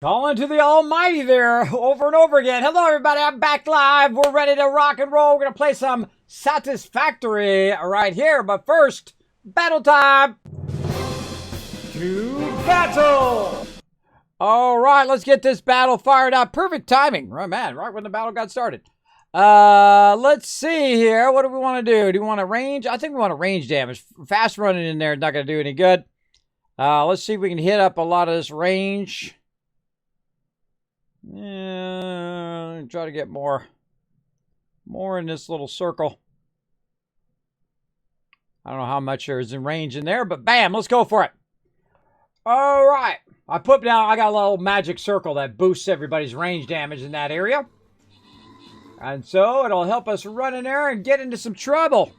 Calling to the almighty there, over and over again. Hello, everybody. I'm back live. We're ready to rock and roll. We're going to play some Satisfactory right here. But first, battle time. To battle. All right, let's get this battle fired up. Perfect timing. Oh, man, right when the battle got started. Let's see here. What do we want to do? Do we want to range? I think we want to range damage. Fast running in there is not going to do any good. Let's see if we can hit up a lot of this range. Yeah, try to get more in this little circle. I don't know how much there is in range in there, but bam, let's go for it. All right, I got a little magic circle that boosts everybody's range damage in that area. And so it'll help us run in there and get into some trouble.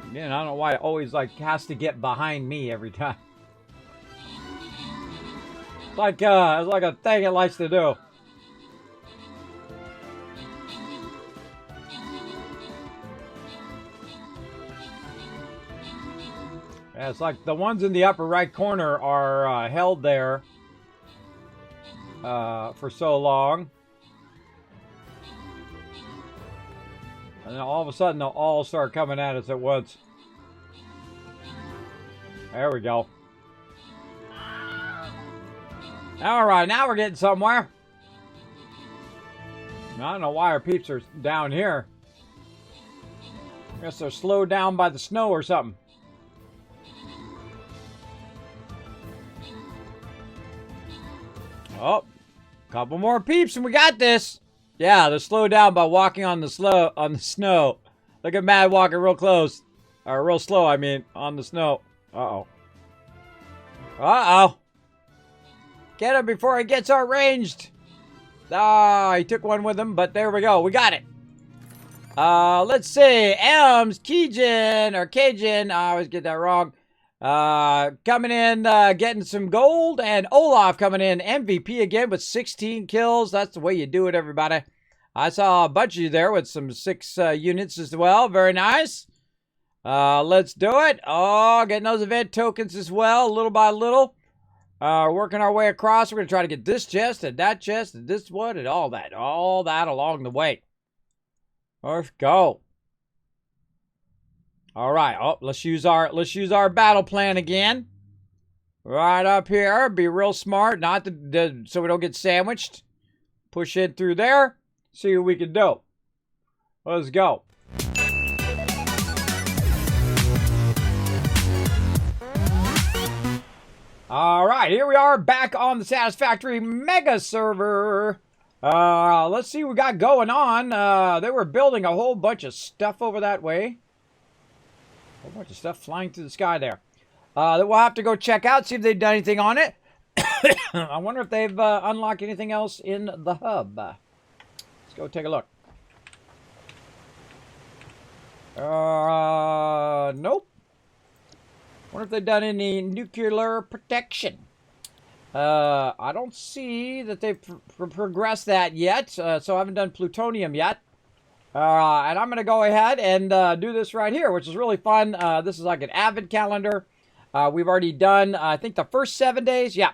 Again, I don't know why it always has to get behind me every time. It's like a thing it likes to do. Yeah, it's like the ones in the upper right corner are held there for so long. And then all of a sudden they'll all start coming at us at once. There we go. All right, now we're getting somewhere. I don't know why our peeps are down here. I guess they're slowed down by the snow or something. Oh, couple more peeps and we got this. Yeah, they're slowed down by walking on the snow. Look at Mad walking real close. Or real slow, I mean, on the snow. Uh-oh. Uh-oh. Get him before he gets outranged. Ah, he took one with him, but there we go. We got it. Let's see. Elms, Cajun, I always get that wrong. Coming in, getting some gold. And Olaf coming in, MVP again with 16 kills. That's the way you do it, everybody. I saw a bunch of you there with some 6 units as well. Very nice. Let's do it. Oh, getting those event tokens as well, little by little. Working our way across. We're going to try to get this chest and that chest and this one and all that along the way. Let's go. All right. Oh, let's use our battle plan again. Right up here. Be real smart, so we don't get sandwiched. Push in through there. See what we can do. Let's go. All right, here we are back on the Satisfactory Mega Server. Let's see what we got going on. They were building a whole bunch of stuff over that way. A whole bunch of stuff flying through the sky there. That we'll have to go check out, see if they've done anything on it. I wonder if they've unlocked anything else in the hub. Let's go take a look. Nope. Wonder if they've done any nuclear protection. I don't see that they've progressed that yet, so I haven't done plutonium yet. And I'm going to go ahead and do this right here, which is really fun. This is like an Advent calendar. We've already done, I think, the first 7 days. Yeah.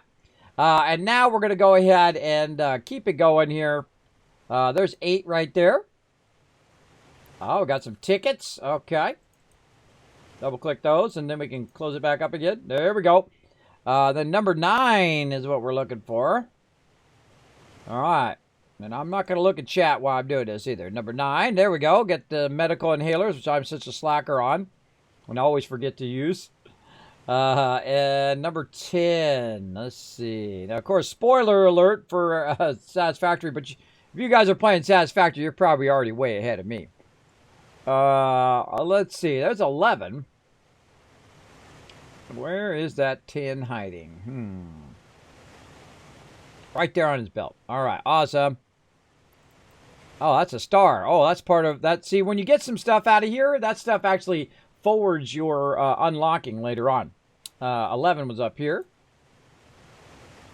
And now we're going to go ahead and keep it going here. There's 8 right there. Oh, we got some tickets. Okay. Double click those and then we can close it back up again. There we go. Then number 9 is what we're looking for. All right. And I'm not going to look at chat while I'm doing this either. Number 9. There we go. Get the medical inhalers, which I'm such a slacker on. And I always forget to use. And number 10. Let's see. Now, of course, spoiler alert for Satisfactory. But if you guys are playing Satisfactory, you're probably already way ahead of me. Let's see. There's 11. Where is that 10 hiding? Right there on his belt. All right. Awesome. Oh, that's a star. Oh, that's part of that. See, when you get some stuff out of here, that stuff actually forwards your unlocking later on. 11 was up here.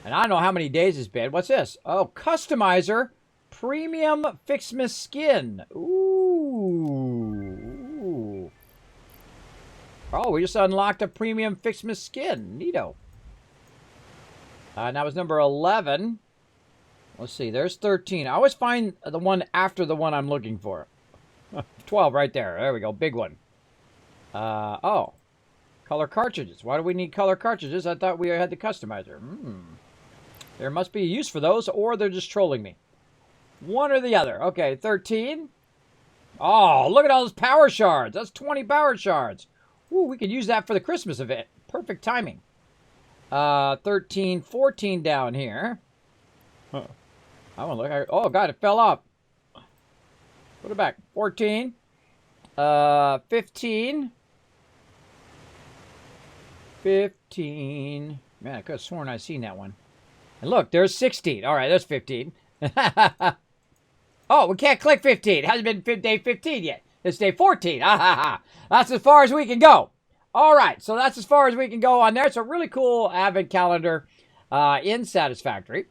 And I don't know how many days it's been. What's this? Oh, customizer. Premium Kismet skin. Ooh. Oh, we just unlocked a premium Kismet skin. Neato. And that was number 11. Let's see, there's 13. I always find the one after the one I'm looking for. 12 right there. There we go, big one. Oh, color cartridges. Why do we need color cartridges? I thought we had the customizer. There must be a use for those, or they're just trolling me. One or the other. Okay, 13. Oh, look at all those power shards. That's 20 power shards. Ooh, we could use that for the Christmas event. Perfect timing. 13, 14 down here. I want to look. Oh, God, it fell off. Put it back. 14. 15. 15. Man, I could have sworn I'd seen that one. And look, there's 16. All right, there's 15. Oh, we can't click 15. It hasn't been day 15 yet. It's day 14. That's as far as we can go. All right, so that's as far as we can go on there. It's a really cool advent calendar in Satisfactory.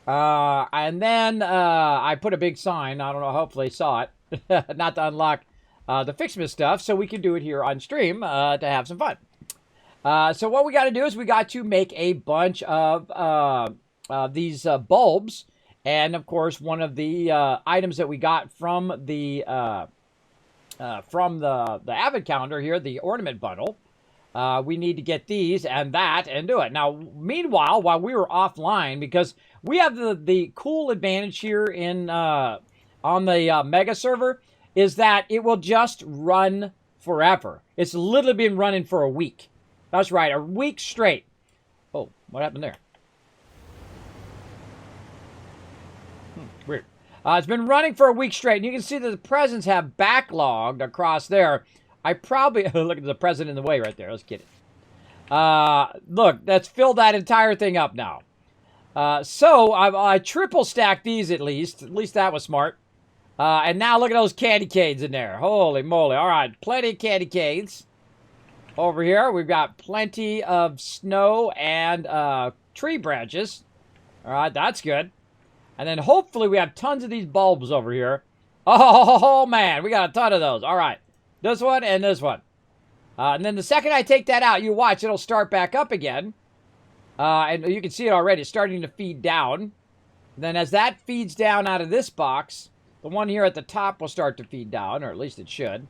And then I put a big sign. I don't know, hopefully you saw it. Not to unlock the Fixmas stuff, so we can do it here on stream to have some fun. So what we got to do is we got to make a bunch of these bulbs. And, of course, one of the items that we got from the advent calendar here, the ornament bundle, we need to get these and that and do it. Now, meanwhile, while we were offline, because we have the cool advantage here in on the Mega server, is that it will just run forever. It's literally been running for a week. That's right, a week straight. Oh, what happened there? Weird. It's been running for a week straight, and you can see that the presents have backlogged across there. I probably... Look at the present in the way right there. Let's get it. Look, that's filled that entire thing up now. So I triple stacked these at least. At least that was smart. And now look at those candy canes in there. Holy moly. All right, plenty of candy canes. Over here, we've got plenty of snow and tree branches. All right, that's good. And then hopefully we have tons of these bulbs over here. Oh, man, we got a ton of those. All right, this one and this one. And then the second I take that out, you watch, it'll start back up again. And you can see it already. It's starting to feed down. Then as that feeds down out of this box, the one here at the top will start to feed down, or at least it should.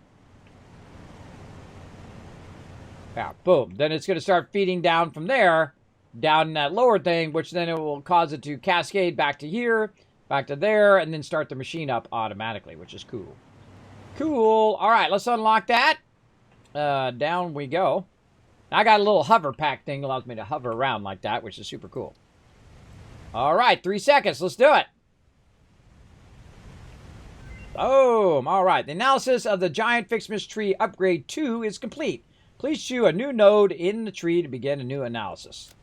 Yeah, boom. Then it's going to start feeding down from there, down in that lower thing, which then it will cause it to cascade back to here, back to there, and then start the machine up automatically, which is cool. Cool. All right, let's unlock that. Down we go. I got a little hover pack thing that allows me to hover around like that, which is super cool. All right, 3 seconds. Let's do it. Boom. All right, the analysis of the Giant Fixmas Tree Upgrade 2 is complete. Please choose a new node in the tree to begin a new analysis.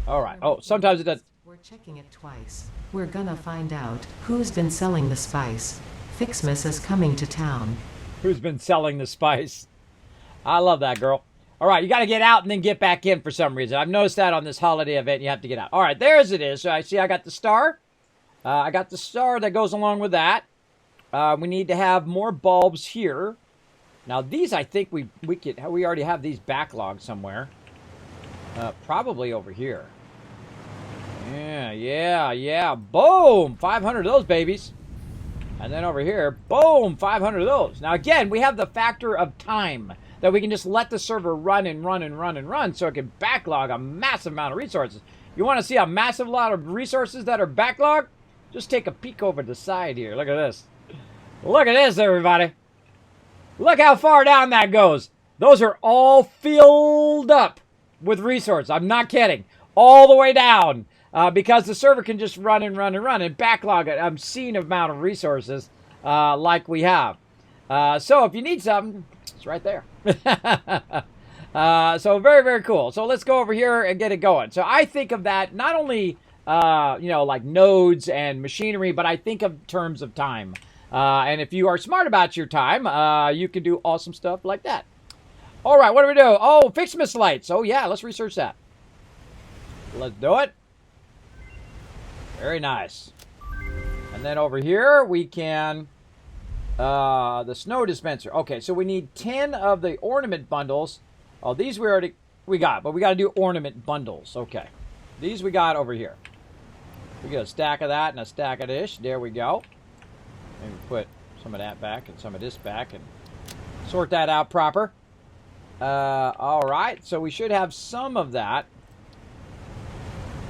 All right. Oh, sometimes it does. We're checking it twice. We're gonna find out who's been selling the spice. Fixmas is coming to town. Who's been selling the spice? I love that, girl. All right, you got to get out and then get back in for some reason. I've noticed that on this holiday event, you have to get out. All right, there's it is. So I see I got the star. I got the star that goes along with that. We need to have more bulbs here. Now these, I think we already have these backlogged somewhere. Probably over here. Yeah. Boom! 500 of those babies. And then over here, boom! 500 of those. Now again, we have the factor of time that we can just let the server run and run and run and run so it can backlog a massive amount of resources. You want to see a massive lot of resources that are backlogged? Just take a peek over the side here. Look at this. Look at this, everybody. Look how far down that goes. Those are all filled up with resources. I'm not kidding. All the way down. Because the server can just run and run and run and backlog an obscene amount of resources like we have. So if you need something, it's right there. So very, very cool. So let's go over here and get it going. So I think of that not only, like nodes and machinery, but I think of terms of time. And if you are smart about your time, you can do awesome stuff like that. All right, what do we do? Oh, Fixmas lights. Oh, yeah, let's research that. Let's do it. Very nice. And then over here, we can... the snow dispenser. Okay, so we need 10 of the ornament bundles. Oh, these we already... we got? But we got to do ornament bundles. Okay. These we got over here. We got a stack of that and a stack of this. There we go. Maybe put some of that back and some of this back and sort that out proper. All right. So we should have some of that.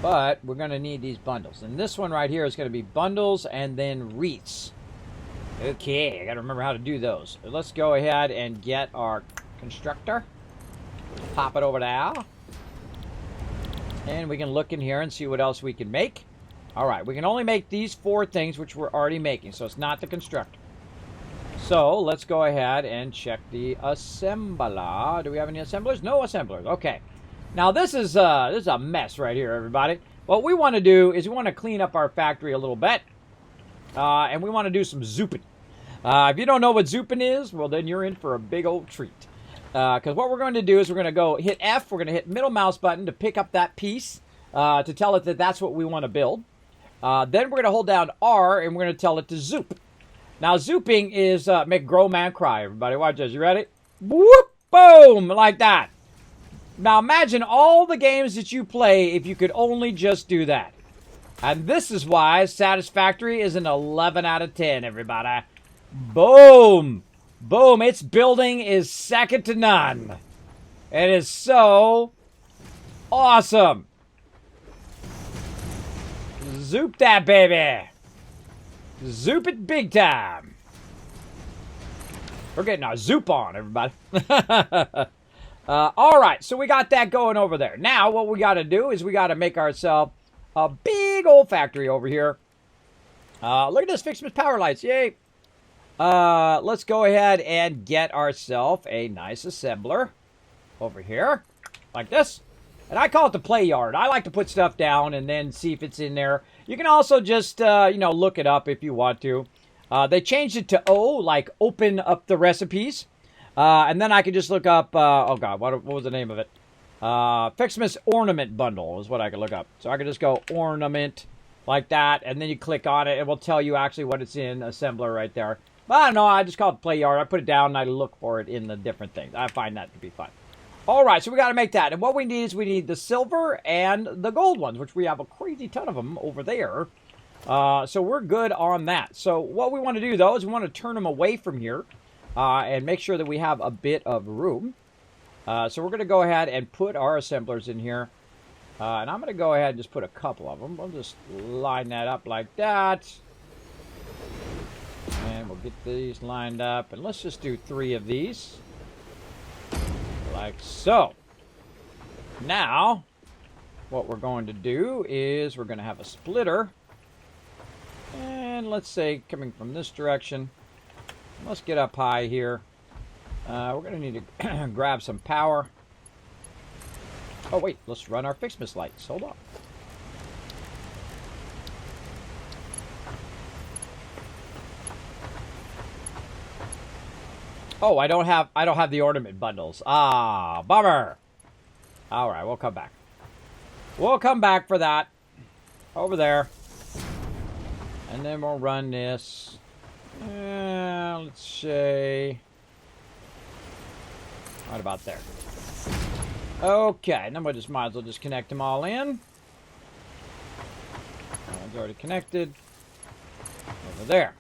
But we're going to need these bundles. And this one right here is going to be bundles and then wreaths. Okay, I got to remember how to do those. So let's go ahead and get our constructor. Pop it over there. And we can look in here and see what else we can make. All right, we can only make these 4 things, which we're already making. So it's not the constructor. So let's go ahead and check the assembler. Do we have any assemblers? No assemblers. Okay. Now this is a mess right here, everybody. What we want to do is we want to clean up our factory a little bit. And we want to do some zooping. If you don't know what zooping is, well, then you're in for a big old treat. Because what we're going to do is we're going to go hit F. We're going to hit middle mouse button to pick up that piece to tell it that that's what we want to build. Then we're going to hold down R and we're going to tell it to zoop. Now, zooping is make grown man cry, everybody. Watch this. You ready? Whoop! Boom! Like that. Now, imagine all the games that you play if you could only just do that. And this is why Satisfactory is an 11 out of 10, everybody. Boom! Boom! Its building is second to none. It is so awesome. Zoop that, baby. Zoop it big time. We're getting our zoop on, everybody. All right, so we got that going over there. Now, what we got to do is we got to make ourselves a big old factory over here. Look at this, Kismet power lights. Yay. Let's go ahead and get ourselves a nice assembler over here, like this. And I call it the play yard. I like to put stuff down and then see if it's in there. You can also just, look it up if you want to. They changed it to O, like open up the recipes. And then I could just look up, what was the name of it? Kismet ornament bundle is what I could look up. So I could just go ornament like that. And then you click on it. It will tell you actually what it's in, assembler right there. But I don't know. I just call it play yard. I put it down and I look for it in the different things. I find that to be fun. All right, so we got to make that. And what we need is we need the silver and the gold ones, which we have a crazy ton of them over there. So we're good on that. So what we want to do, though, is we want to turn them away from here and make sure that we have a bit of room. So we're going to go ahead and put our assemblers in here. And I'm going to go ahead and just put a couple of them. We'll just line that up like that. And we'll get these lined up. And let's just do 3 of these. Like so. Now, what we're going to do is we're going to have a splitter. And let's say coming from this direction. Let's get up high here. We're going to need to grab some power. Oh, wait. Let's run our Kismet lights. Hold on. Oh, I don't have the ornament bundles. Ah, bummer. All right, we'll come back. We'll come back for that. Over there. And then we'll run this. Let's say right about there. Okay, and then we just might as well just connect them all in. It's already connected. Over there.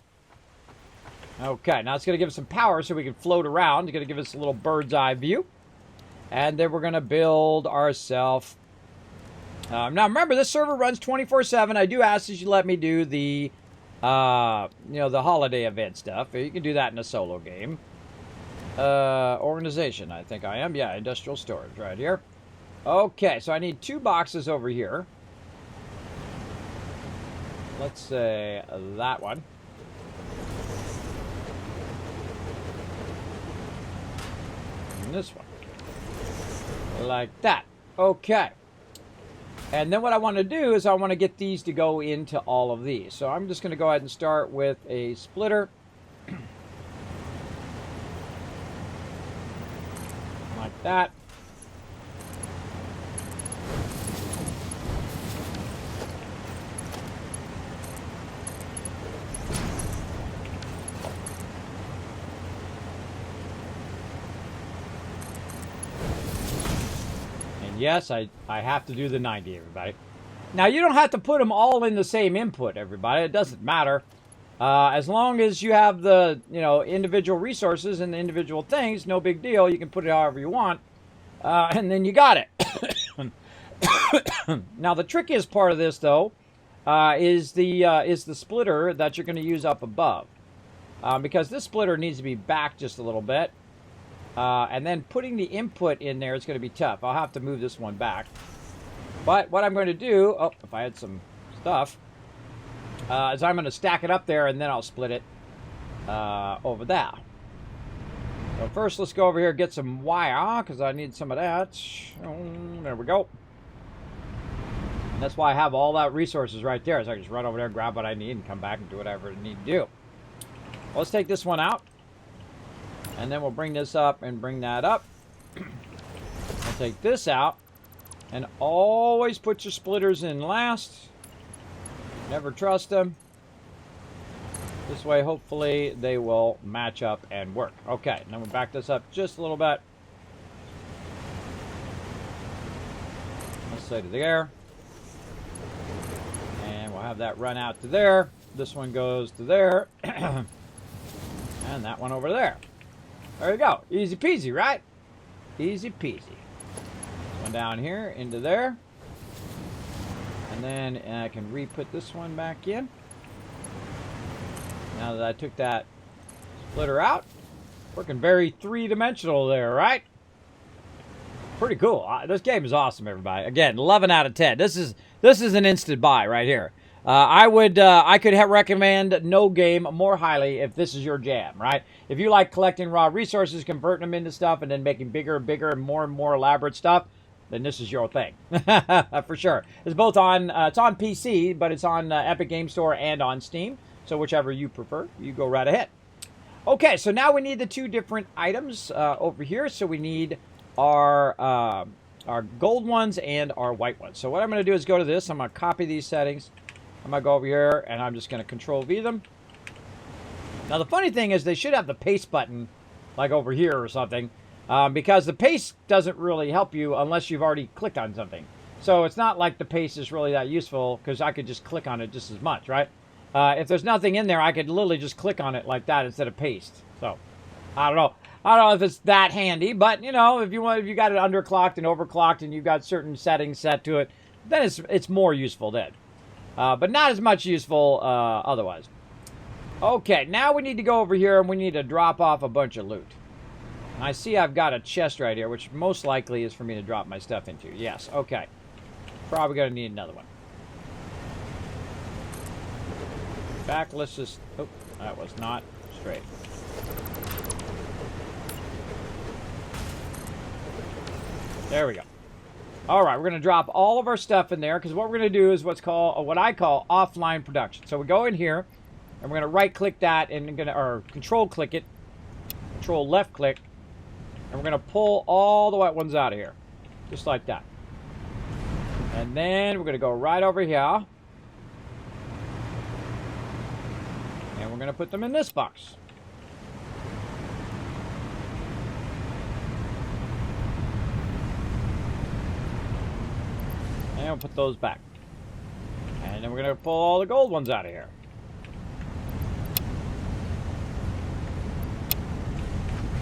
Okay, now it's going to give us some power so we can float around. It's going to give us a little bird's eye view. And then we're going to build ourselves. Now, remember, this server runs 24/7. I do ask that you let me do the, the holiday event stuff. You can do that in a solo game. Organization, I think I am. Yeah, industrial storage right here. Okay, so I need 2 boxes over here. Let's say that one. This one. Like that. Okay. And then what I want to do is I want to get these to go into all of these. So I'm just going to go ahead and start with a splitter. Like that. Yes, I have to do the 90, everybody. Now, you don't have to put them all in the same input, everybody. It doesn't matter. As long as you have the, individual resources and the individual things, no big deal. You can put it however you want. And then you got it. Now, the trickiest part of this, though, is the splitter that you're going to use up above. Because this splitter needs to be back just a little bit. And then putting the input in there is going to be tough. I'll have to move this one back. But what I'm going to do, if I had some stuff, is I'm going to stack it up there and then I'll split it over there. So first, let's go over here and get some wire, because I need some of that. There we go. And that's why I have all that resources right there. So I can just run over there, grab what I need, and come back and do whatever I need to do. Well, let's take this one out. And then we'll bring this up and bring that up. I'll take this out. And always put your splitters in last. Never trust them. This way, hopefully, they will match up and work. Okay, now we'll back this up just a little bit. Let's say to there. And we'll have that run out to there. This one goes to there. And that one over there. There you go. Easy peasy, right? Easy peasy. One down here into there. And then I can re-put this one back in. Now that I took that splitter out. Working very three-dimensional there, right? Pretty cool. This game is awesome, everybody. Again, 11 out of 10. This is an instant buy right here. I could recommend no game more highly if this is your jam, right? If you like collecting raw resources, converting them into stuff, and then making bigger and bigger and more elaborate stuff, then this is your thing. For sure. It's both on, it's on PC, but it's on Epic Game Store and on Steam. So whichever you prefer, you go right ahead. Okay, so now we need the two different items over here. So we need our gold ones and our white ones. So what I'm going to do is go to this. I'm going to copy these settings. I'm going to go over here, and I'm just going to Control-V them. Now, the funny thing is they should have the paste button, like over here or something, because the paste doesn't really help you unless you've already clicked on something. So it's not like the paste is really that useful, because I could just click on it just as much, right? If there's nothing in there, I could literally just click on it like that instead of paste. So, I don't know. I don't know if it's that handy, but, if you got it underclocked and overclocked and you've got certain settings set to it, then it's more useful then. But not as much useful otherwise. Okay, now we need to go over here and we need to drop off a bunch of loot. And I see I've got a chest right here, which most likely is for me to drop my stuff into. Yes, okay. Probably going to need another one. Back, let's just... Oh, that was not straight. There we go. All right, we're going to drop all of our stuff in there because what we're going to do is what I call offline production. So we go in here and we're going to right-click that and or control-click it, control-left-click, and we're going to pull all the white ones out of here, just like that. And then we're going to go right over here. And we're going to put them in this box. And we'll put those back. And then we're going to pull all the gold ones out of here.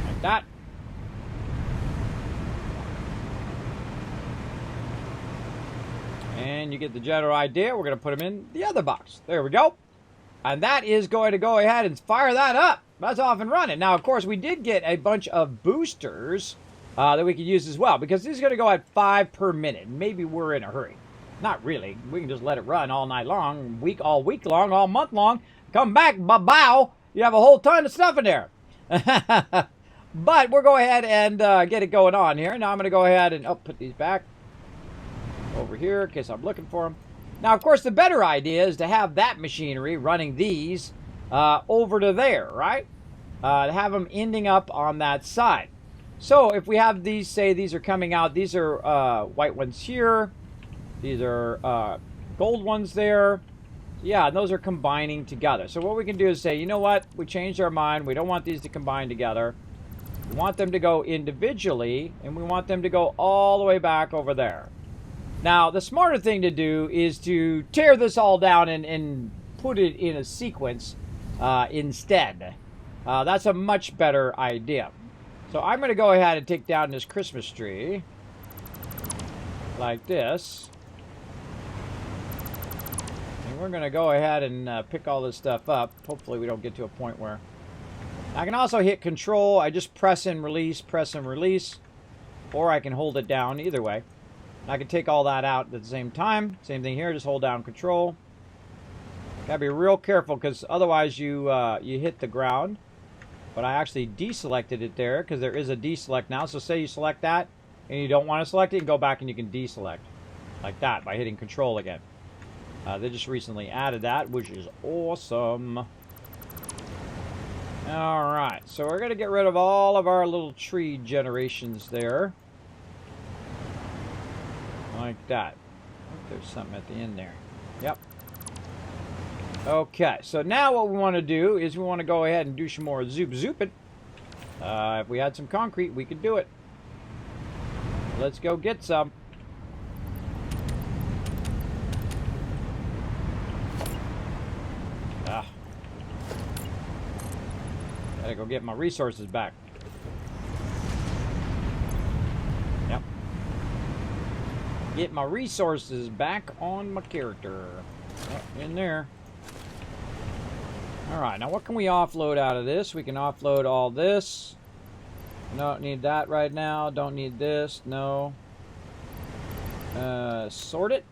Like that. And you get the general idea. We're going to put them in the other box. There we go. And that is going to go ahead and fire that up. That's off and running. Now, of course, we did get a bunch of boosters that we could use as well. Because this is going to go at 5 per minute. Maybe we're in a hurry. Not really. We can just let it run all night long, all week long, all month long. Come back, bow. You have a whole ton of stuff in there. But we'll go ahead and get it going on here. Now I'm going to go ahead and put these back over here in case I'm looking for them. Now, of course, the better idea is to have that machinery running these over to there, right? To have them ending up on that side. So if we have these, say these are coming out, these are white ones here. These are gold ones there. Yeah, and those are combining together. So what we can do is say, you know what? We changed our mind. We don't want these to combine together. We want them to go individually, and we want them to go all the way back over there. Now, the smarter thing to do is to tear this all down and put it in a sequence instead. That's a much better idea. So I'm going to go ahead and take down this Christmas tree like this. And we're going to go ahead and pick all this stuff up. Hopefully we don't get to a point where... I can also hit Control. I just press and release, or I can hold it down, either way. I can take all that out at the same time. Same thing here, just hold down Control. Gotta be real careful, because otherwise you hit the ground. But I actually deselected it there, because there is a deselect now. So say you select that, and you don't want to select it, you can go back and you can deselect. Like that, by hitting Control again. They just recently added that, which is awesome. Alright, so we're going to get rid of all of our little tree generations there. Like that. I think there's something at the end there. Yep. Okay, so now what we want to do is we want to go ahead and do some more zooping. If we had some concrete, we could do it. Let's go get some. Gotta go get my resources back. Yep. Get my resources back on my character. Oh, in there. Alright, now what can we offload out of this? We can offload all this. Don't need that right now. Don't need this. No. Sort it.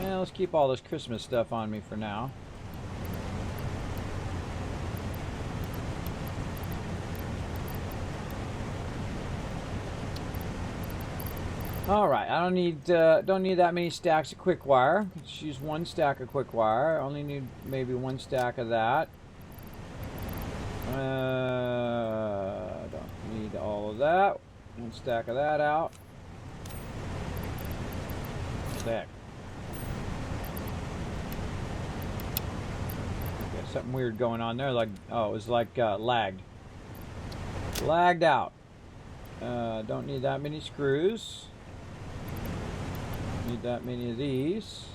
Yeah, let's keep all this Christmas stuff on me for now. All right, I don't need that many stacks of quick wire. Just use one stack of quick wire. I only need maybe one stack of that. Don't need all of that. One stack of that out. Stack. Okay, something weird going on there. Like, oh, it was like lagged. Lagged out. Don't need that many screws. Need that many of these.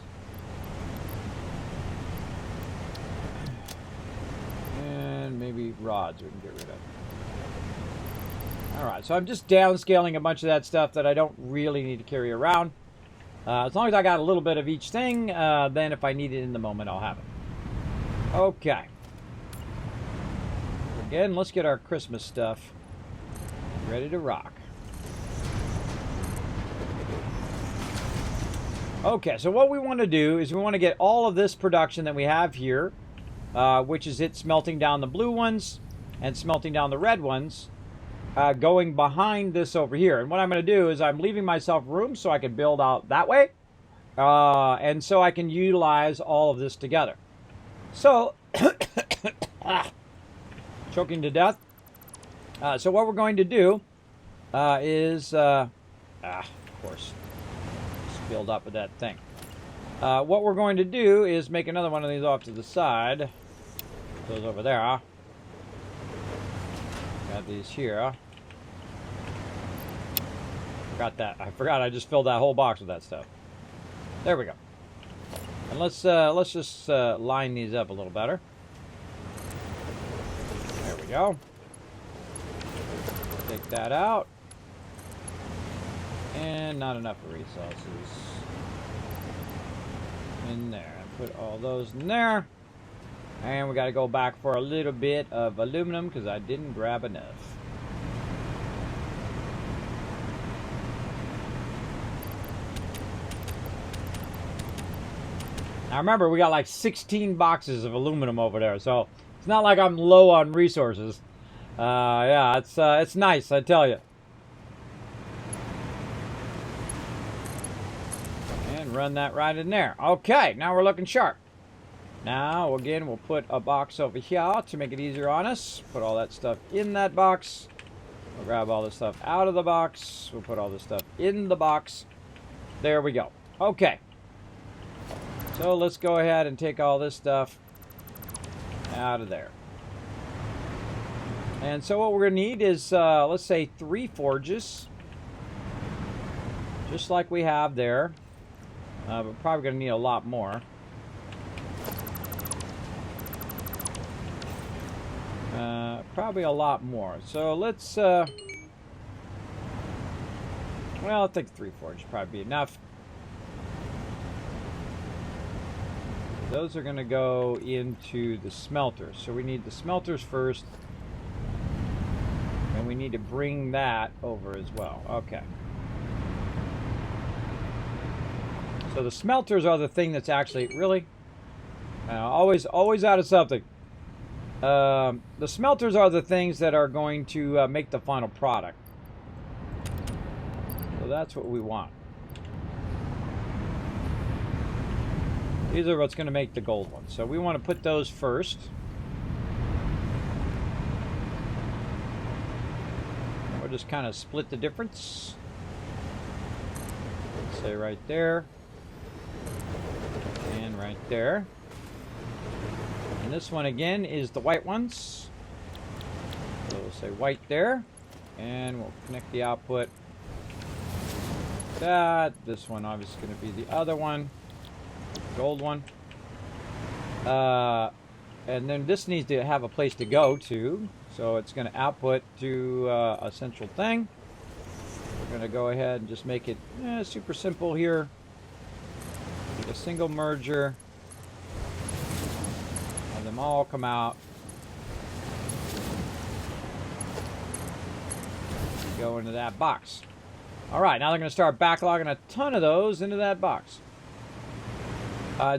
And maybe rods we can get rid of. Alright, so I'm just downscaling a bunch of that stuff that I don't really need to carry around. As long as I got a little bit of each thing, then if I need it in the moment, I'll have it. Okay. Again, let's get our Christmas stuff ready to rock. Okay, so what we want to do is we want to get all of this production that we have here, which is it smelting down the blue ones and smelting down the red ones, going behind this over here. And what I'm going to do is I'm leaving myself room so I can build out that way, and so I can utilize all of this together. So, choking to death. So what we're going to do is, of course, filled up with that thing. What we're going to do is make another one of these off to the side. Those over there. Got these here. Forgot that. I forgot I just filled that whole box with that stuff. There we go. And let's just line these up a little better. There we go. Take that out. And not enough resources in there. Put all those in there. And we got to go back for a little bit of aluminum because I didn't grab enough. Now remember, we got like 16 boxes of aluminum over there, so it's not like I'm low on resources. Yeah, it's nice, I tell you. Run that right in there. Okay, now we're looking sharp. Now, again, we'll put a box over here to make it easier on us. Put all that stuff in that box. We'll grab all this stuff out of the box. We'll put all this stuff in the box. There we go. Okay. So let's go ahead and take all this stuff out of there. And so what we're going to need is, let's say, 3 forges. Just like we have there. We're probably going to need a lot more. Probably a lot more. So let's, well, I think 3 forges would probably be enough. Those are going to go into the smelters. So we need the smelters first. And we need to bring that over as well. Okay. So the smelters are the thing that's actually, really? Always out of something. The smelters are the things that are going to make the final product. So that's what we want. These are what's going to make the gold ones. So we want to put those first. And we'll just kind of split the difference. Let's say right there. And right there. And this one again is the white ones. So we'll say white there. And we'll connect the output. That. This one obviously is going to be the other one. Gold one. And then this needs to have a place to go to. So it's going to output to a central thing. We're going to go ahead and just make it super simple here. Make a single merger. Have them all come out. Go into that box. All right, now they're going to start backlogging a ton of those into that box.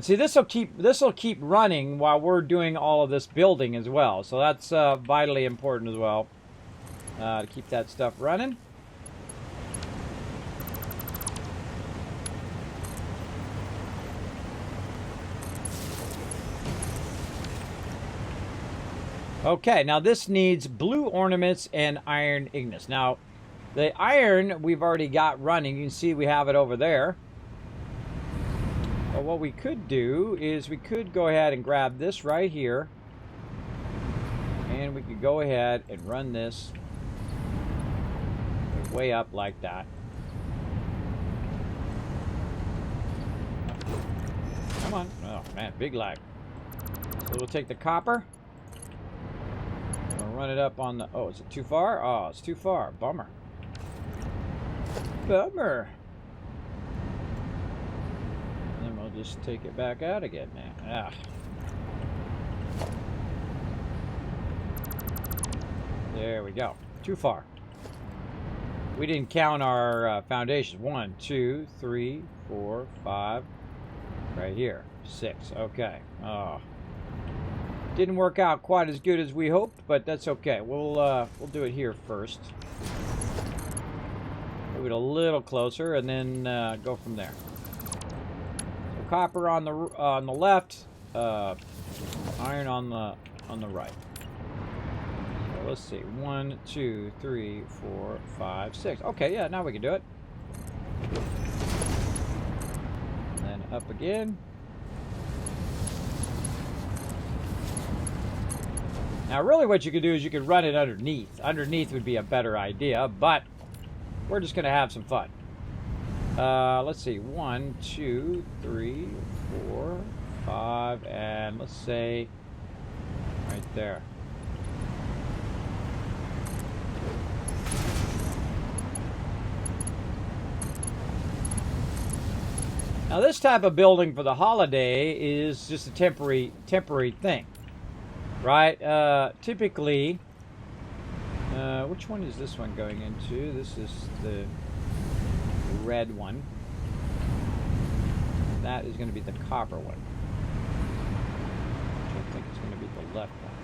See, this will keep running while we're doing all of this building as well. So that's vitally important as well to keep that stuff running. Okay, now this needs blue ornaments and iron ignis. Now, the iron we've already got running. You can see we have it over there. But what we could do is we could go ahead and grab this right here. And we could go ahead and run this way up like that. Come on. Oh, man, big lag. So we'll take the copper. We'll run it up on the... Oh, is it too far? Oh, it's too far. Bummer. Bummer. Just take it back out again, man. Ah. There we go. Too far. We didn't count our foundations. 1, 2, 3, 4, 5. Right here. 6. Okay. Oh. Didn't work out quite as good as we hoped, but that's okay. We'll do it here first. Move it a little closer, and then go from there. Copper on the left, iron on the right. So let's see, 1, 2, 3, 4, 5, 6. Okay, yeah, now we can do it. And then up again. Now, really, what you could do is you could run it underneath. Underneath would be a better idea, but we're just going to have some fun. Let's see, 1, 2, 3, 4, 5, and let's say right there. Now this type of building for the holiday is just a temporary thing, right? Typically, which one is this one going into? This is the red one. That is going to be the copper one. I think it's going to be the left one.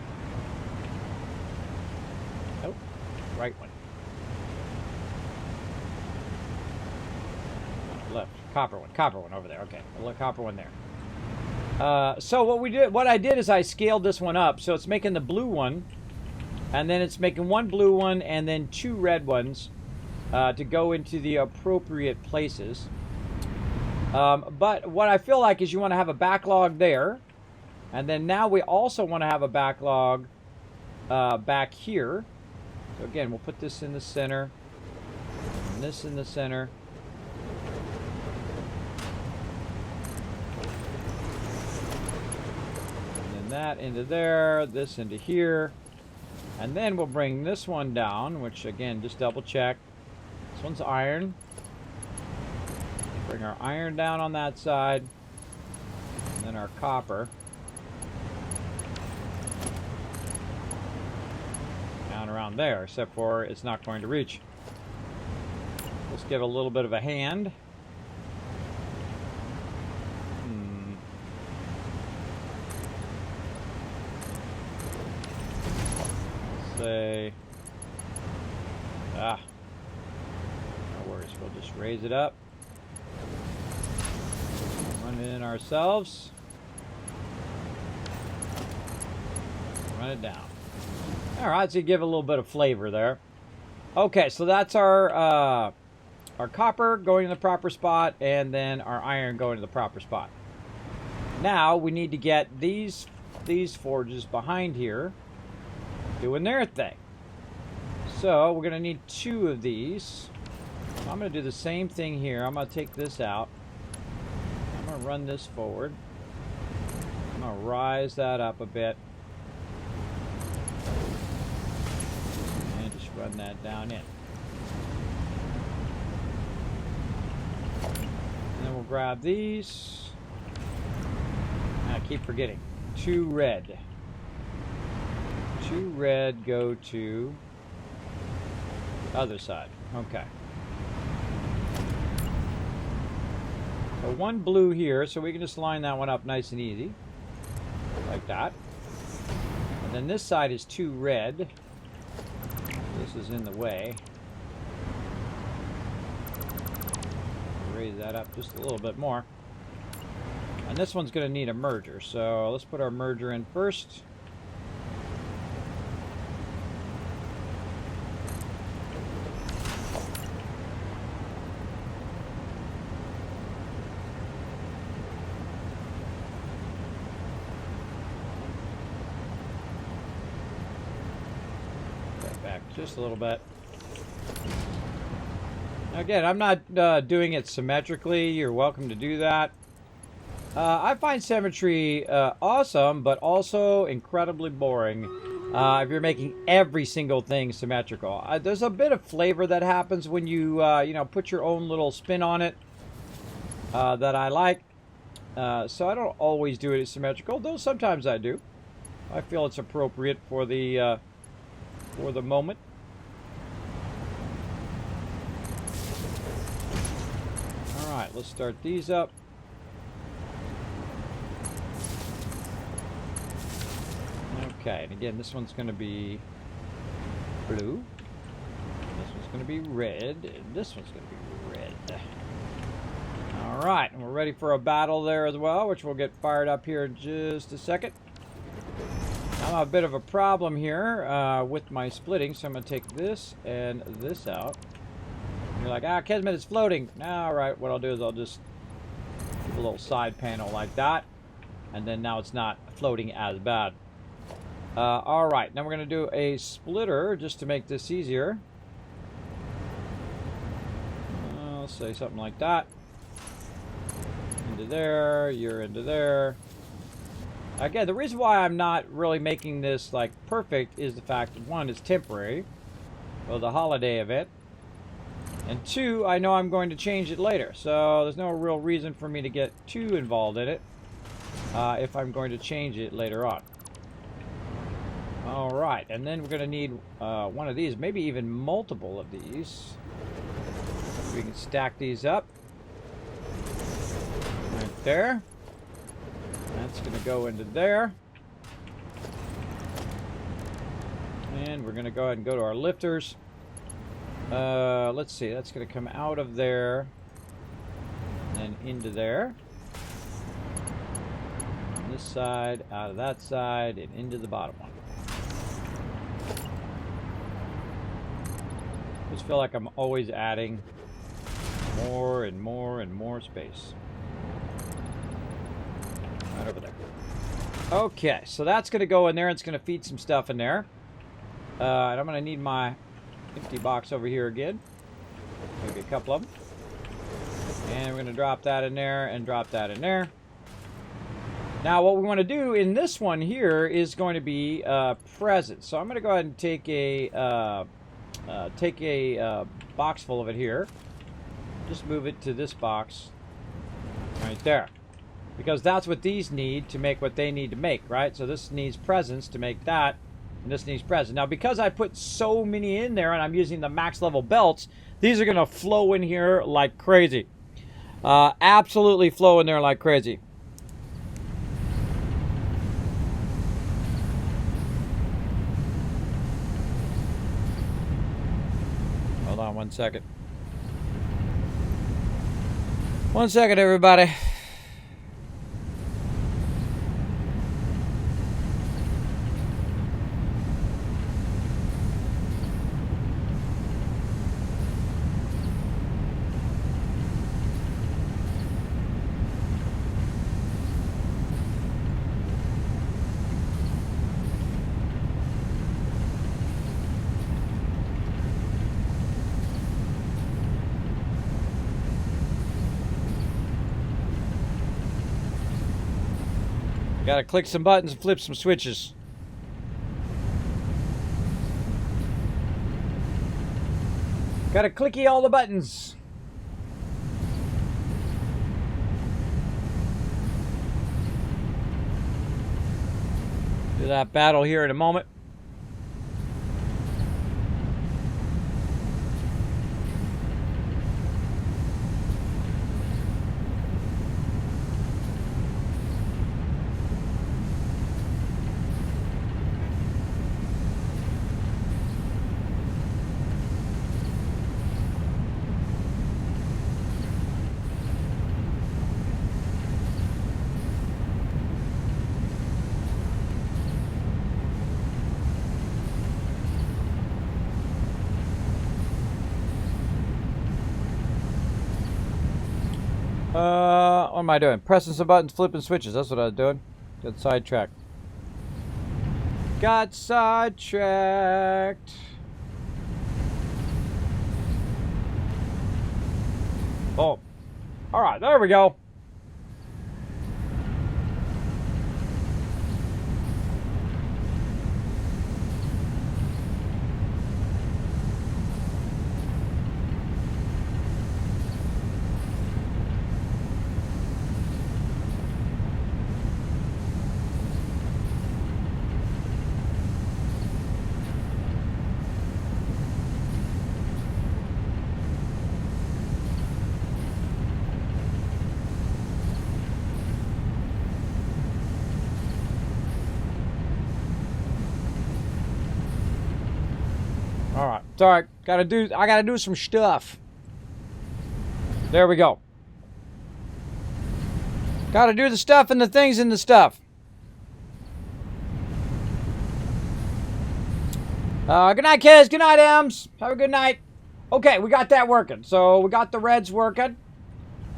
Nope, right one. Left, copper one over there. Okay, the copper one there. So what I did is I scaled this one up, so it's making the blue one, and then it's making 1 blue one and then 2 red ones. To go into the appropriate places. But what I feel like is you want to have a backlog there. And then now we also want to have a backlog back here. So again, we'll put this in the center, and this in the center. And then that into there, this into here. And then we'll bring this one down, which again, just double check. This one's iron. Bring our iron down on that side. And then our copper. Down around there, except for it's not going to reach. Let's give a little bit of a hand. Say, no worries, we'll just raise it up, run it in ourselves, run it down. All right, so you give a little bit of flavor there. Okay, so that's our copper going in the proper spot, and then our iron going to the proper spot. Now we need to get these forges behind here doing their thing. So we're going to need 2 of these. I'm going to do the same thing here. I'm going to take this out. I'm going to run this forward. I'm going to rise that up a bit. And just run that down in. And then we'll grab these. I keep forgetting. 2 red. 2 red go to the other side. Okay. So 1 blue here, so we can just line that one up nice and easy. Like that. And then this side is 2 red. This is in the way. Raise that up just a little bit more. And this one's going to need a merger, so let's put our merger in first. Just a little bit. Again, I'm not doing it symmetrically. You're welcome to do that. I find symmetry awesome, but also incredibly boring if you're making every single thing symmetrical. There's a bit of flavor that happens when you put your own little spin on it that I like. So I don't always do it symmetrical, though sometimes I do. I feel it's appropriate for the moment. Alright, let's start these up. Okay, and again, this one's going to be blue. This one's going to be red. And this one's going to be red. Alright, and we're ready for a battle there as well, which will get fired up here in just a second. I'm a bit of a problem here with my splitting, so I'm going to take this and this out. And you're like, Kismet is floating. Alright, what I'll do is I'll just do a little side panel like that. And then now it's not floating as bad. Alright, now we're going to do a splitter just to make this easier. I'll say something like that. Into there, you're into there. Again, the reason why I'm not really making this like perfect is the fact that 1, it's temporary, well, the holiday event, and 2, I know I'm going to change it later, so there's no real reason for me to get too involved in it if I'm going to change it later on. All right, and then we're going to need one of these, maybe even multiple of these. We can stack these up right there. That's going to go into there. And we're going to go ahead and go to our lifters. Let's see, that's going to come out of there and into there. On this side, out of that side, and into the bottom one. I just feel like I'm always adding more and more and more space. Right over there. Okay, so that's going to go in there. It's going to feed some stuff in there. And I'm going to need my empty box over here again. Maybe a couple of them. And we're going to drop that in there and drop that in there. Now what we want to do in this one here is going to be presents. So I'm going to go ahead and take a box full of it here. Just move it to this box right there. Because that's what these need to make what they need to make, right? So this needs presents to make that, and this needs presents. Now because I put so many in there and I'm using the max level belts, these are going to flow in here like crazy. Absolutely flow in there like crazy. Hold on 1 second. 1 second, everybody. Gotta click some buttons and flip some switches. Gotta clicky all the buttons. Do that battle here in a moment. What am I doing? Pressing some buttons, flipping switches. That's what I was doing. Got sidetracked. Got sidetracked. Oh. Alright, there we go. Alright, sorry, I gotta do some stuff. There we go. Gotta do the stuff and the things and the stuff. Good night, kids. Good night, Ems. Have a good night. Okay, we got that working. So we got the reds working.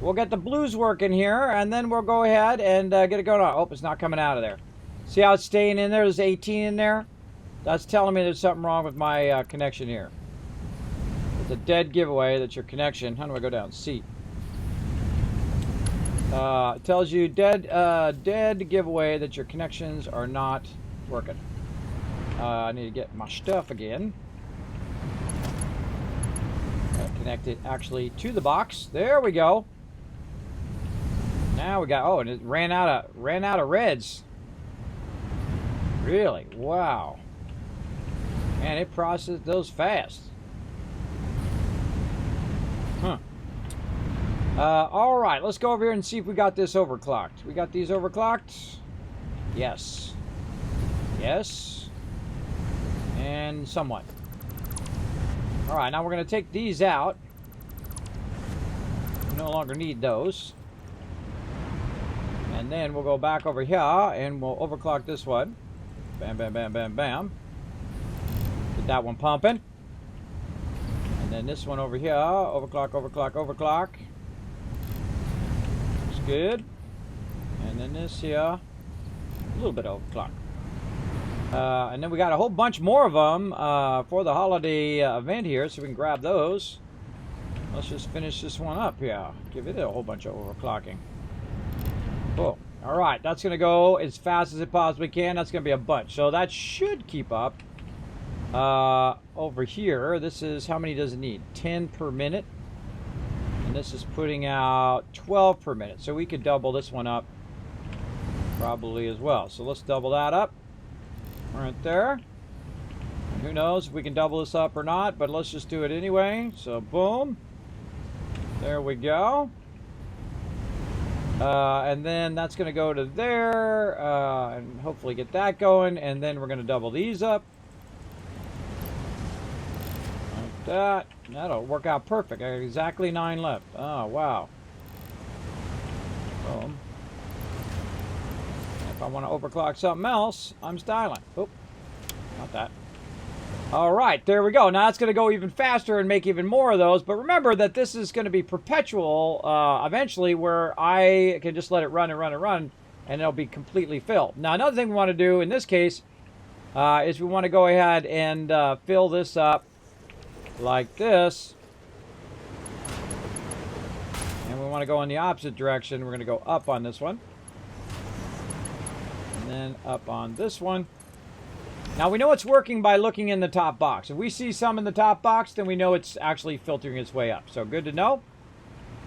We'll get the blues working here, and then we'll go ahead and get it going on. Oh, it's not coming out of there. See how it's staying in there? There's 18 in there. That's telling me there's something wrong with my connection here. It's a dead giveaway that your connection... How do I go down? C. It tells you dead giveaway that your connections are not working. I need to get my stuff again. Connect it actually to the box. There we go. Now we got... Oh, and it ran out of reds. Really? Wow. Man, it processed those fast. Huh. Alright, let's go over here and see if we got this overclocked. We got these overclocked? Yes. Yes. And somewhat. Alright, now we're going to take these out. We no longer need those. And then we'll go back over here and we'll overclock this one. Bam, bam, bam, bam, bam. Get that one pumping. And then this one over here. Overclock, overclock, overclock. Looks good. And then this here. A little bit of overclock. And then we got a whole bunch more of them for the holiday event here, so we can grab those. Let's just finish this one up. Yeah, give it a whole bunch of overclocking. Cool. All right, that's going to go as fast as it possibly can. That's going to be a bunch. So that should keep up. Over here, this is, how many does it need? 10 per minute. And this is putting out 12 per minute. So we could double this one up probably as well. So let's double that up right there. And who knows if we can double this up or not, but let's just do it anyway. So boom. There we go. And then that's going to go to there, and hopefully get that going. And then we're going to double these up. Like that. That'll work out perfect. I got exactly 9 left. Oh, wow. Boom. If I want to overclock something else, I'm styling. Oop. Not that. All right, there we go. Now it's going to go even faster and make even more of those. But remember that this is going to be perpetual eventually, where I can just let it run and run and run, and it'll be completely filled. Now, another thing we want to do in this case is we want to go ahead and fill this up like this. And we want to go in the opposite direction. We're going to go up on this one. And then up on this one. Now, we know it's working by looking in the top box. If we see some in the top box, then we know it's actually filtering its way up. So, good to know.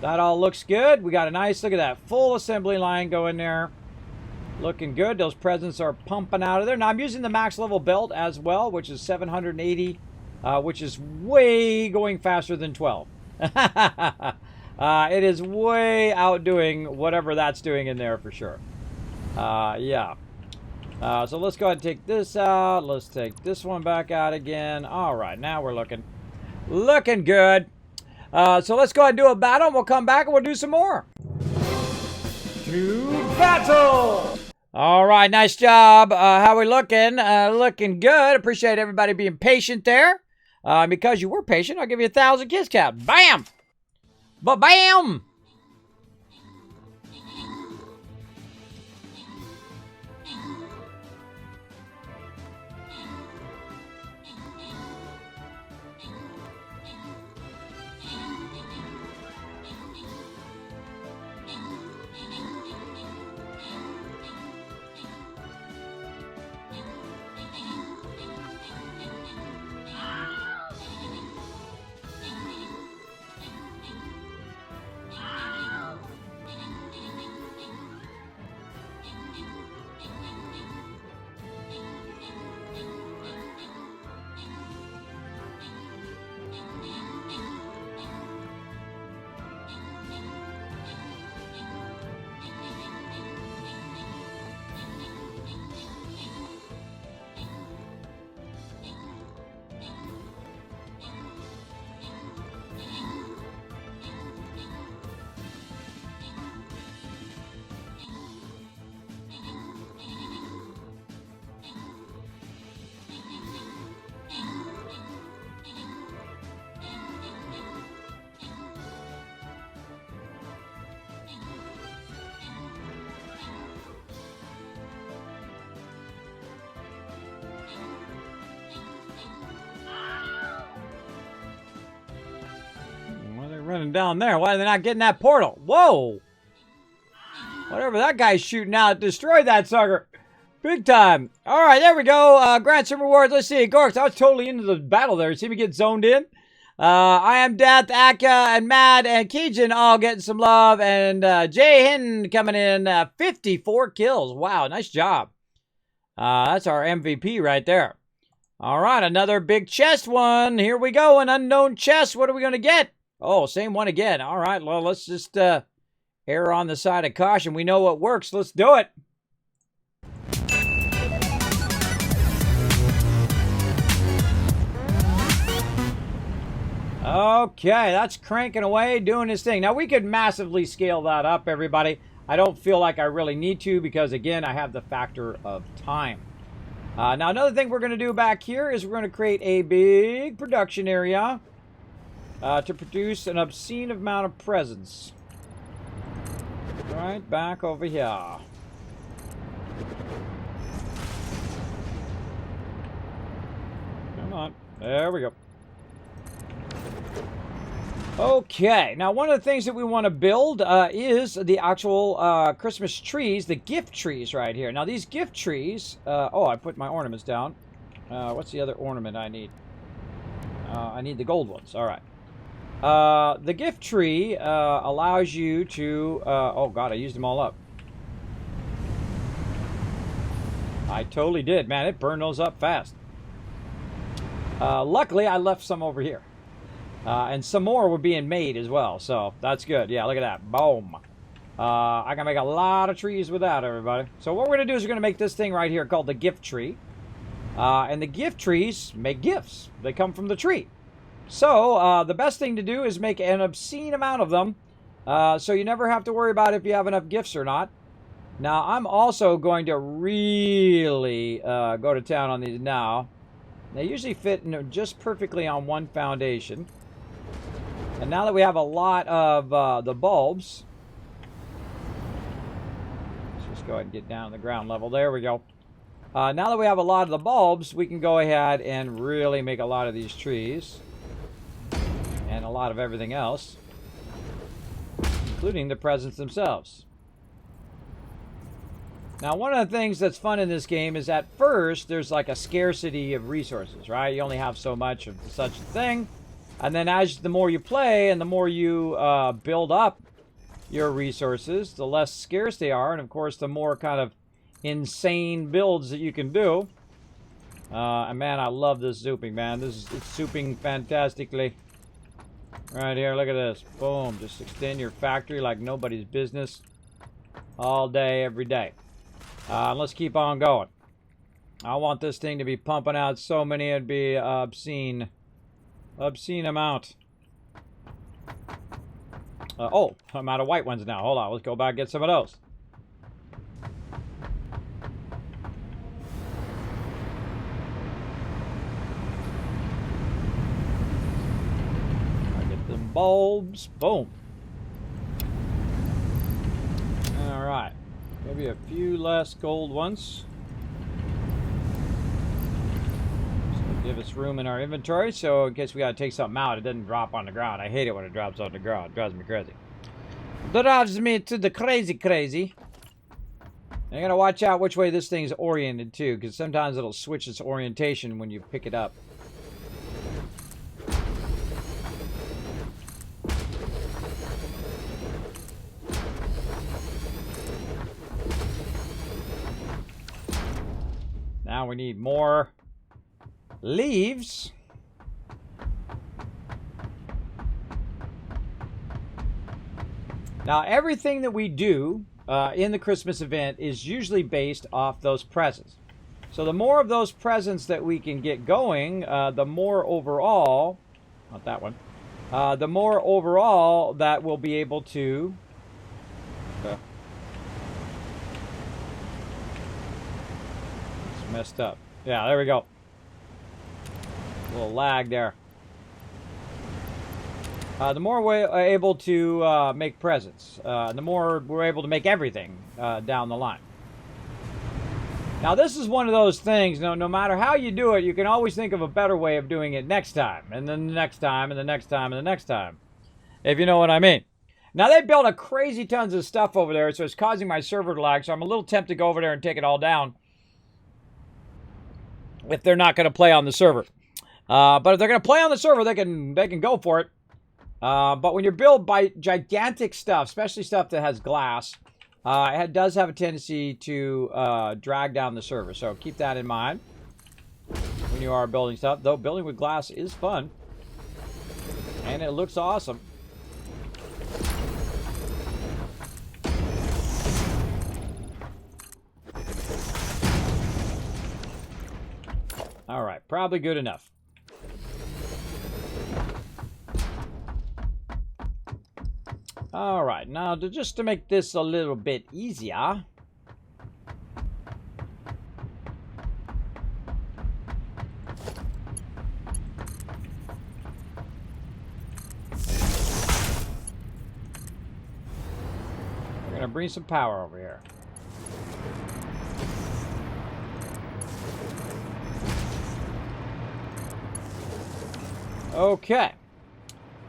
That all looks good. We got a nice, look at that, full assembly line going there. Looking good. Those presents are pumping out of there. Now, I'm using the max level belt as well, which is 780, which is way going faster than 12. It is way outdoing whatever that's doing in there for sure. Yeah. So let's go ahead and take this out. Let's take this one back out again. All right, now we're looking good. So let's go ahead and do a battle, and we'll come back and we'll do some more. To battle! All right, nice job. How we looking? Looking good. Appreciate everybody being patient there. Because you were patient, I'll give you 1,000 kiss cap. Bam! Ba-bam! Running down there. Why are they not getting that portal? Whoa! Whatever that guy's shooting out, destroyed that sucker. Big time. All right, there we go. Grant some rewards. Let's see. Gorks, I was totally into the battle there. See me get zoned in? I am Death, Aka, and Mad, and Keijin all getting some love. And Jay Hinton coming in. 54 kills. Wow, nice job. That's our MVP right there. All right, another big chest one. Here we go. An unknown chest. What are we going to get? Oh, same one again. All right, well, let's just err on the side of caution. We know what works. Let's do it. Okay, that's cranking away, doing his thing. Now, we could massively scale that up, everybody. I don't feel like I really need to because, again, I have the factor of time. Now, another thing we're going to do back here is we're going to create a big production area to produce an obscene amount of presents. Right back over here. There we go. Okay, now one of the things that we want to build is the actual Christmas trees, the gift trees right here. Now these gift trees, oh, I put my ornaments down. What's the other ornament I need? I need the gold ones, all right. The gift tree allows you to, oh god, I used them all up. I totally did, man, it burned those up fast. Luckily, I left some over here. And some more were being made as well, so that's good. Yeah, look at that. Boom. I can make a lot of trees with that, everybody. So what we're going to do is we're going to make this thing right here called the gift tree. And the gift trees make gifts. They come from the tree. So the best thing to do is make an obscene amount of them, so you never have to worry about if you have enough gifts or not. Now, I'm also going to really go to town on these now. They usually fit just perfectly on one foundation. And now that we have a lot of the bulbs, let's just go ahead and get down to the ground level. There we go. Now that we have a lot of the bulbs, we can go ahead and really make a lot of these trees. And a lot of everything else, including the presents themselves. Now, one of the things that's fun in this game is at first, there's like a scarcity of resources, right? You only have so much of such a thing. And then as the more you play and the more you build up your resources, the less scarce they are. And of course, the more kind of insane builds that you can do. And man, I love this zooping, man. It's zooping fantastically. Right here, look at this. Boom. Just extend your factory like nobody's business. All day, every day. Let's keep on going. I want this thing to be pumping out so many, it'd be obscene. Obscene amount. Oh, I'm out of white ones now. Hold on, let's go back and get some of those. I get them bulbs. Boom. All right. Maybe a few less gold ones. Give us room in our inventory, so in case we gotta take something out, it doesn't drop on the ground. I hate it when it drops on the ground. It drives me crazy. Drives me to the crazy. And you gotta watch out which way this thing's oriented too, because sometimes it'll switch its orientation when you pick it up. Now we need more leaves. Now everything that we do in the Christmas event is usually based off those presents. So the more of those presents that we can get going, the more overall, not that one, the more overall that we'll be able to it's messed up. Yeah, there we go. A little lag there. The more we're able to make presents, the more we're able to make everything down the line. Now, this is one of those things, no matter how you do it, you can always think of a better way of doing it next time, and then the next time, and the next time, and the next time, if you know what I mean. Now, they built a crazy tons of stuff over there, so it's causing my server to lag, so I'm a little tempted to go over there and take it all down if they're not going to play on the server. But if they're going to play on the server, they can go for it. But when you're built by gigantic stuff, especially stuff that has glass, it does have a tendency to drag down the server. So keep that in mind when you are building stuff. Though building with glass is fun. And it looks awesome. All right, probably good enough. All right, now just to make this a little bit easier, we're going to bring some power over here. Okay.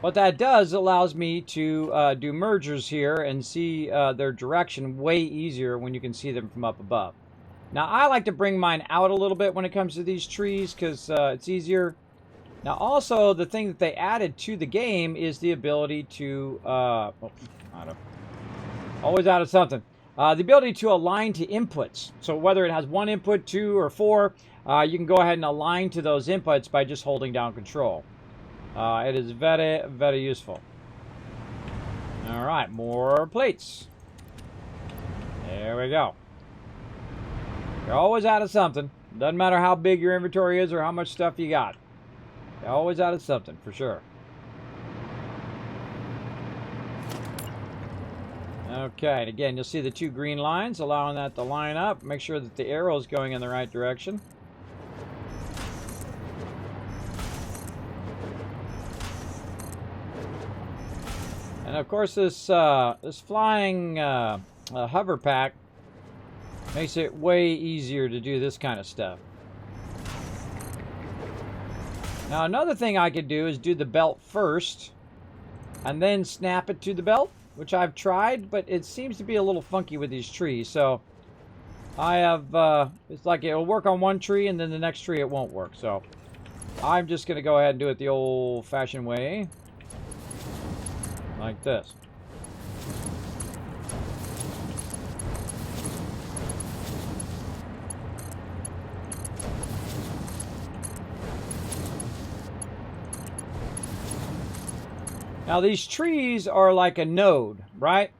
What that does allows me to do mergers here and see their direction way easier when you can see them from up above. Now, I like to bring mine out a little bit when it comes to these trees because it's easier. Now, also, the thing that they added to the game is the ability to... always out of something. The ability to align to inputs. So whether it has one input, 2, or 4, you can go ahead and align to those inputs by just holding down control. It is very, very useful. All right, more plates. There we go. You're always out of something. Doesn't matter how big your inventory is or how much stuff you got. You're always out of something, for sure. Okay, and again, you'll see the 2 green lines, allowing that to line up. Make sure that the arrow is going in the right direction. And of course, this flying hover pack makes it way easier to do this kind of stuff. Now, another thing I could do is do the belt first and then snap it to the belt, which I've tried, but it seems to be a little funky with these trees. So I have, it's like it'll work on one tree and then the next tree it won't work. So I'm just going to go ahead and do it the old-fashioned way. Like this. Now these trees are like a node, right?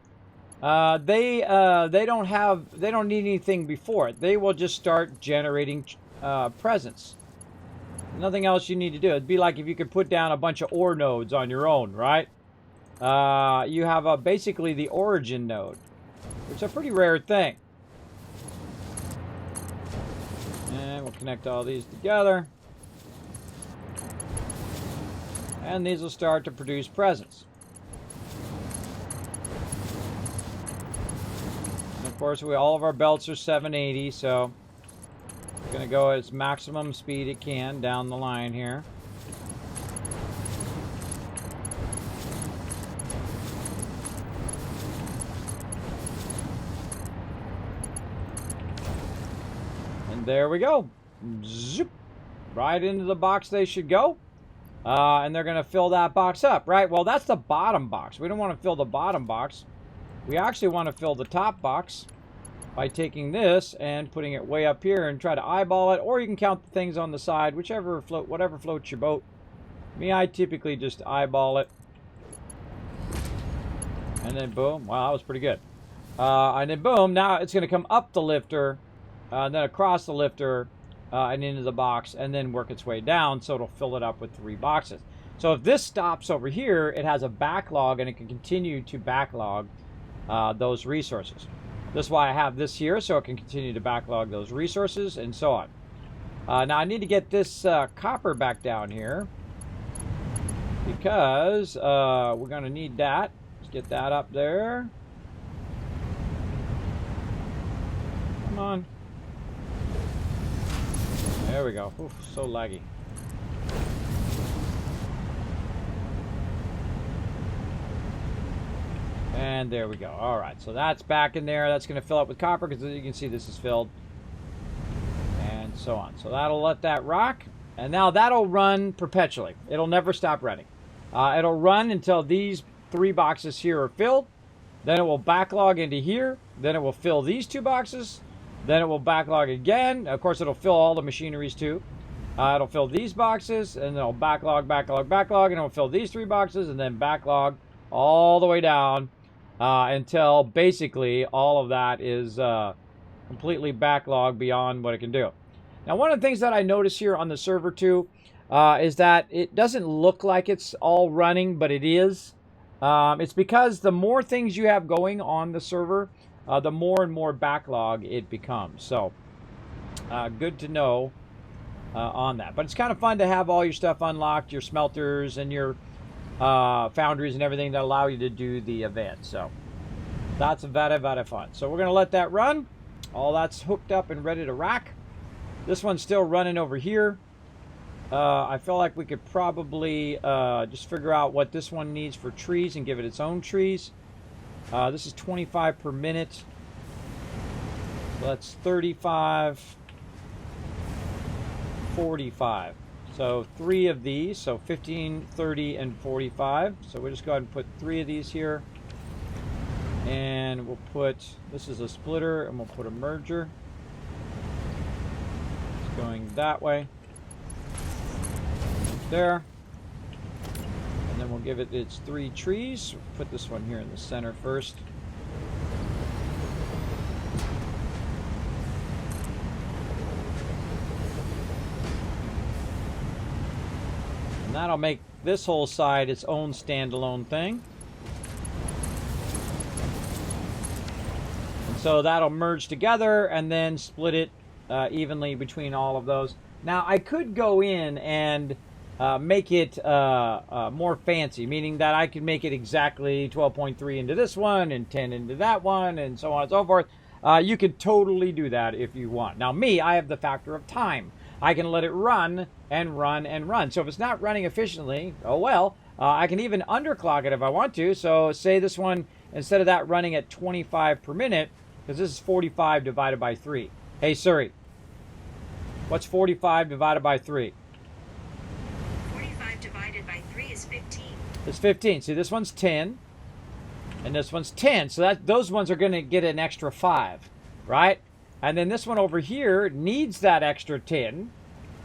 They don't need anything before it. They will just start generating presents. Nothing else you need to do. It'd be like if you could put down a bunch of ore nodes on your own, right? You have basically the origin node, which is a pretty rare thing. And we'll connect all these together. And these will start to produce presents. And of course, all of our belts are 780, so it's going to go at its maximum speed it can down the line here. There we go. Zoop. Right into the box they should go. And they're going to fill that box up, right? Well, that's the bottom box. We don't want to fill the bottom box. We actually want to fill the top box by taking this and putting it way up here and try to eyeball it. Or you can count the things on the side, whatever floats your boat. Me, I typically just eyeball it. And then boom. Wow, that was pretty good. And then boom, now it's going to come up the lifter. Then across the lifter and into the box and then work its way down so it'll fill it up with 3 boxes. So if this stops over here, it has a backlog and it can continue to backlog those resources. This is why I have this here, so it can continue to backlog those resources and so on. Now I need to get this copper back down here because we're going to need that. Let's get that up there. Come on. There we go. Oof, so laggy. And there we go. All right, so that's back in there. That's going to fill up with copper because you can see this is filled. And so on. So that'll let that rock. And now that'll run perpetually. It'll never stop running. It'll run until these 3 boxes here are filled. Then it will backlog into here. Then it will fill these 2 boxes. Then it will backlog again. Of course, it'll fill all the machineries too. It'll fill these boxes, and it'll backlog, and it'll fill these 3 boxes, and then backlog all the way down until basically all of that is completely backlogged beyond what it can do. Now, one of the things that I notice here on the server too is that it doesn't look like it's all running, but it is. It's because the more things you have going on the server, the more and more backlog it becomes. So, good to know on that. But it's kind of fun to have all your stuff unlocked, your smelters and your foundries and everything that allow you to do the event. So, that's very, very fun. So, we're going to let that run. All that's hooked up and ready to rack. This one's still running over here. I feel like we could probably just figure out what this one needs for trees and give it its own trees. This is 25 per minute. So that's 35, 45. So 3 of these, so 15, 30, and 45. So we'll just go ahead and put 3 of these here. And we'll put, this is a splitter, and we'll put a merger. It's going that way. There. And then we'll give it its 3 trees. Put this one here in the center first. And that'll make this whole side its own standalone thing. And so that'll merge together and then split it evenly between all of those. Now I could go in and make it more fancy, meaning that I could make it exactly 12.3 into this one and 10 into that one and so on and so forth. You could totally do that if you want. Now me, I have the factor of time. I can let it run and run and run. So if it's not running efficiently, oh well, I can even underclock it if I want to. So say this one, instead of that running at 25 per minute, because this is 45 divided by 3. Hey Siri, what's 45 divided by 3? 45 divided by 3 is 15. It's 15. See, this one's 10, and this one's 10. So that those ones are going to get an extra 5, right? And then this one over here needs that extra 10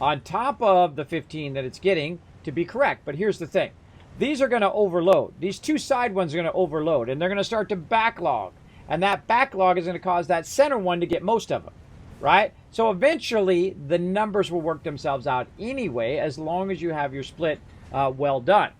on top of the 15 that it's getting to be correct. But here's the thing. These are going to overload. These 2 side ones are going to overload, and they're going to start to backlog. And that backlog is going to cause that center one to get most of them, right? So eventually, the numbers will work themselves out anyway, as long as you have your split well done.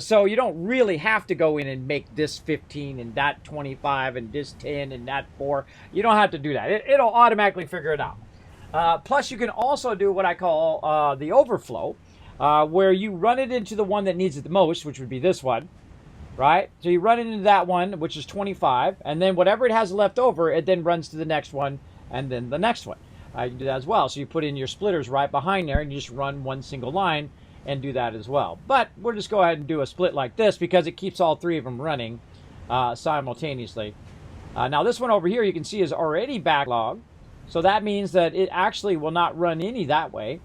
So you don't really have to go in and make this 15 and that 25 and this 10 and that 4. You don't have to do that. It'll automatically figure it out. Plus, you can also do what I call the overflow, where you run it into the one that needs it the most, which would be this one, right? So you run it into that one, which is 25, and then whatever it has left over, it then runs to the next one and then the next one. You can do that as well. So you put in your splitters right behind there and you just run one single line and do that as well. But we'll just go ahead and do a split like this because it keeps all 3 of them running simultaneously. Now this one over here you can see is already backlogged. So that means that it actually will not run any that way.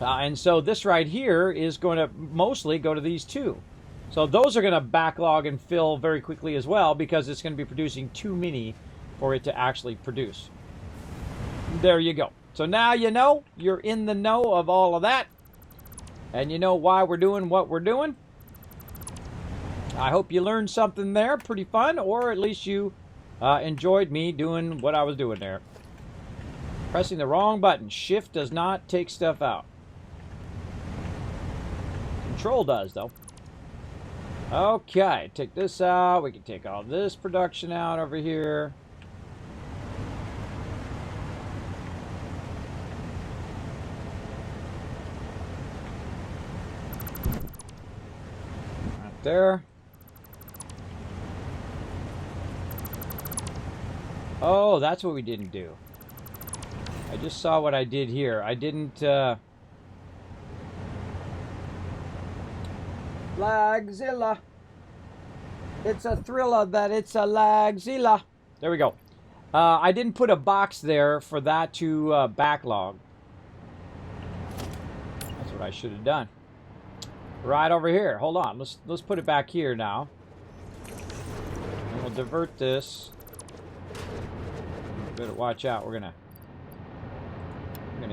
And so this right here is going to mostly go to these 2. So those are going to backlog and fill very quickly as well because it's going to be producing too many for it to actually produce. There you go. So now you know, you're in the know of all of that. And you know why we're doing what we're doing. I hope you learned something there. Pretty fun. Or at least you enjoyed me doing what I was doing there. Pressing the wrong button. Shift does not take stuff out. Control does, though. Okay. Take this out. We can take all this production out over here. There. Oh, that's what we didn't do. I just saw what I did here. I didn't, Lagzilla. It's a thriller that it's a Lagzilla. There we go. I didn't put a box there for that to backlog. That's what I should have done. Right over here. Hold on. Let's put it back here now. And we'll divert this. Better watch out. We're gonna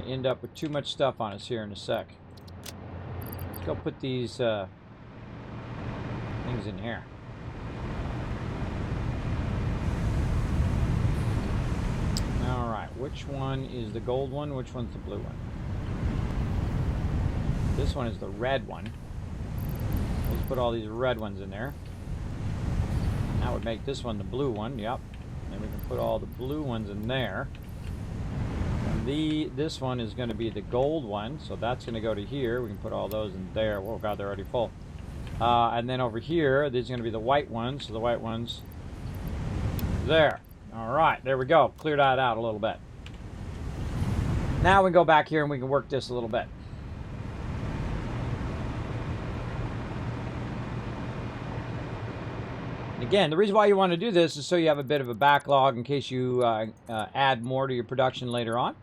end up with too much stuff on us here in a sec. Let's go put these things in here. All right. Which one is the gold one? Which one's the blue one? This one is the red one. Let's put all these red ones in there. That would make this one the blue one. Yep. And we can put all the blue ones in there. And this one is going to be the gold one. So that's going to go to here. We can put all those in there. Oh, God, they're already full. And then over here, these are going to be the white ones. So the white ones there. All right. There we go. Cleared that out a little bit. Now we can go back here and we can work this a little bit. Again, the reason why you want to do this is so you have a bit of a backlog in case you add more to your production later on.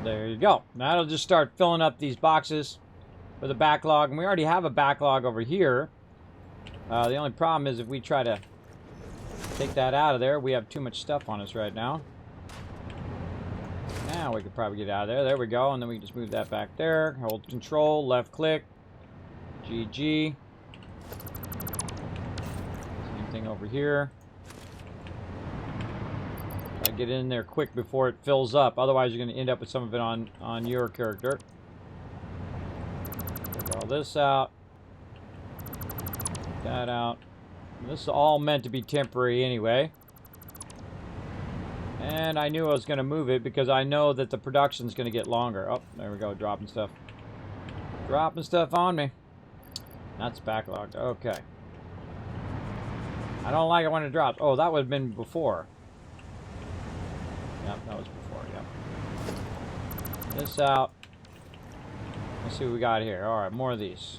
There you go. Now it'll just start filling up these boxes with a backlog. And we already have a backlog over here. The only problem is if we try to take that out of there, we have too much stuff on us right now. Now we could probably get out of there. There we go. And then we can just move that back there. Hold control, left click. GG. Same thing over here. Get in there quick before it fills up. Otherwise, you're going to end up with some of it on your character. Take all this out. Take that out. This is all meant to be temporary anyway. And I knew I was going to move it because I know that the production's going to get longer. Oh, there we go. Dropping stuff. Dropping stuff on me. That's backlogged. Okay. I don't like it when it drops. Oh, that would have been before. Yep, that was before, yep. This out. Let's see what we got here. Alright, more of these.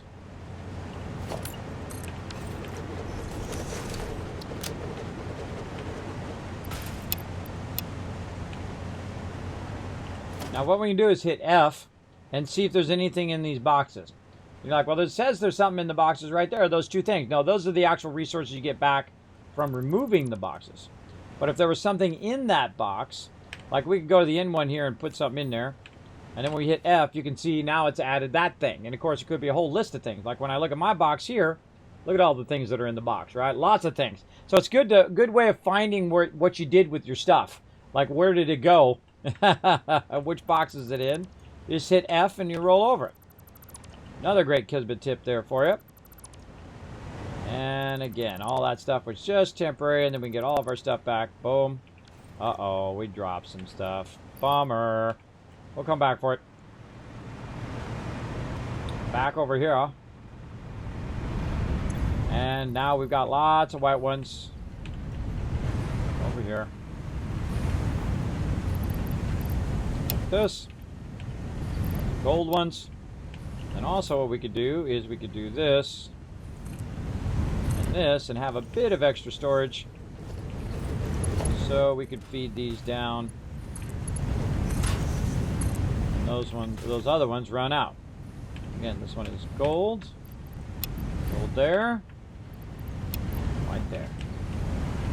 Now what we can do is hit F and see if there's anything in these boxes. You're like, well, it says there's something in the boxes right there. Those two things. No, those are the actual resources you get back from removing the boxes. But if there was something in that box, like we could go to the end one here and put something in there, and then when we hit F, you can see now it's added that thing. And of course, it could be a whole list of things. Like when I look at my box here, look at all the things that are in the box, right? Lots of things. So it's good way of finding what you did with your stuff. Like where did it go? Which box is it in? You just hit F and you roll over it. Another great Kismet tip there for you. And again, all that stuff was just temporary, and then we get all of our stuff back. Boom. Uh-oh, we dropped some stuff. Bummer. We'll come back for it. Back over here. And now we've got lots of white ones over here. Like this. Gold ones. And also what we could do is we could do this and this and have a bit of extra storage. So we could feed these down. Those other ones run out. Again, this one is gold. Gold there. Right there.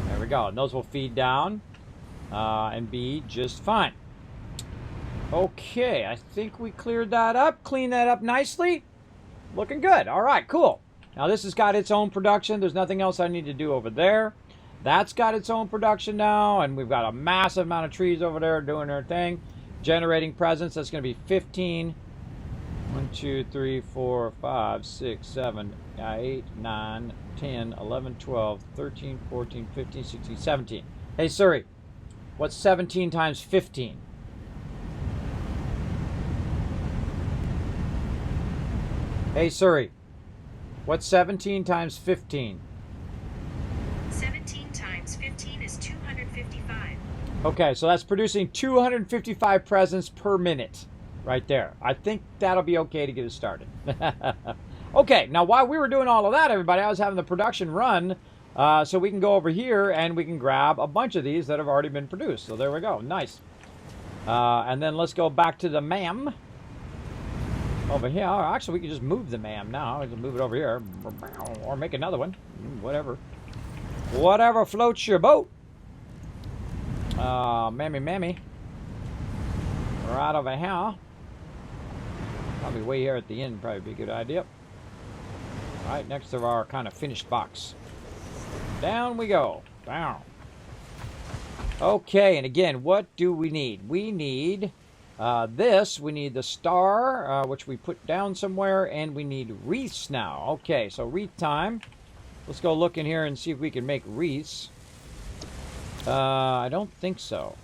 There we go. And those will feed down and be just fine. Okay, I think we cleared that up. Cleaned that up nicely. Looking good. All right, cool. Now this has got its own production. There's nothing else I need to do over there. That's got its own production now, and we've got a massive amount of trees over there doing their thing. Generating presents. That's going to be 15. 1, 2, 3, 4, 5, 6, 7, 8, 9, 10, 11, 12, 13, 14, 15, 16, 17. Hey, Siri, what's 17 times 15? Hey, Siri, what's 17 times 15? 17 times 15 is 255. Okay, so that's producing 255 presents per minute right there. I think that'll be okay to get us started. Okay, now while we were doing all of that, everybody, I was having the production run so we can go over here and we can grab a bunch of these that have already been produced. So there we go. Nice. And then let's go back to the MAM over here. Actually, we can just move the MAM now. We can move it over here or make another one. Whatever. Whatever floats your boat. Mammy. Right over here. Probably way here at the end. Probably be a good idea. Right next to our kind of finished box. Down we go. Down. Okay, and again, what do we need? We need this. We need the star, which we put down somewhere, and we need wreaths now. Okay, so wreath time. Let's go look in here and see if we can make wreaths. I don't think so.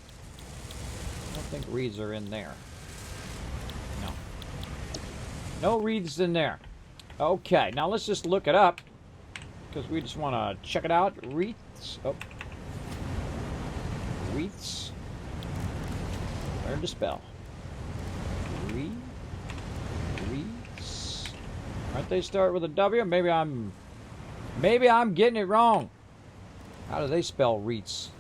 I don't think reeds are in there. No. No reeds in there. Okay, now let's just look it up. Because we just want to check it out. Wreaths. Oh. Wreaths. Learn to spell. Wreaths. Aren't they start with a W? Maybe I'm getting it wrong. How do they spell wreaths?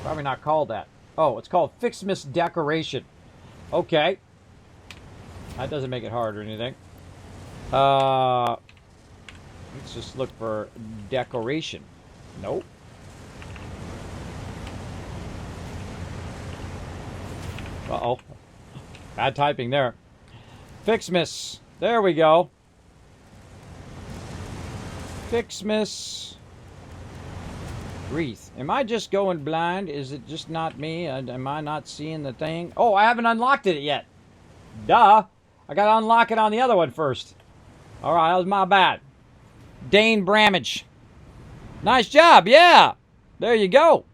Probably not called that. Oh, it's called Fixmas decoration. Okay. That doesn't make it hard or anything. Let's just look for decoration. Nope. Uh-oh. Bad typing there. Fixmas. There we go. Fixmas. Wreath. Am I just going blind? Is it just not me? Am I not seeing the thing? Oh, I haven't unlocked it yet. Duh. I gotta unlock it on the other one first. Alright, that was my bad. Dane Bramage. Nice job, yeah! There you go.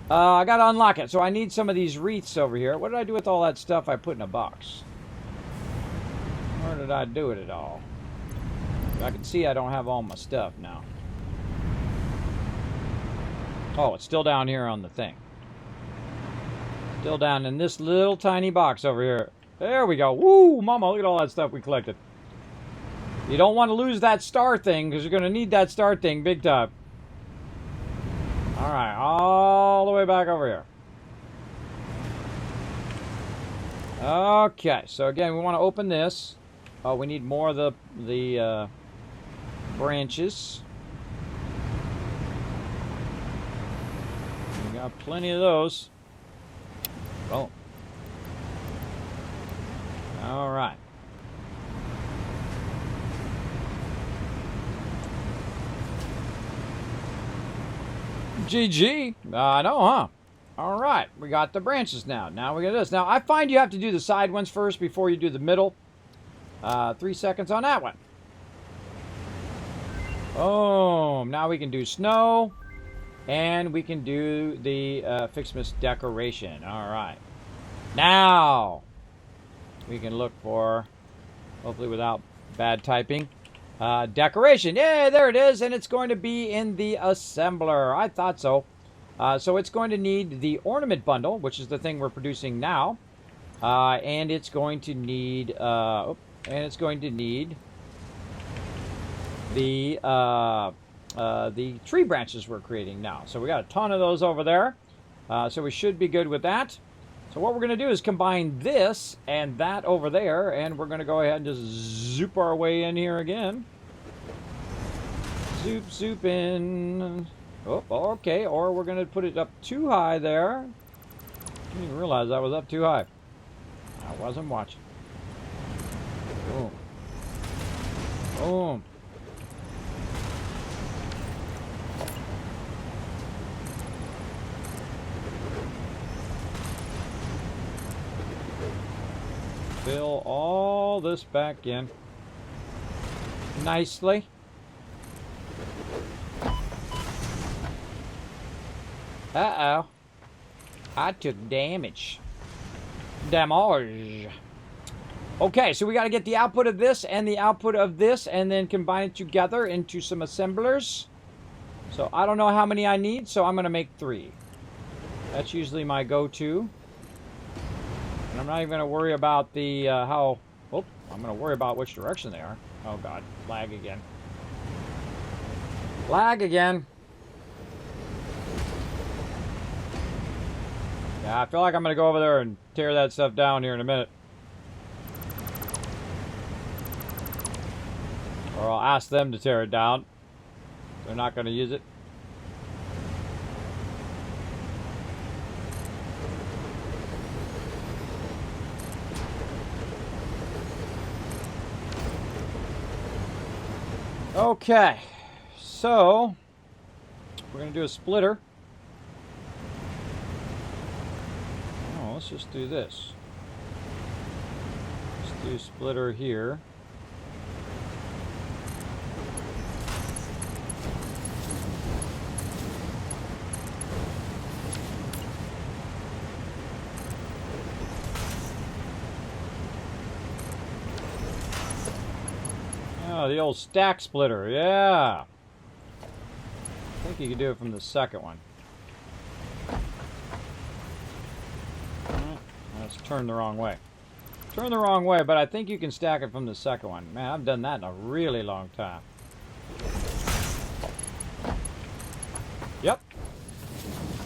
I gotta unlock it. So I need some of these wreaths over here. What did I do with all that stuff I put in a box? Where did I do with it all? I can see I don't have all my stuff now. Oh, it's still down here on the thing. Still down in this little tiny box over here. There we go. Woo, mama, look at all that stuff we collected. You don't want to lose that star thing, because you're going to need that star thing big time. Alright, all the way back over here. Okay, so again, we want to open this. Oh, we need more of the branches. We got plenty of those. Oh. Alright. GG. I know, huh? Alright, we got the branches now. Now we got this. Now, I find you have to do the side ones first before you do the middle. 3 seconds on that one. Oh, now we can do snow. And we can do the Fixmas decoration. Alright. Now, we can look for, hopefully without bad typing, decoration. Yay, there it is. And it's going to be in the assembler. I thought so. So it's going to need the ornament bundle, which is the thing we're producing now. And it's going to need, the tree branches we're creating now. So we got a ton of those over there. So we should be good with that. So what we're going to do is combine this and that over there, and we're going to go ahead and just zoop our way in here again. Zoop, zoop in. Oh, okay. Or we're going to put it up too high there. I didn't even realize I was up too high. I wasn't watching. Boom. Boom. Fill all this back in nicely. Uh-oh. I took damage. Damage. Okay, so we got to get the output of this and the output of this and then combine it together into some assemblers. So I don't know how many I need, so I'm going to make 3. That's usually my go-to. And I'm not even going to worry about the, how... Oh, I'm going to worry about which direction they are. Oh, God. Lag again. Lag again. Yeah, I feel like I'm going to go over there and tear that stuff down here in a minute. Or I'll ask them to tear it down. They're not going to use it. Okay, so we're going to do a splitter. Oh, let's just do this. Let's do a splitter here. Oh, the old stack splitter. Yeah. I think you can do it from the second one. Alright, let's turn the wrong way. Turn the wrong way, but I think you can stack it from the second one. Man, I've done that in a really long time. Yep.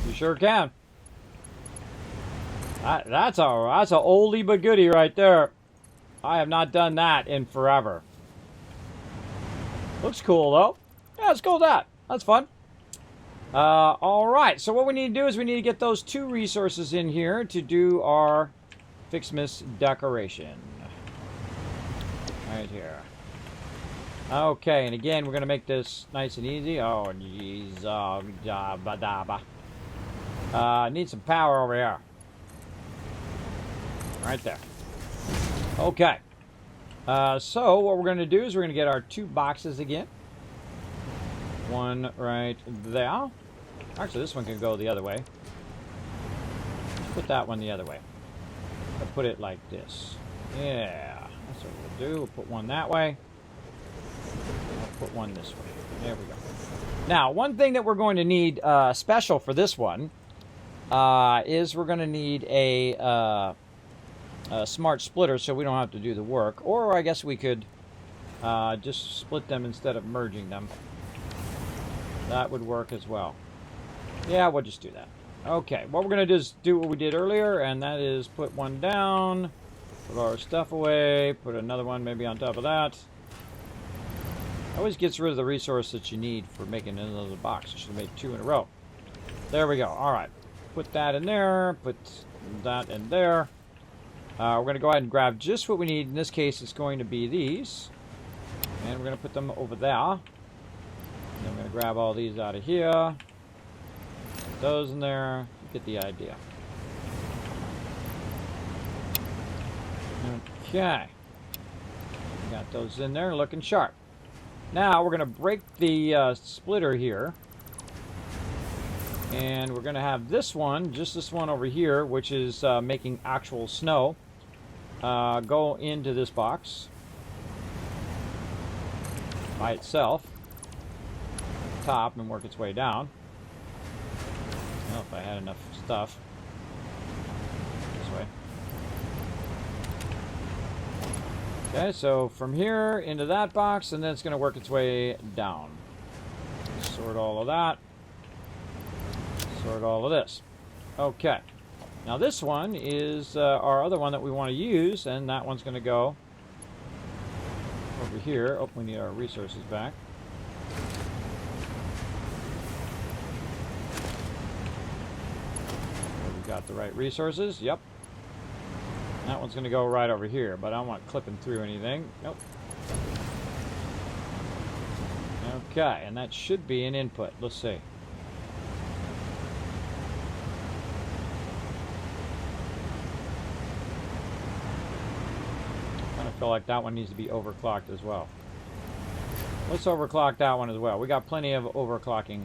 You sure can. That's a oldie but goodie right there. I have not done that in forever. Looks cool though. Yeah, let's go with that. That's fun. Alright, so what we need to do is we need to get those 2 resources in here to do our Fixmas decoration. Right here. Okay, and again, we're going to make this nice and easy. Oh, jeez. Need some power over here. Right there. Okay. So what we're going to do is we're going to get our 2 boxes again. One right there. Actually, this one can go the other way. Put that one the other way. I'll put it like this. Yeah. That's what we'll do. We'll put one that way. I'll put one this way. There we go. Now, one thing that we're going to need special for this one is we're going to need a smart splitter so we don't have to do the work. Or I guess we could just split them instead of merging them. That would work as well. Yeah, we'll just do that. Okay, what we're going to do is do what we did earlier, and that is put one down, put our stuff away, put another one maybe on top of that. Always gets rid of the resource that you need for making another box. You should have made 2 in a row. There we go. All right. Put that in there, put that in there. We're going to go ahead and grab just what we need. In this case, it's going to be these. And we're going to put them over there. And then we're going to grab all these out of here. Put those in there. You get the idea. Okay. Got those in there looking sharp. Now we're going to break the splitter here. And we're going to have this one, just this one over here, which is making actual snow, go into this box by itself, top, and work its way down. I don't know if I had enough stuff. This way. Okay, so from here into that box, and then it's going to work its way down. Sort all of that. Sort all of this. Okay. Now this one is our other one that we want to use, and that one's going to go over here. Oh, we need our resources back. We got the right resources. Yep. That one's going to go right over here, but I don't want clipping through anything. Nope. Okay, and that should be an input. Let's see. I feel like that one needs to be overclocked as well. Let's overclock that one as well. We got plenty of overclocking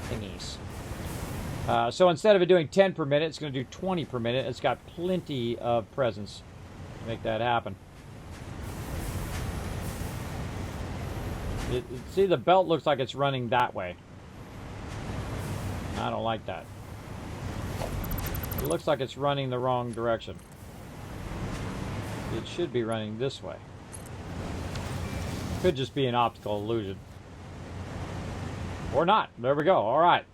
thingies. So instead of it doing 10 per minute, it's going to do 20 per minute. It's got plenty of presence to make that happen. See, the belt looks like it's running that way. I don't like that. It looks like it's running the wrong direction. It should be running this way. Could just be an optical illusion. Or not. There we go. All right.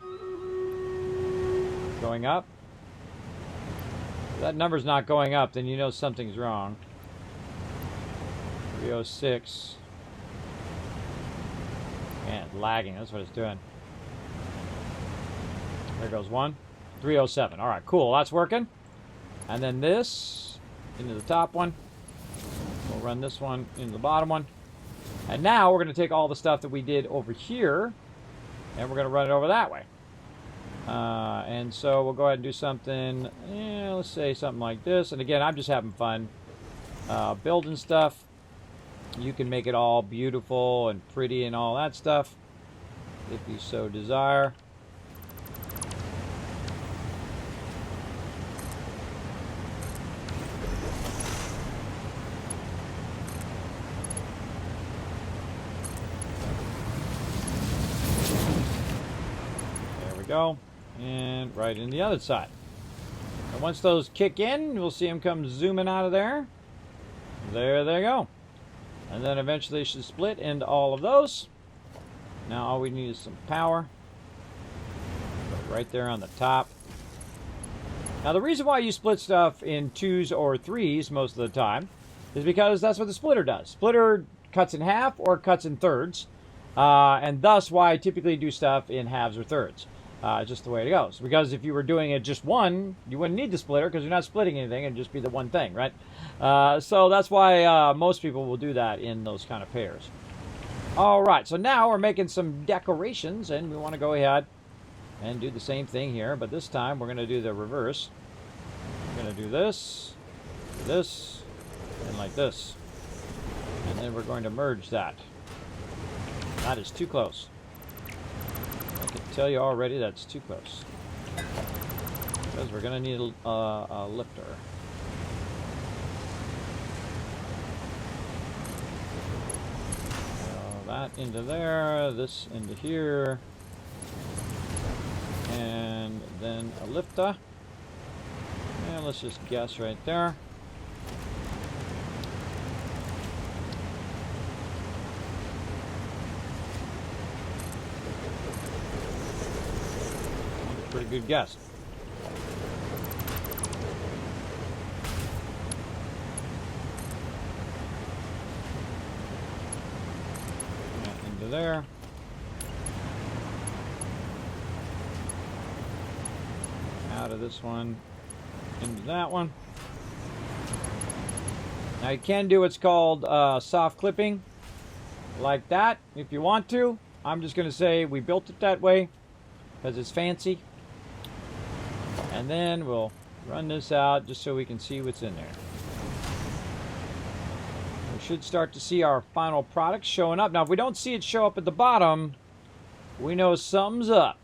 Going up. If that number's not going up, then you know something's wrong. 306. Man, it's lagging. That's what it's doing. There goes one. 307. All right, cool. That's working. And then this into the top one. We'll run this one into the bottom one. And now we're going to take all the stuff that we did over here, and we're going to run it over that way. And so we'll go ahead and do something, let's say something like this. And again, I'm just having fun building stuff. You can make it all beautiful and pretty and all that stuff, if you so desire. go. And right in the other side. And once those kick in, we'll see them come zooming out of there. There they go. And then eventually they should split into all of those. Now all we need is some power. Put it right there on the top. Now the reason why you split stuff in 2s or 3s most of the time is because that's what the splitter does. Splitter cuts in half or cuts in thirds. And thus why I typically do stuff in halves or thirds. Just the way it goes. Because if you were doing it just one, you wouldn't need the splitter because you're not splitting anything. It'd just be the one thing, right? So that's why most people will do that in those kind of pairs. All right, so now we're making some decorations, and we want to go ahead and do the same thing here, but this time we're going to do the reverse. We're going to do this, and like this. And then we're going to merge that. That is too close. I can tell you already that's too close. Because we're going to need a lifter. That into there, this into here, and then a lifter. And let's just guess right there. Pretty good guess. There. Out of this one into that one. Now you can do what's called soft clipping like that if you want to. I'm just going to say we built it that way because it's fancy. And then we'll run this out just so we can see what's in there. Should start to see our final product showing up. Now, if we don't see it show up at the bottom, we know something's up.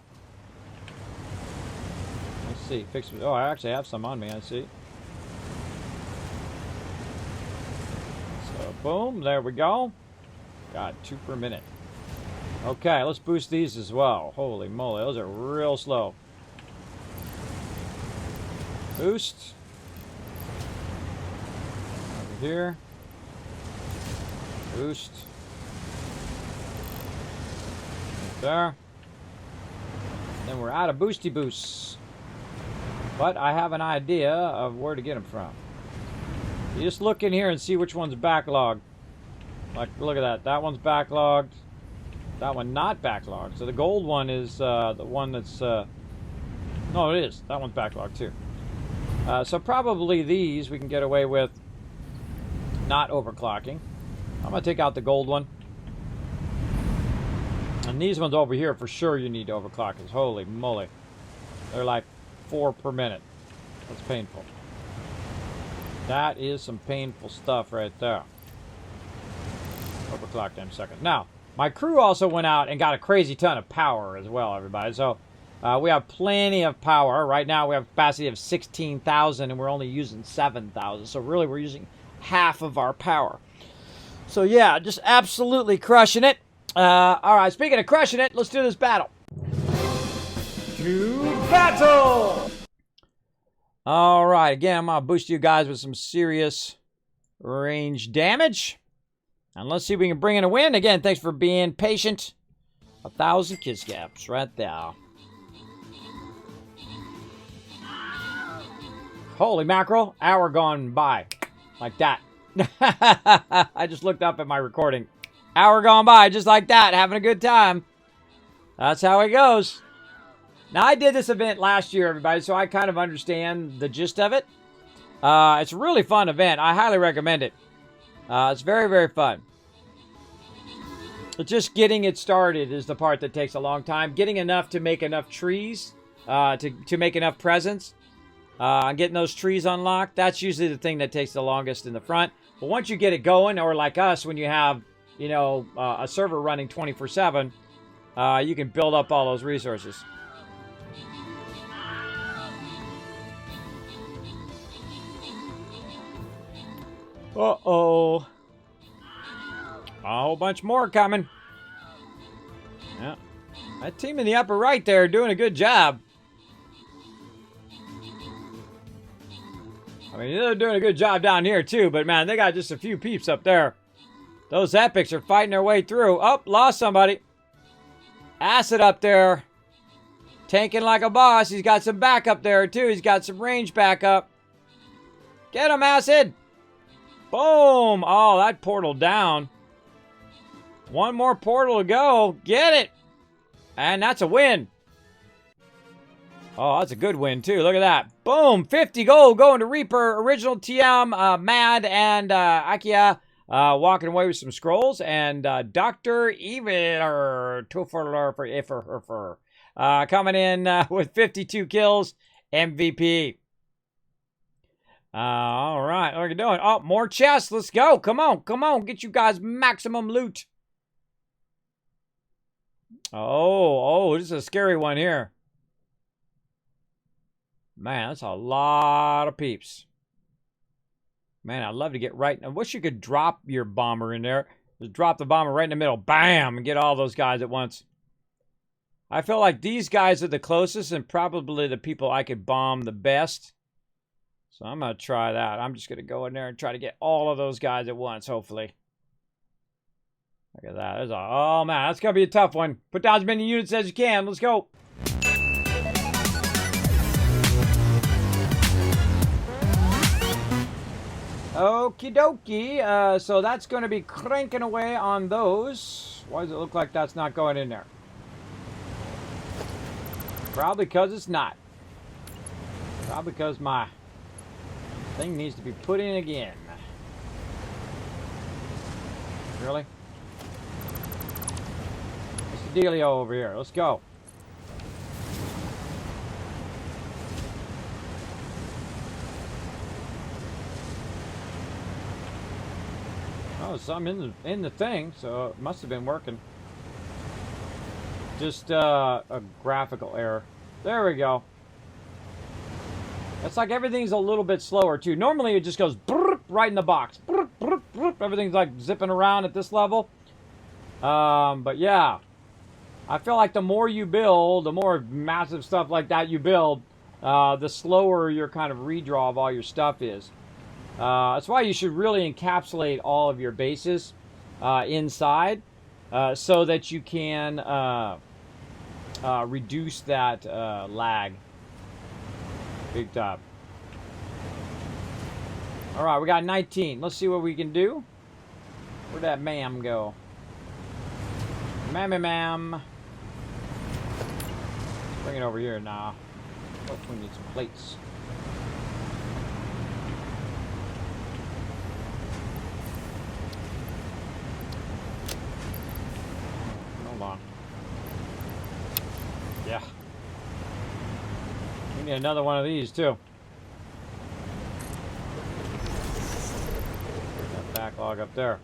Let's see. Fix it. Oh, I actually have some on me. I see. So, boom. There we go. Got 2 per minute. Okay, let's boost these as well. Holy moly, those are real slow. Boost. Over here. Boost. Right there. Then we're out of boosty boosts. But I have an idea of where to get them from. You just look in here and see which one's backlogged. Like, look at that. That one's backlogged. That one not backlogged. So the gold one is the one that's... no, it is. That one's backlogged too. So probably these we can get away with not overclocking. I'm going to take out the gold one. And these ones over here, for sure you need to overclock. Because holy moly. They're like 4 per minute. That's painful. That is some painful stuff right there. Overclock them second. Now, my crew also went out and got a crazy ton of power as well, everybody. So, we have plenty of power. Right now, we have a capacity of 16,000, and we're only using 7,000. So, really, we're using half of our power. So yeah, just absolutely crushing it. All right, speaking of crushing it, let's do this battle. To battle! All right, again, I'm going to boost you guys with some serious range damage. And let's see if we can bring in a win. Again, thanks for being patient. 1,000 kiss gaps right there. Holy mackerel, hour gone by. Like that. I just looked up at my recording. Hour gone by, just like that, having a good time. That's how it goes. Now, I did this event last year, everybody, so I kind of understand the gist of it. It's a really fun event. I highly recommend it. It's very, very fun. But just getting it started is the part that takes a long time. Getting enough to make enough trees, to make enough presents. Getting those trees unlocked, that's usually the thing that takes the longest in the front. But once you get it going, or like us, when you have, you know, a server running 24/7, you can build up all those resources. Uh-oh. A whole bunch more coming. Yeah. That team in the upper right there doing a good job. I mean, they're doing a good job down here too, but man, they got just a few peeps up there. Those epics are fighting their way through. Oh, lost somebody. Acid up there. Tanking like a boss. He's got some backup there too. He's got some range backup. Get him, Acid. Boom. Oh, that portal down. One more portal to go. Get it. And that's a win. Oh, that's a good win, too. Look at that. Boom. 50 gold going to Reaper, Original TM, Mad, and Akia walking away with some scrolls. And Dr. Evil coming in with 52 kills. MVP. All right. What are you doing? Oh, more chests. Let's go. Come on. Come on. Get you guys maximum loot. Oh, this is a scary one here. Man, that's a lot of peeps. Man, I'd love to get right... I wish you could drop your bomber in there. Just drop the bomber right in the middle. Bam! And get all those guys at once. I feel like these guys are the closest and probably the people I could bomb the best. So I'm going to try that. I'm just going to go in there and try to get all of those guys at once, hopefully. Look at that. There's a... Oh, man, that's going to be a tough one. Put down as many units as you can. Let's go. Okie dokie. So that's going to be cranking away on those. Why does it look like that's not going in there? Probably because it's not. Probably because my thing needs to be put in again. Really? What's the dealio over here? Let's go. Oh, something in the thing, so it must have been working. Just a graphical error. There we go. It's like everything's a little bit slower too. Normally it just goes right in the box. Everything's like zipping around at this level. But yeah, I feel like the more you build, the more massive stuff like that you build, the slower your kind of redraw of all your stuff is. That's why you should really encapsulate all of your bases inside so that you can reduce that lag big time. All right, we got 19. Let's see what we can do. Where'd that ma'am go? Mammy ma'am. Bring it over here now. Oh, we need some plates. Hold on. Yeah. We need another one of these, too. That backlog up there.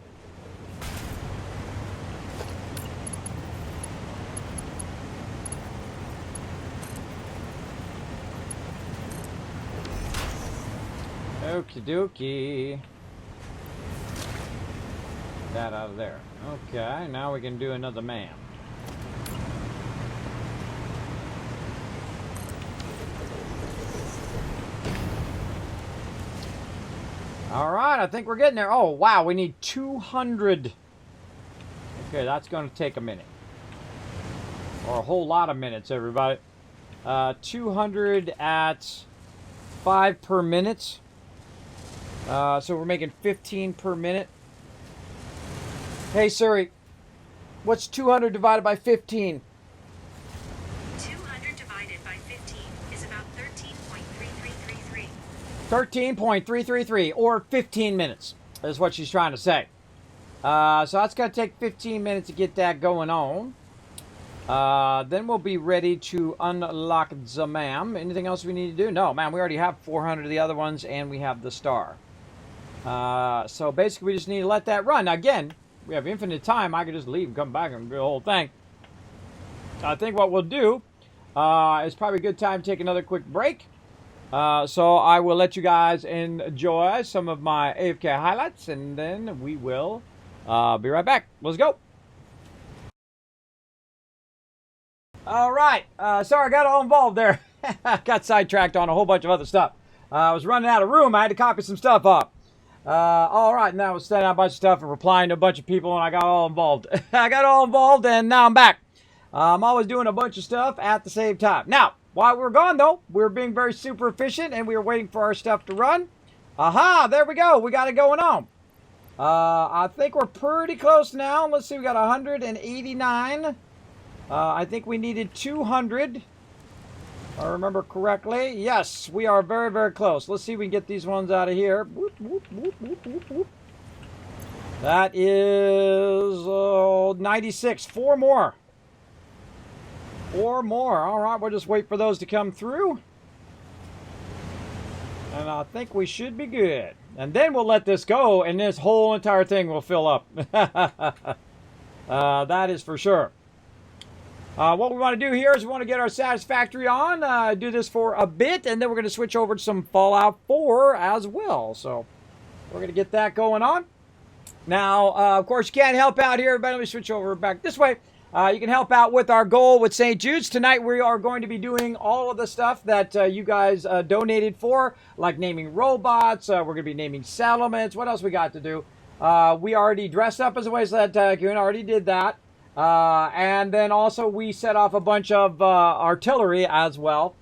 Okie dokie. That out of there. Okay, now we can do another man. Alright, I think we're getting there. Oh, wow, we need 200. Okay, that's going to take a minute. Or a whole lot of minutes, everybody. 200 at 5 per minute. So we're making 15 per minute. Hey, Siri, what's 200 divided by 15? 200 divided by 15 is about 13.3333. 13.333, or 15 minutes, is what she's trying to say. So that's going to take 15 minutes to get that going on. Then we'll be ready to unlock the ma'am. Anything else we need to do? No, man, we already have 400 of the other ones, and we have the star. So basically, we just need to let that run. Now, again, we have infinite time. I could just leave and come back and do the whole thing. I think what we'll do is probably a good time to take another quick break. So I will let you guys enjoy some of my AFK highlights, and then we will be right back. Let's go. All right. Sorry, I got all involved there. Got sidetracked on a whole bunch of other stuff. I was running out of room. I had to copy some stuff up. All right, now I was sending out a bunch of stuff and replying to a bunch of people, and I got all involved. I got all involved, and now I'm back. I'm always doing a bunch of stuff at the same time. Now, while we're gone, though, we're being very super efficient, and we are waiting for our stuff to run. Aha, there we go. We got it going on. I think we're pretty close now. Let's see, we got 189. I think we needed 200. If I remember correctly. Yes, we are very, very close. Let's see if we can get these ones out of here. Whoop, whoop, whoop, whoop, whoop, whoop. That is 96. 4 more. 4 more. All right, we'll just wait for those to come through. And I think we should be good. And then we'll let this go, and this whole entire thing will fill up. That is for sure. What we want to do here is we want to get our Satisfactory on, do this for a bit, and then we're going to switch over to some Fallout 4 as well. So we're going to get that going on. Now, of course, you can't help out here, but let me switch over back this way. You can help out with our goal with St. Jude's. Tonight we are going to be doing all of the stuff that you guys donated for, like naming robots. We're going to be naming settlements. What else we got to do? We already dressed up as a wasteland tycoon. Already did that. And then also we set off a bunch of artillery as well,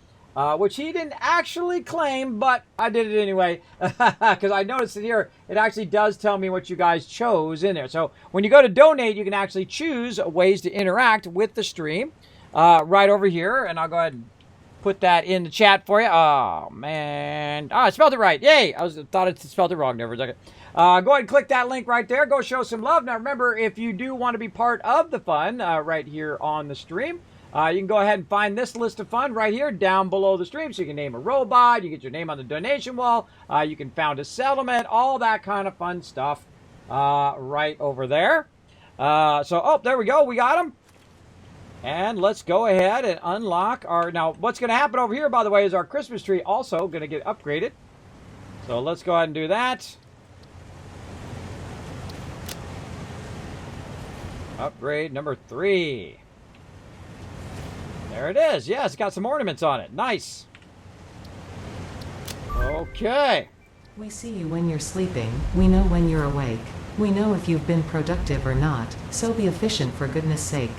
which he didn't actually claim, but I did it anyway, because I noticed it here. It actually does tell me what you guys chose in there. So when you go to donate, you can actually choose ways to interact with the stream right over here. And I'll go ahead and put that in the chat for you. Oh, man. Oh, I spelled it right. Yay. I thought I spelled it wrong there for a second. Go ahead and click that link right there. Go show some love. Now, remember, if you do want to be part of the fun right here on the stream, you can go ahead and find this list of fun right here down below the stream. So you can name a robot. You get your name on the donation wall. You can found a settlement. All that kind of fun stuff right over there. Oh, there we go. We got them. And let's go ahead and unlock our... Now, what's going to happen over here, by the way, is our Christmas tree also going to get upgraded. So let's go ahead and do that. Upgrade number 3. There it is. Yeah, it's got some ornaments on it. Nice. Okay. We see you when you're sleeping. We know when you're awake. We know if you've been productive or not, so be efficient for goodness sake.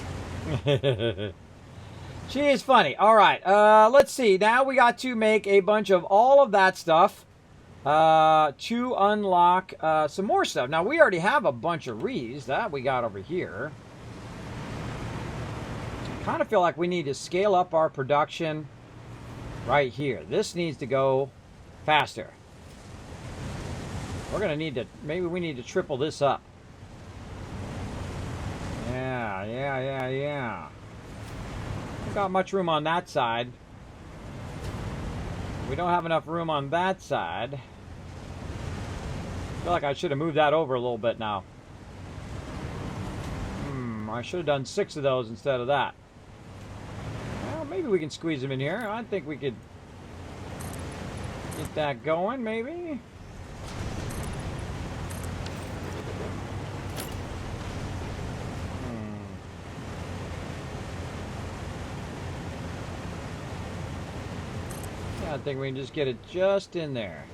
She is funny. All right. Let's see. Now we got to make a bunch of all of that stuff to unlock some more stuff. Now, we already have a bunch of reeds that we got over here. I kind of feel like we need to scale up our production right here. This needs to go faster. We're going to need to, maybe we need to triple this up. Yeah. Don't got much room on that side. We don't have enough room on that side. I feel like I should have moved that over a little bit now. I should have done 6 of those instead of that. Well, maybe we can squeeze them in here. I think we could get that going, maybe. I think we can just get it just in there.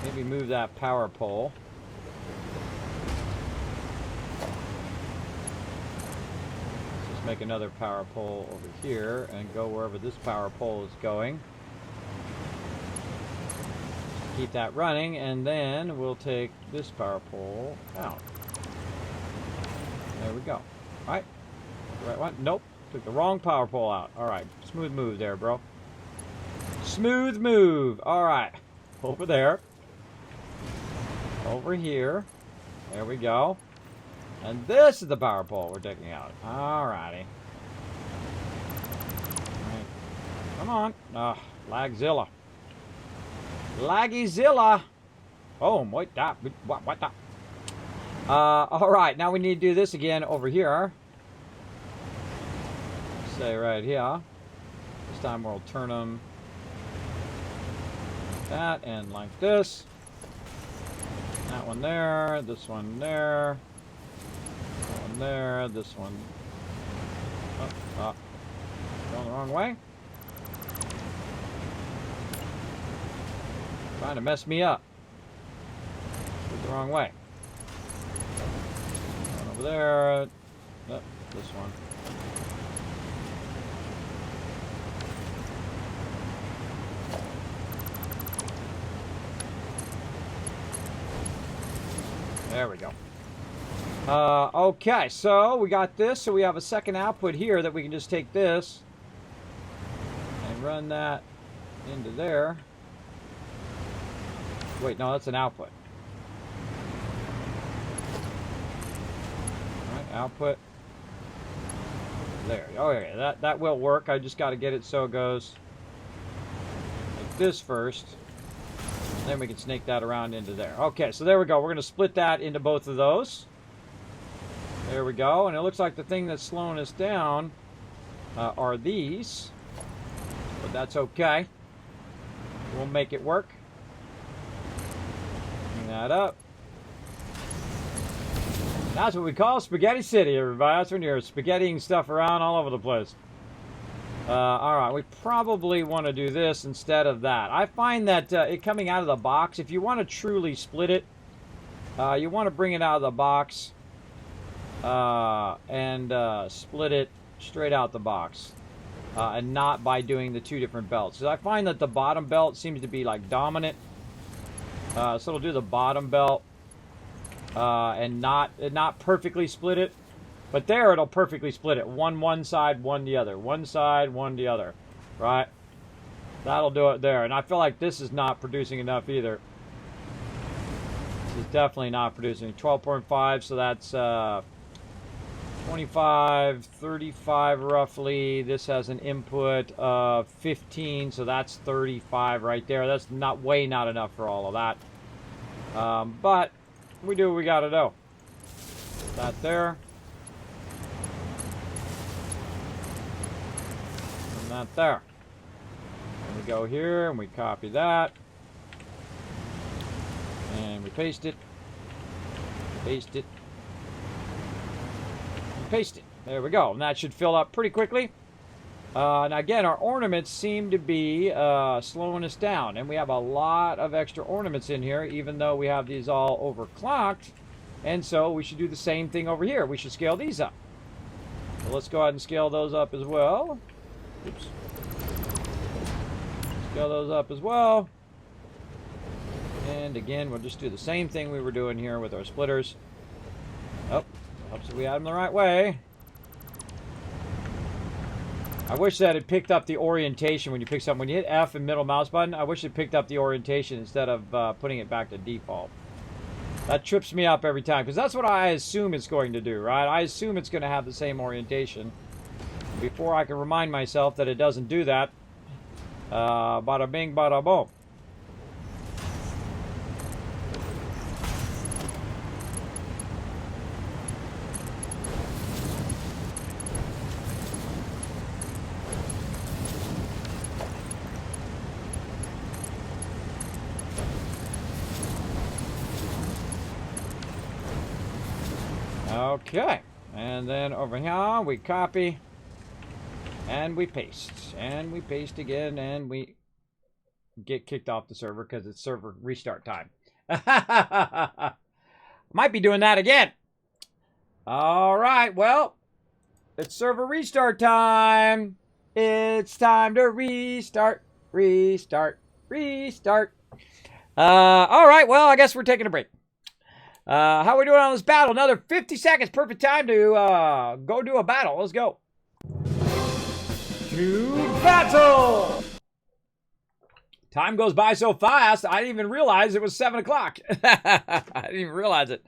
Maybe move that power pole. Let's just make another power pole over here and go wherever this power pole is going. Keep that running, and then we'll take this power pole out. There we go. All right. Right one? Nope. Took the wrong power pole out. All right. Smooth move there, bro. Smooth move. All right. Over there. Over here. There we go. And this is the power pole we're taking out. All righty. All right. Come on. Lagzilla. Laggyzilla. Oh, what that? What that? All right, now we need to do this again over here. Say right here. This time we'll turn them that, and like this. That one there, this one there. That one there, this one. Oh, going the wrong way. Trying to mess me up. Went the wrong way. One over there. Oh, this one. There we go. Okay, so we got this. So we have a second output here that we can just take this and run that into there. Wait, no, that's an output. All right, output. There. Oh, yeah, that will work. I just got to get it so it goes like this first. Then we can snake that around into there. Okay, so there we go. We're going to split that into both of those. There we go. And it looks like the thing that's slowing us down are these. But that's okay. We'll make it work. Bring that up. That's what we call Spaghetti City, everybody. That's when you're spaghettiing stuff around all over the place. Alright, we probably want to do this instead of that. I find that it coming out of the box, if you want to truly split it, you want to bring it out of the box and split it straight out the box. And not by doing the two different belts. Because I find that the bottom belt seems to be like dominant. So it'll do the bottom belt and not perfectly split it. But there, it'll perfectly split it. One side, one the other. One side, one the other. Right? That'll do it there. And I feel like this is not producing enough either. This is definitely not producing. 12.5, so that's 25, 35 roughly. This has an input of 15, so that's 35 right there. That's not enough for all of that. But we do what we gotta do. That there. That there. And we go here and we copy that. And we paste it. Paste it. And paste it. There we go. And that should fill up pretty quickly. And again, our ornaments seem to be slowing us down. And we have a lot of extra ornaments in here, even though we have these all overclocked. And so we should do the same thing over here. We should scale these up. So let's go ahead and scale those up as well. Oops. Scale those up as well. And again, we'll just do the same thing we were doing here with our splitters. Oh, helps if we had them the right way. I wish that it picked up the orientation when you pick something. When you hit F and middle mouse button, I wish it picked up the orientation instead of putting it back to default. That trips me up every time, because that's what I assume it's going to do, right? I assume it's going to have the same orientation. Before I can remind myself that it doesn't do that, bada bing, bada boom. Okay, and then over here we copy. And we paste. And we paste again. And we get kicked off the server because it's server restart time. Might be doing that again. Alright, well. It's server restart time. It's time to restart. Restart. Restart. Alright, well, I guess we're taking a break. How are we doing on this battle? Another 50 seconds. Perfect time to go do a battle. Let's go. To battle! Time goes by so fast, I didn't even realize it was 7 o'clock. I didn't even realize it.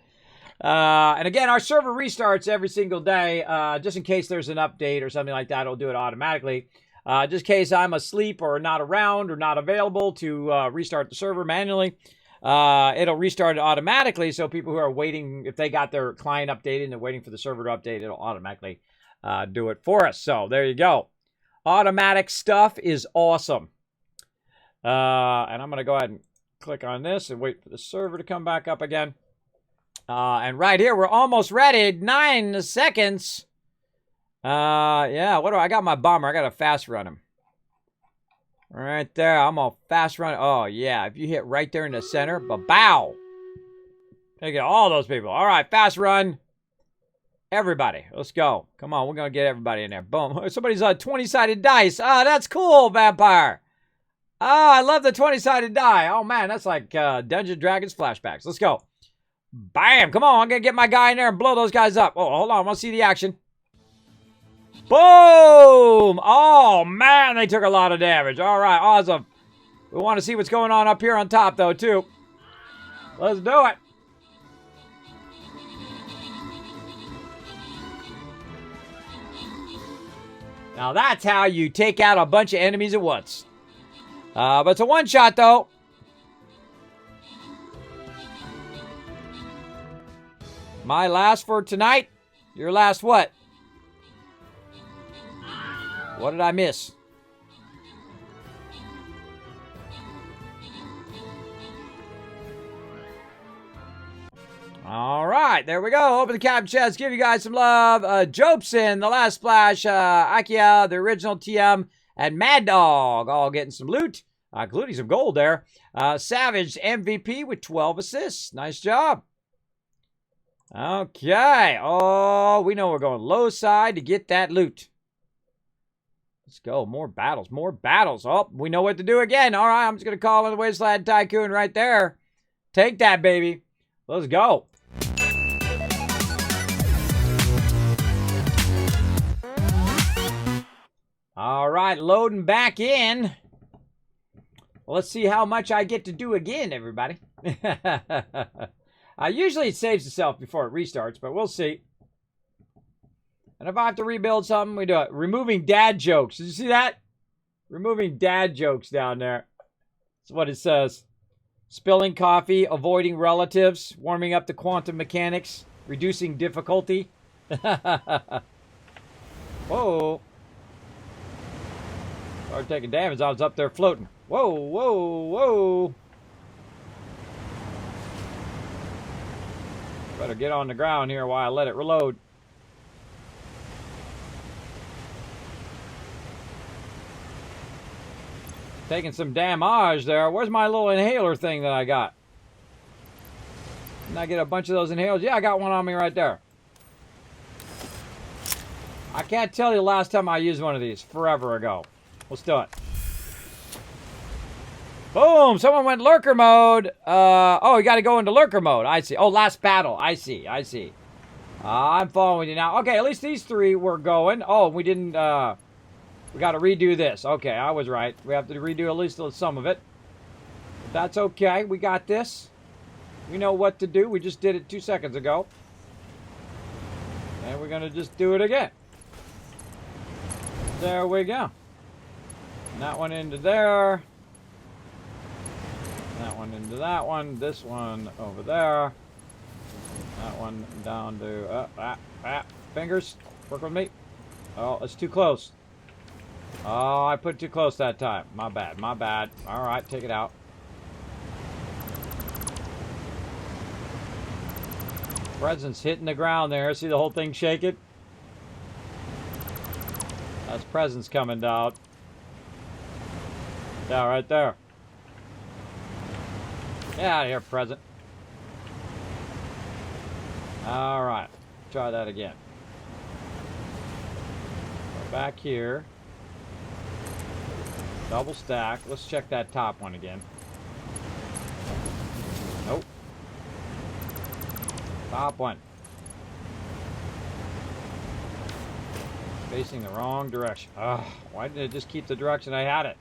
And again, our server restarts every single day, just in case there's an update or something like that. It'll do it automatically. Just in case I'm asleep or not around or not available to restart the server manually. It'll restart it automatically, so people who are waiting, if they got their client updated and they're waiting for the server to update, it'll automatically do it for us. So there you go. Automatic stuff is awesome. And I'm going to go ahead and click on this and wait for the server to come back up again. And right here, we're almost ready. 9 seconds. Yeah, what do I got? My bomber. I got to fast run him. Right there. I'm going to fast run. Oh, yeah. If you hit right there in the center, ba-bow. Take it, all those people. All right, fast run. Everybody, let's go. Come on, we're going to get everybody in there. Boom. Somebody's on 20-sided dice. Oh, that's cool, Vampire. Oh, I love the 20-sided die. Oh, man, that's like Dungeons & Dragons flashbacks. Let's go. Bam. Come on, I'm going to get my guy in there and blow those guys up. Oh, hold on. I want to see the action. Boom. Oh, man, they took a lot of damage. All right, awesome. We want to see what's going on up here on top, though, too. Let's do it. Now that's how you take out a bunch of enemies at once. But it's a one-shot, though. My last for tonight. Your last what? What did I miss? All right, there we go. Open the cap chest. Give you guys some love. Jobson, the last splash. Akia, the original TM, and Mad Dog all getting some loot, including some gold there. Savage, MVP with 12 assists. Nice job. Okay. Oh, we know we're going low side to get that loot. Let's go. More battles. More battles. Oh, we know what to do again. All right, I'm just going to call in the Wasteland Tycoon right there. Take that, baby. Let's go. All right, loading back in. Well, let's see how much I get to do again, everybody. Usually it saves itself before it restarts, but we'll see. And if I have to rebuild something, we do it. Removing dad jokes. Did you see that? Removing dad jokes down there. That's what it says. Spilling coffee, avoiding relatives, warming up the quantum mechanics, reducing difficulty. Whoa. Started taking damage. I was up there floating. Whoa, whoa, whoa. Better get on the ground here while I let it reload. Taking some damage there. Where's my little inhaler thing that I got? Didn't I get a bunch of those inhalers? Yeah, I got one on me right there. I can't tell you the last time I used one of these. Forever ago. Let's do it. Boom! Someone went lurker mode. Oh, you got to go into lurker mode. I see. Oh, last battle. I see. I see. I'm following you now. Okay, at least these three were going. Oh, we didn't... we got to redo this. Okay, I was right. We have to redo at least some of it. But that's okay. We got this. We know what to do. We just did it 2 seconds ago. And we're going to just do it again. There we go. That one into there. That one into that one. This one over there. That one down to... fingers. Work with me. Oh, it's too close. Oh, I put it too close that time. My bad, my bad. All right, take it out. Presence hitting the ground there. See the whole thing shaking? That's presence coming down. Yeah, right there. Get out of here, present. All right, try that again. Go back here. Double stack. Let's check that top one again. Nope. Top one. Facing the wrong direction. Ugh, why didn't it just keep the direction I had it?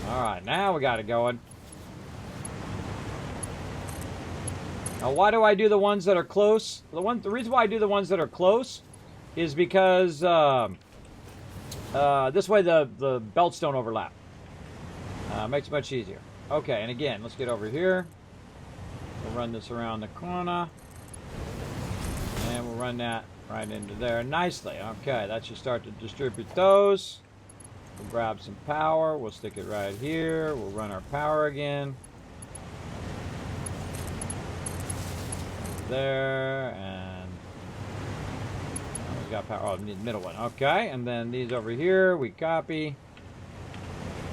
Alright, now we got it going. Now, why do I do the ones that are close? The reason why I do the ones that are close is because this way the belts don't overlap. Makes it much easier. Okay, and again, let's get over here. We'll run this around the corner. And we'll run that right into there nicely. Okay, that should start to distribute those. We'll grab some power. We'll stick it right here. We'll run our power again. There, and we got power. Oh, the middle one. Okay, and then these over here, we copy.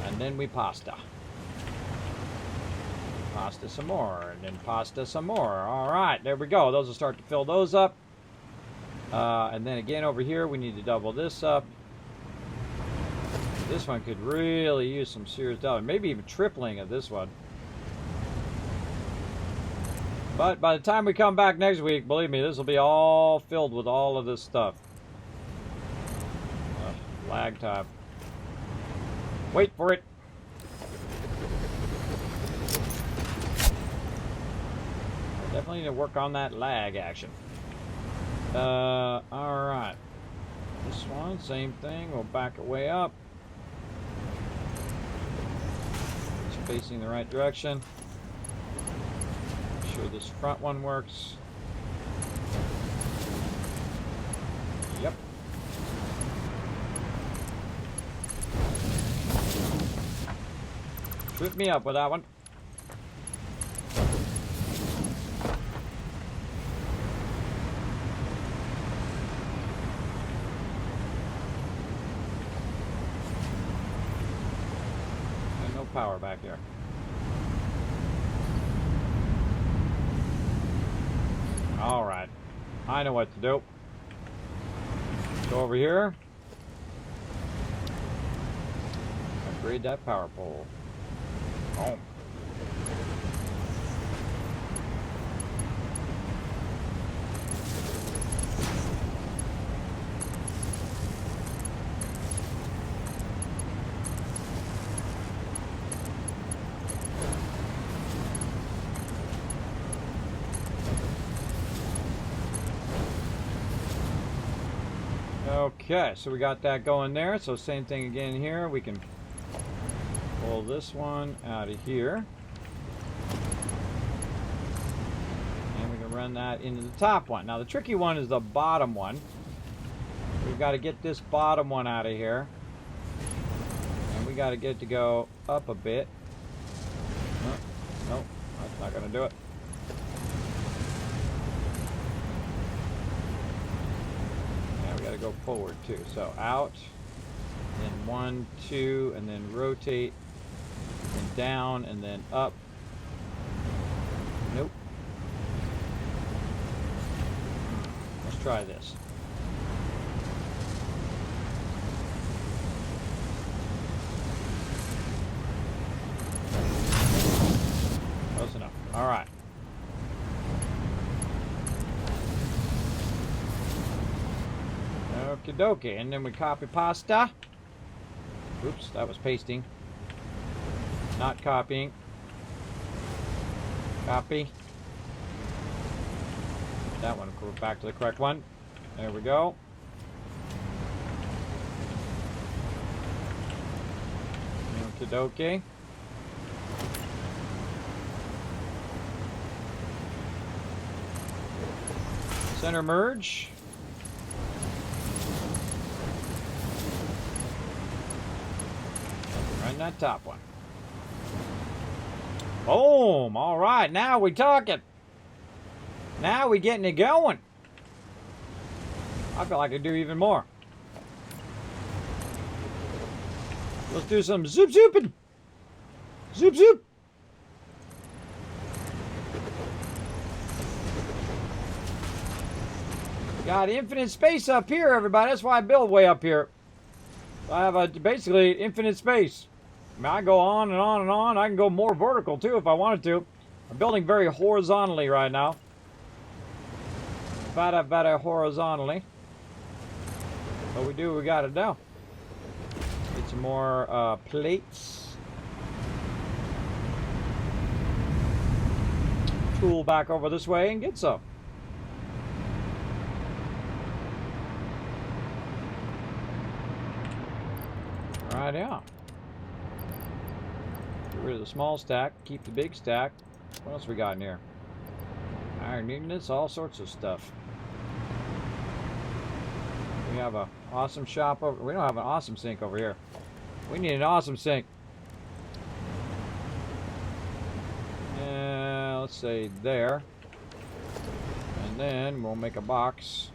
And then we pasta. Pasta some more, and then pasta some more. All right, there we go. Those will start to fill those up. And then again over here, we need to double this up. This one could really use some serious doubling. Maybe even tripling of this one. But by the time we come back next week, believe me, this will be all filled with all of this stuff. Lag time. Wait for it. Definitely need to work on that lag action. Alright. This one, same thing. We'll back it way up. It's facing the right direction. Make sure this front one works. Yep. Trip me up with that one. Power back here. All right, I know what to do. Go over here. Upgrade that power pole. Boom. Okay, so we got that going there. So same thing again here. We can pull this one out of here. And we can run that into the top one. Now the tricky one is the bottom one. We've got to get this bottom one out of here. And we got to get it to go up a bit. Nope, that's not going to do it. Got to go forward too. So out, then 1, 2, and then rotate, and down, and then up. Nope. Let's try this. Close enough. All right. Okie dokie, and then we copy pasta. Oops, that was pasting. Not copying. Copy. That one, go back to the correct one. There we go. Okie dokie. Center merge. Run that top one. Boom! All right, now we talking. Now we getting it going. I feel like I do even more. Let's do some zoop zooping. Zoop zoop. Got infinite space up here, everybody. That's why I build way up here. I have basically infinite space. I mean, I go on and on and on. I can go more vertical too if I wanted to. I'm building very horizontally right now. Very horizontally. But we do what we gotta do. Get some more plates. Tool back over this way and get some. Right, yeah. Get rid of the small stack, keep the big stack. What else we got in here? Iron magnets, all sorts of stuff. We have a awesome shop over. We don't have an awesome sink over here. We need an awesome sink. Let's say there. And then we'll make a box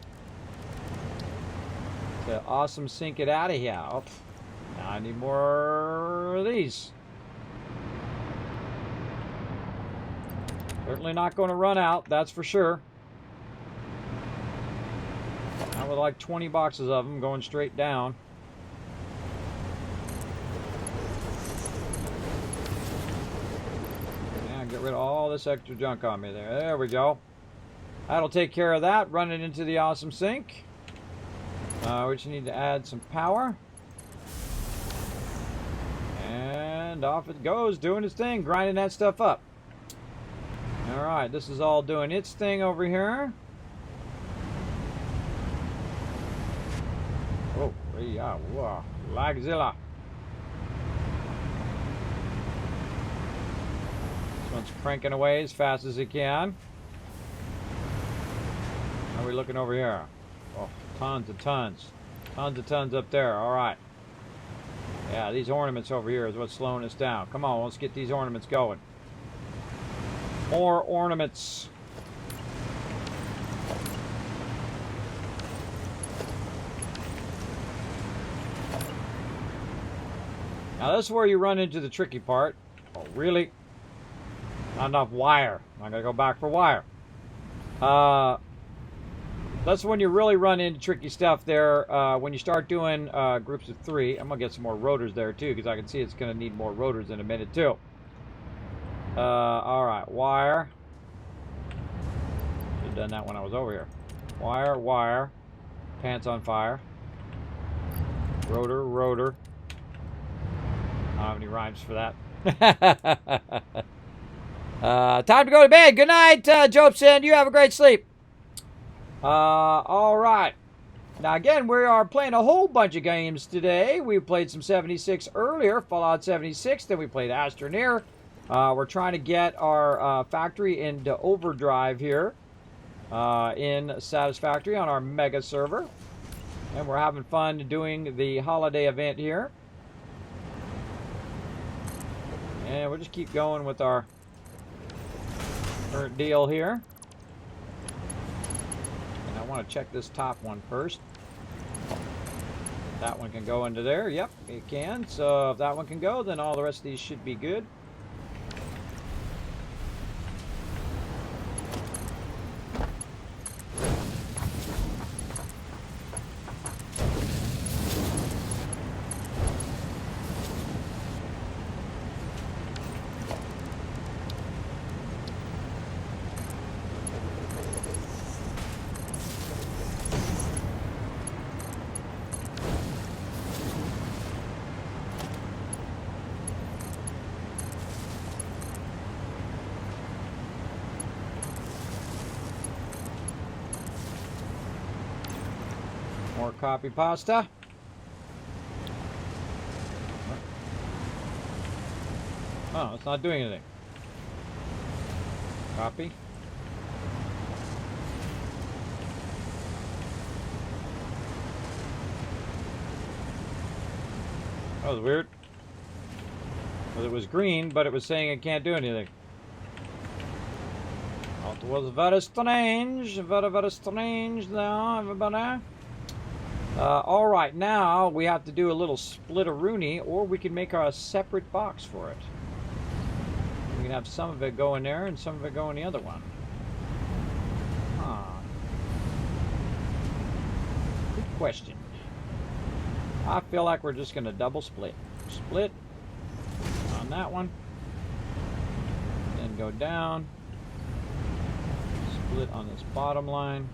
to awesome sink it out of here. Oh, now I need more of these. Certainly not going to run out, that's for sure. I would like 20 boxes of them going straight down. And get rid of all this extra junk on me there. There we go. That'll take care of that. Run it into the awesome sink. We just need to add some power. And off it goes, doing its thing, grinding that stuff up. Alright, this is all doing its thing over here. Oh, yeah, whoa, Lagzilla. This one's cranking away as fast as it can. How are we looking over here? Oh, tons of tons. Tons of tons up there, alright. Yeah, these ornaments over here is what's slowing us down. Come on, let's get these ornaments going. More ornaments. Now this is where you run into the tricky part. Oh, really? Not enough wire. I gotta go back for wire. That's when you really run into tricky stuff there. When you start doing groups of 3. I'm gonna get some more rotors there too, because I can see it's gonna need more rotors in a minute too. Alright, wire. Should have done that when I was over here. Wire, wire. Pants on fire. Rotor, rotor. I don't have any rhymes for that. Time to go to bed. Good night, Jobson. You have a great sleep. Alright. Now again, we are playing a whole bunch of games today. We played some 76 earlier, Fallout 76. Then we played Astroneer. We're trying to get our factory into overdrive here in Satisfactory on our mega server. And we're having fun doing the holiday event here. And we'll just keep going with our current deal here. And I want to check this top one first. That one can go into there. Yep, it can. So if that one can go, then all the rest of these should be good. More copy pasta. Oh, it's not doing anything. Copy. That was weird. Well, it was green, but it was saying it can't do anything. It was very strange. Very, very strange there, everybody. Alright, now we have to do a little split-a-rooney, or we can make a separate box for it. We can have some of it go in there and some of it go in the other one. Huh. Good question. I feel like we're just going to double split. Split on that one. Then go down. Split on this bottom line.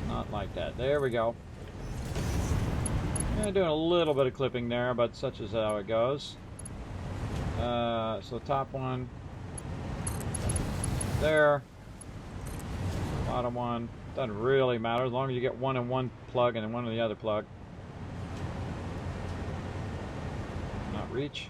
Not like that. There we go. Yeah, doing a little bit of clipping there, but such is how it goes. So top one there, bottom one doesn't really matter as long as you get one in one plug and then one in the other plug. Not reach.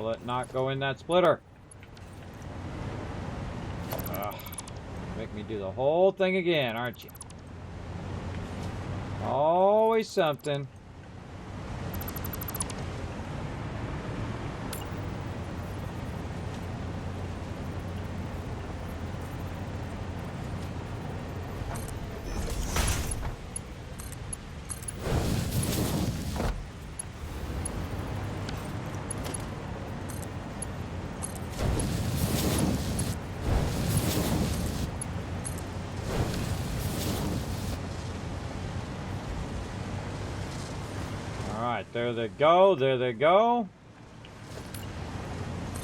Will it not go in that splitter? Ugh. Make me do the whole thing again, aren't you? Always something. Alright, there they go, there they go.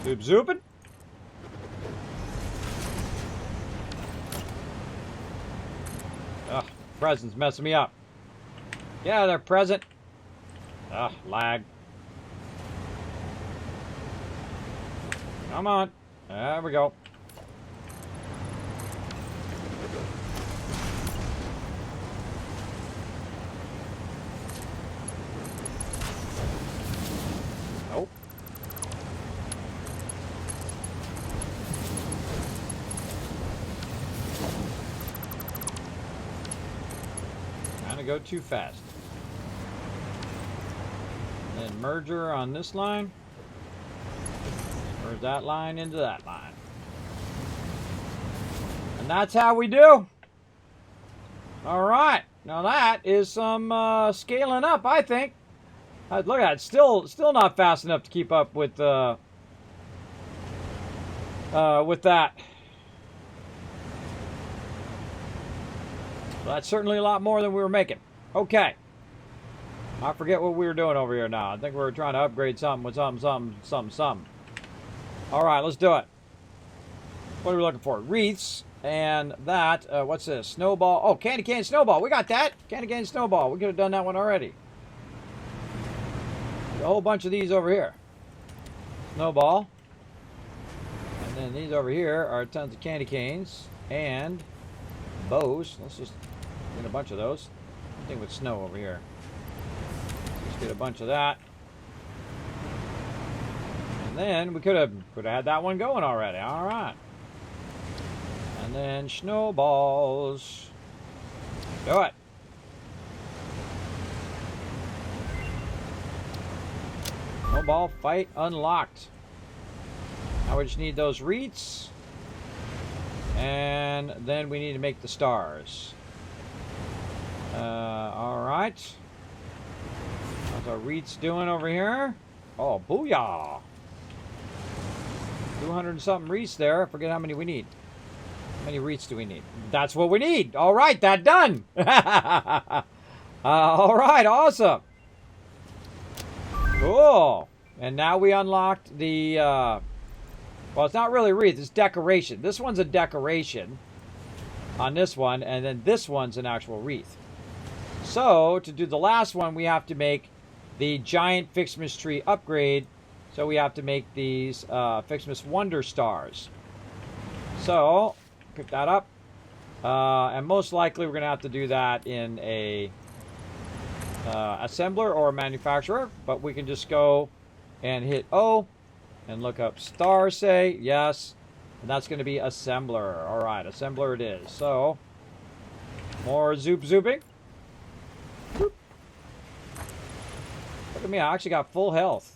Zoop zooping. Ugh, present's messing me up. Yeah, they're present. Ugh, lag. Come on. There we go. Nope. Kind of go too fast. Then merger on this line. Merge that line into that line. And that's how we do. Alright. Now that is some scaling up, I think. Look at it. Still not fast enough to keep up with that. Well, that's certainly a lot more than we were making. Okay. I forget what we were doing over here now. I think we were trying to upgrade something with something. Alright, let's do it. What are we looking for? Wreaths. And that, what's this? Snowball. Oh, candy cane snowball. We got that. Candy cane snowball. We could have done that one already. A whole bunch of these over here. Snowball. And then these over here are tons of candy canes. And bows. Let's just get a bunch of those. Thing with snow over here. Let's get a bunch of that. And then we could have had that one going already. Alright. And then snowballs. Do it. Snowball fight unlocked. Now we just need those wreaths. And then we need to make the stars. Alright. How's our wreaths doing over here? Oh, booyah! 200 and something wreaths there. I forget how many we need. How many wreaths do we need? That's what we need. All right, that done. All right, awesome. Cool. And now we unlocked the, well, it's not really wreath, it's decoration. This one's a decoration on this one, and then this one's an actual wreath. So, to do the last one, we have to make the giant Fixmas tree upgrade. So we have to make these Fixmas Wonder Stars. So, pick that up. And most likely we're going to have to do that in a assembler or a manufacturer. But we can just go and hit O and look up star, say, yes. And that's going to be assembler. All right, assembler it is. So, more zooping. Look at me, I actually got full health.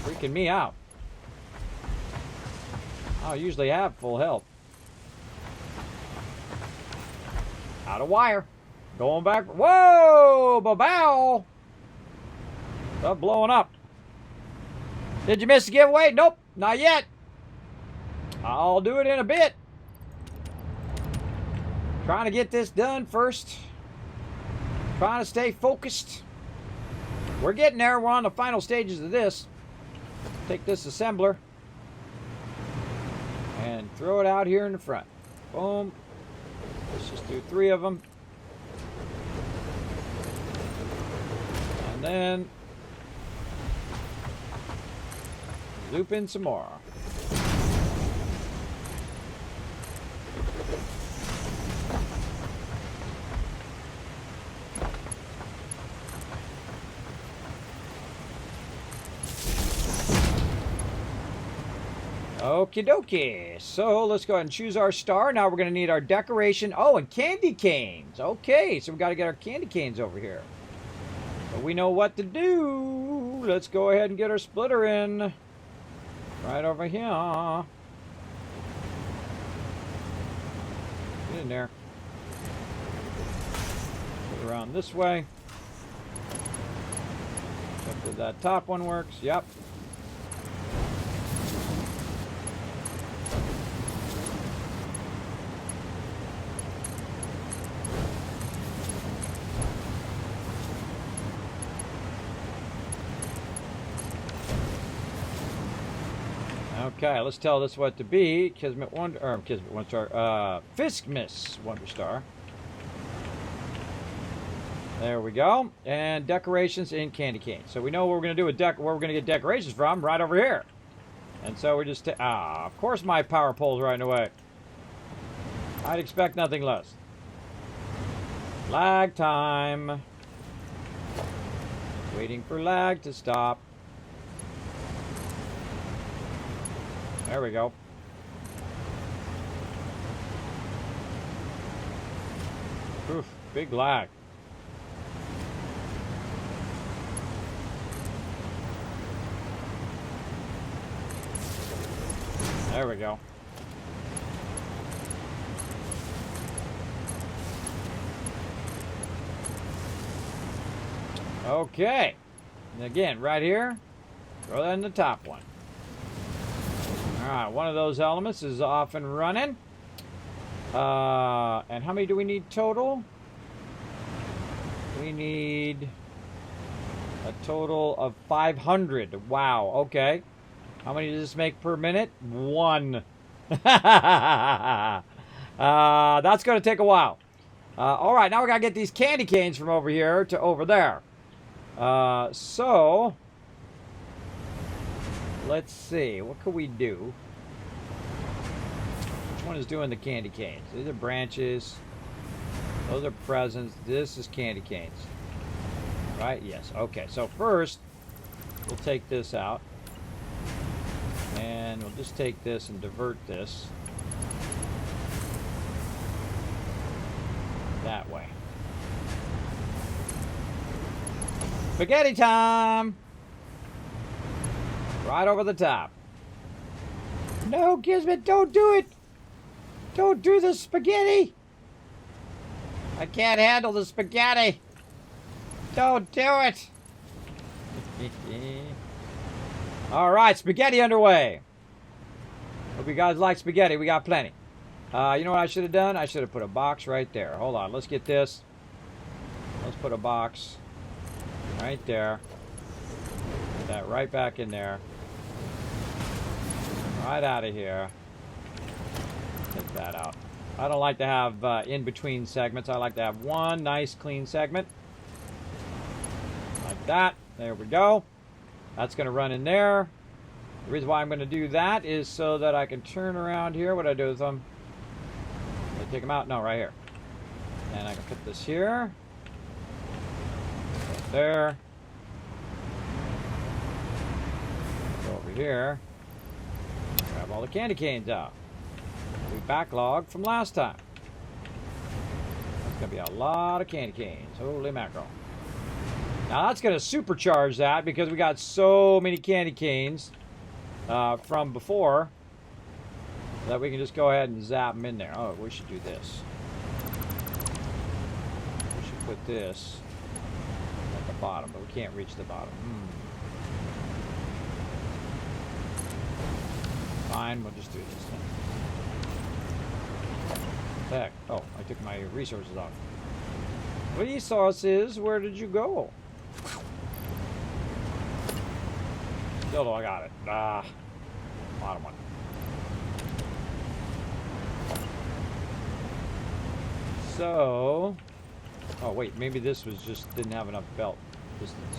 Freaking me out. I usually have full health. Out of wire. Going back. Whoa! Ba-bow! Stop blowing up. Did you miss the giveaway? Nope, not yet. I'll do it in a bit. Trying to get this done first. Trying to stay focused. We're getting there. We're on the final stages of this. Take this assembler and throw it out here in the front. Boom. Let's just do 3 of them. And then loop in some more. Okie dokie. So let's go ahead and choose our star. Now we're going to need our decoration. Oh, and candy canes. Okay, so we got to get our candy canes over here. So we know what to do. Let's go ahead and get our splitter in. Right over here. Get in there. Put it around this way. Check that that top one works. Yep. Okay, let's tell this what to be. Kismet Wonder, or Kismet One Star, Fiskmas Wonder Star. There we go. And decorations in candy cane. So we know what we're going to do with where we're going to get decorations from, right over here. And so we're just, of course my power pole's right away. I'd expect nothing less. Lag time. Waiting for lag to stop. There we go. Oof, big lag. There we go. Okay. And again, right here, throw that in the top one. Alright, one of those elements is off and running. And how many do we need total? We need a total of 500. Wow, okay. How many does this make per minute? 1. That's going to take a while. Alright, now we got to get these candy canes from over here to over there. So... let's see, what could we do? Which one is doing the candy canes? These are branches. Those are presents. This is candy canes. Right? Yes. Okay, so first, we'll take this out. And we'll just take this and divert this. That way. Spaghetti time! Right over the top. No, Kismet, don't do it! Don't do the spaghetti! I can't handle the spaghetti! Don't do it! Alright, spaghetti underway. Hope you guys like spaghetti. We got plenty. You know what I should have done? I should have put a box right there. Hold on, let's get this. Let's put a box right there. Put that right back in there. Right out of here. Take that out. I don't like to have in-between segments. I like to have one nice clean segment. Like that. There we go. That's going to run in there. The reason why I'm going to do that is so that I can turn around here. What do I do with them? Did I take them out? No, right here. And I can put this here. Right there. Go over here. Grab all the candy canes out. We backlogged from last time. That's going to be a lot of candy canes. Holy mackerel. Now that's going to supercharge that because we got so many candy canes from before that we can just go ahead and zap them in there. Oh, we should do this. We should put this at the bottom, but we can't reach the bottom. Fine, we'll just do this then. Heck. Oh, I took my resources off. Resources? Where did you go? Still though, I got it. Bottom one. So... oh, wait. Maybe this was just didn't have enough belt distance.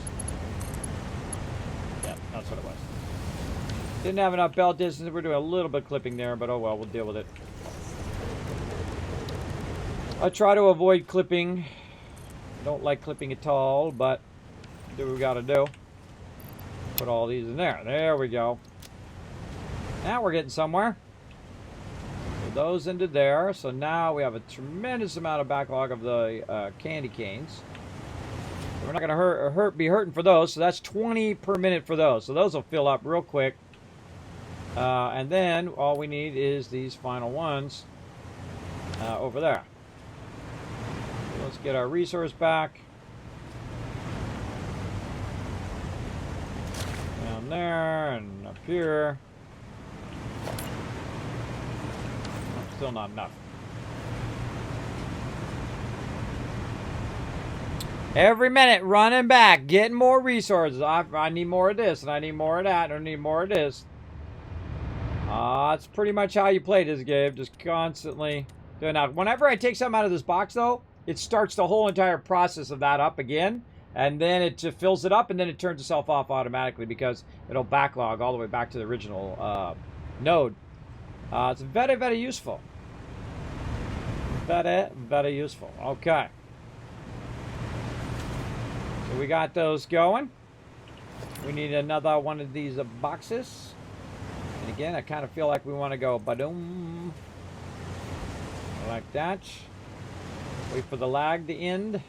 Yeah, that's what it was. Didn't have enough belt distance. We're doing a little bit of clipping there, but oh well, we'll deal with it. I try to avoid clipping. Don't like clipping at all, but do what we gotta do. Put all these in there. There we go. Now we're getting somewhere. Put those into there. So now we have a tremendous amount of backlog of the candy canes. We're not going to be hurting for those. So that's 20 per minute for those. So those will fill up real quick. And then all we need is these final ones over there. So let's get our resource back. Down there and up here. Still not enough. Every minute running back, getting more resources. I need more of this, and I need more of that, and I need more of this. That's pretty much how you play this game. Just constantly doing that. Whenever I take something out of this box, though, it starts the whole entire process of that up again. And then it just fills it up, and then it turns itself off automatically because it'll backlog all the way back to the original node. It's very, very useful. Very, very useful. Okay. So we got those going. We need another one of these boxes. And again, I kind of feel like we want to go ba-doom. Like that. Wait for the lag to end.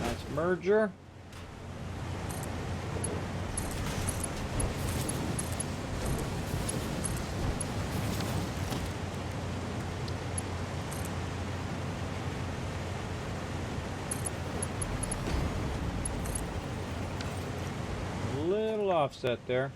Nice merger. Offset there.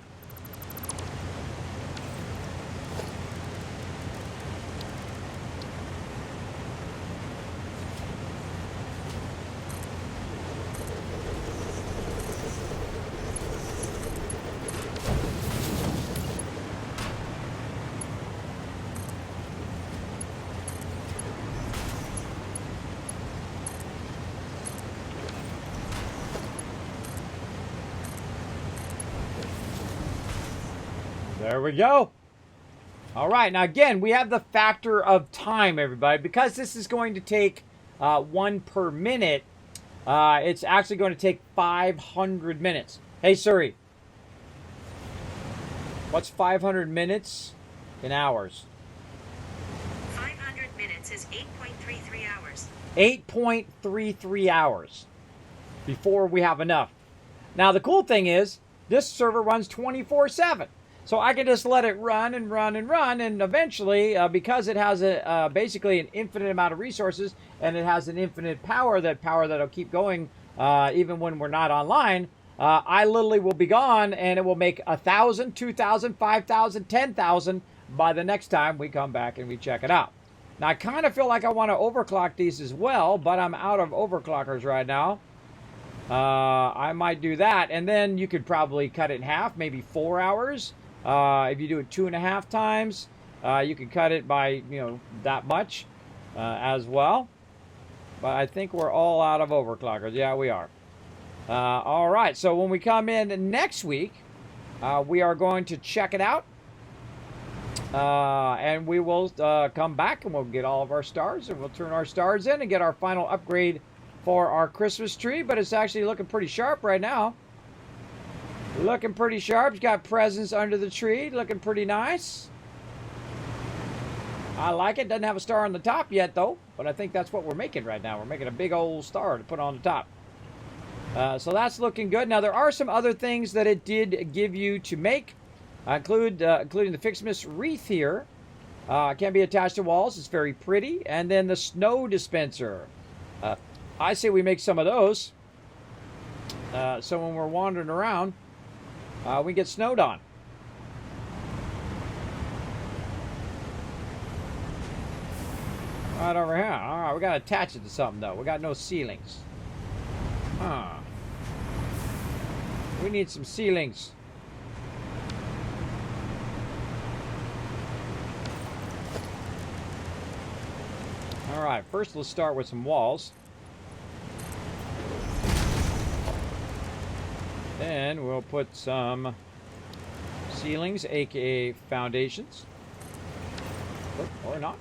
There we go. All right. Now, again, we have the factor of time, everybody. Because this is going to take 1 per minute, it's actually going to take 500 minutes. Hey, Siri. What's 500 minutes in hours? 500 minutes is 8.33 hours. 8.33 hours before we have enough. Now, the cool thing is, this server runs 24/7. So I can just let it run and run and run, and eventually, because it has basically an infinite amount of resources, and it has an infinite power that'll keep going even when we're not online, I literally will be gone, and it will make 1,000, 2,000, 5,000, 10,000 by the next time we come back and we check it out. Now, I kind of feel like I want to overclock these as well, but I'm out of overclockers right now. I might do that, and then you could probably cut it in half, maybe 4 hours. If you do it 2.5 times, you can cut it by, that much as well. But I think we're all out of overclockers. Yeah, we are. All right, so when we come in next week, we are going to check it out. And we will come back and we'll get all of our stars, and we'll turn our stars in and get our final upgrade for our Christmas tree. But it's actually looking pretty sharp right now. Looking pretty sharp. It's got presents under the tree. Looking pretty nice. I like it. Doesn't have a star on the top yet, though. But I think that's what we're making right now. We're making a big old star to put on the top. So that's looking good. Now, there are some other things that it did give you to make. Including the Fixmas wreath here. Can be attached to walls. It's very pretty. And then the snow dispenser. I say we make some of those. So when we're wandering around, we get snowed on. Right over here. All right, we got to attach it to something, though. We got no ceilings. We need some ceilings. All right, first let's start with some walls. Then we'll put some ceilings, aka foundations. Or not.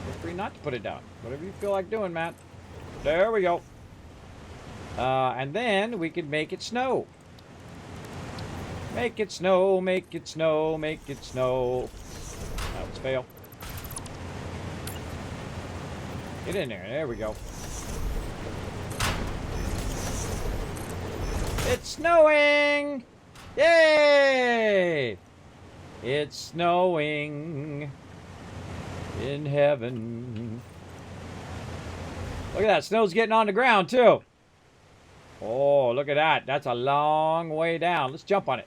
Feel free not to put it down. Whatever you feel like doing, Matt. There we go. And then we could make it snow. Make it snow, make it snow, make it snow. That was fail. Get in there. There we go. It's snowing! Yay! It's snowing in heaven. Look at that. Snow's getting on the ground, too. Oh, look at that. That's a long way down. Let's jump on it.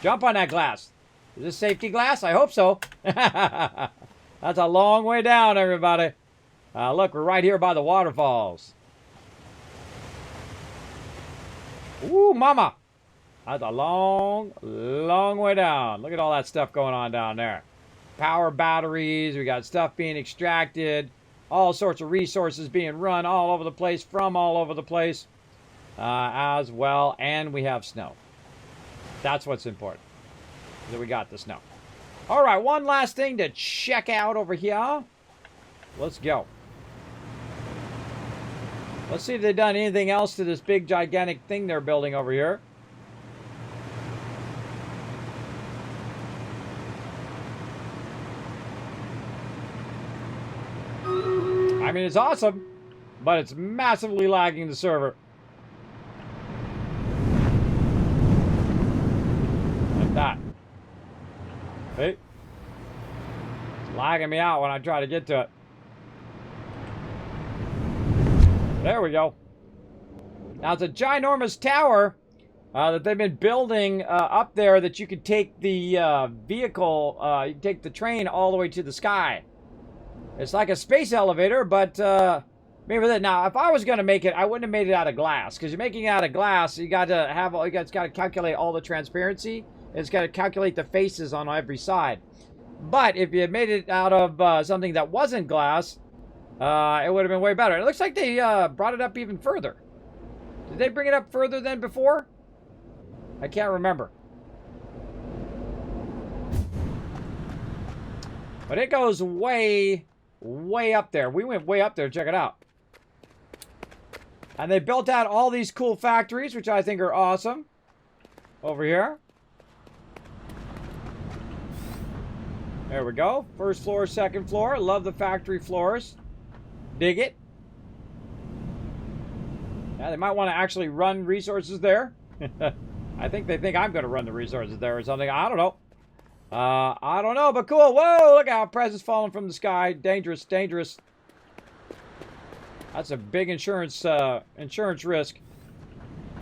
Jump on that glass. Is this safety glass? I hope so. That's a long way down, everybody. Look, we're right here by the waterfalls. Ooh, mama. That's a long, long way down. Look at all that stuff going on down there. Power batteries. We got stuff being extracted. All sorts of resources being run all over the place, from all over the place as well. And we have snow. That's what's important. That we got the snow. All right, one last thing to check out over here. Let's go. Let's see if they've done anything else to this big, gigantic thing they're building over here. I mean, it's awesome, but it's massively lagging the server. Like that. See? It's lagging me out when I try to get to it. There we go. Now, it's a ginormous tower that they've been building up there that you could take the vehicle, you can take the train all the way to the sky. It's like a space elevator, but maybe that. Now, if I was going to make it, I wouldn't have made it out of glass, because you're making it out of glass. You got to have all. It's got to calculate all the transparency. It's got to calculate the faces on every side. But if you had made it out of something that wasn't glass, it would have been way better. It looks like they brought it up even further. Did they bring it up further than before? I can't remember. But it goes way, way up there. We went way up there. Check it out. And they built out all these cool factories, which I think are awesome. Over here. There we go. First floor, second floor. Love the factory floors. Dig it. Yeah, they might want to actually run resources there. I think they think I'm going to run the resources there or something. I don't know. I don't know, but cool. Whoa, look how presents falling from the sky. Dangerous, dangerous. That's a big insurance risk.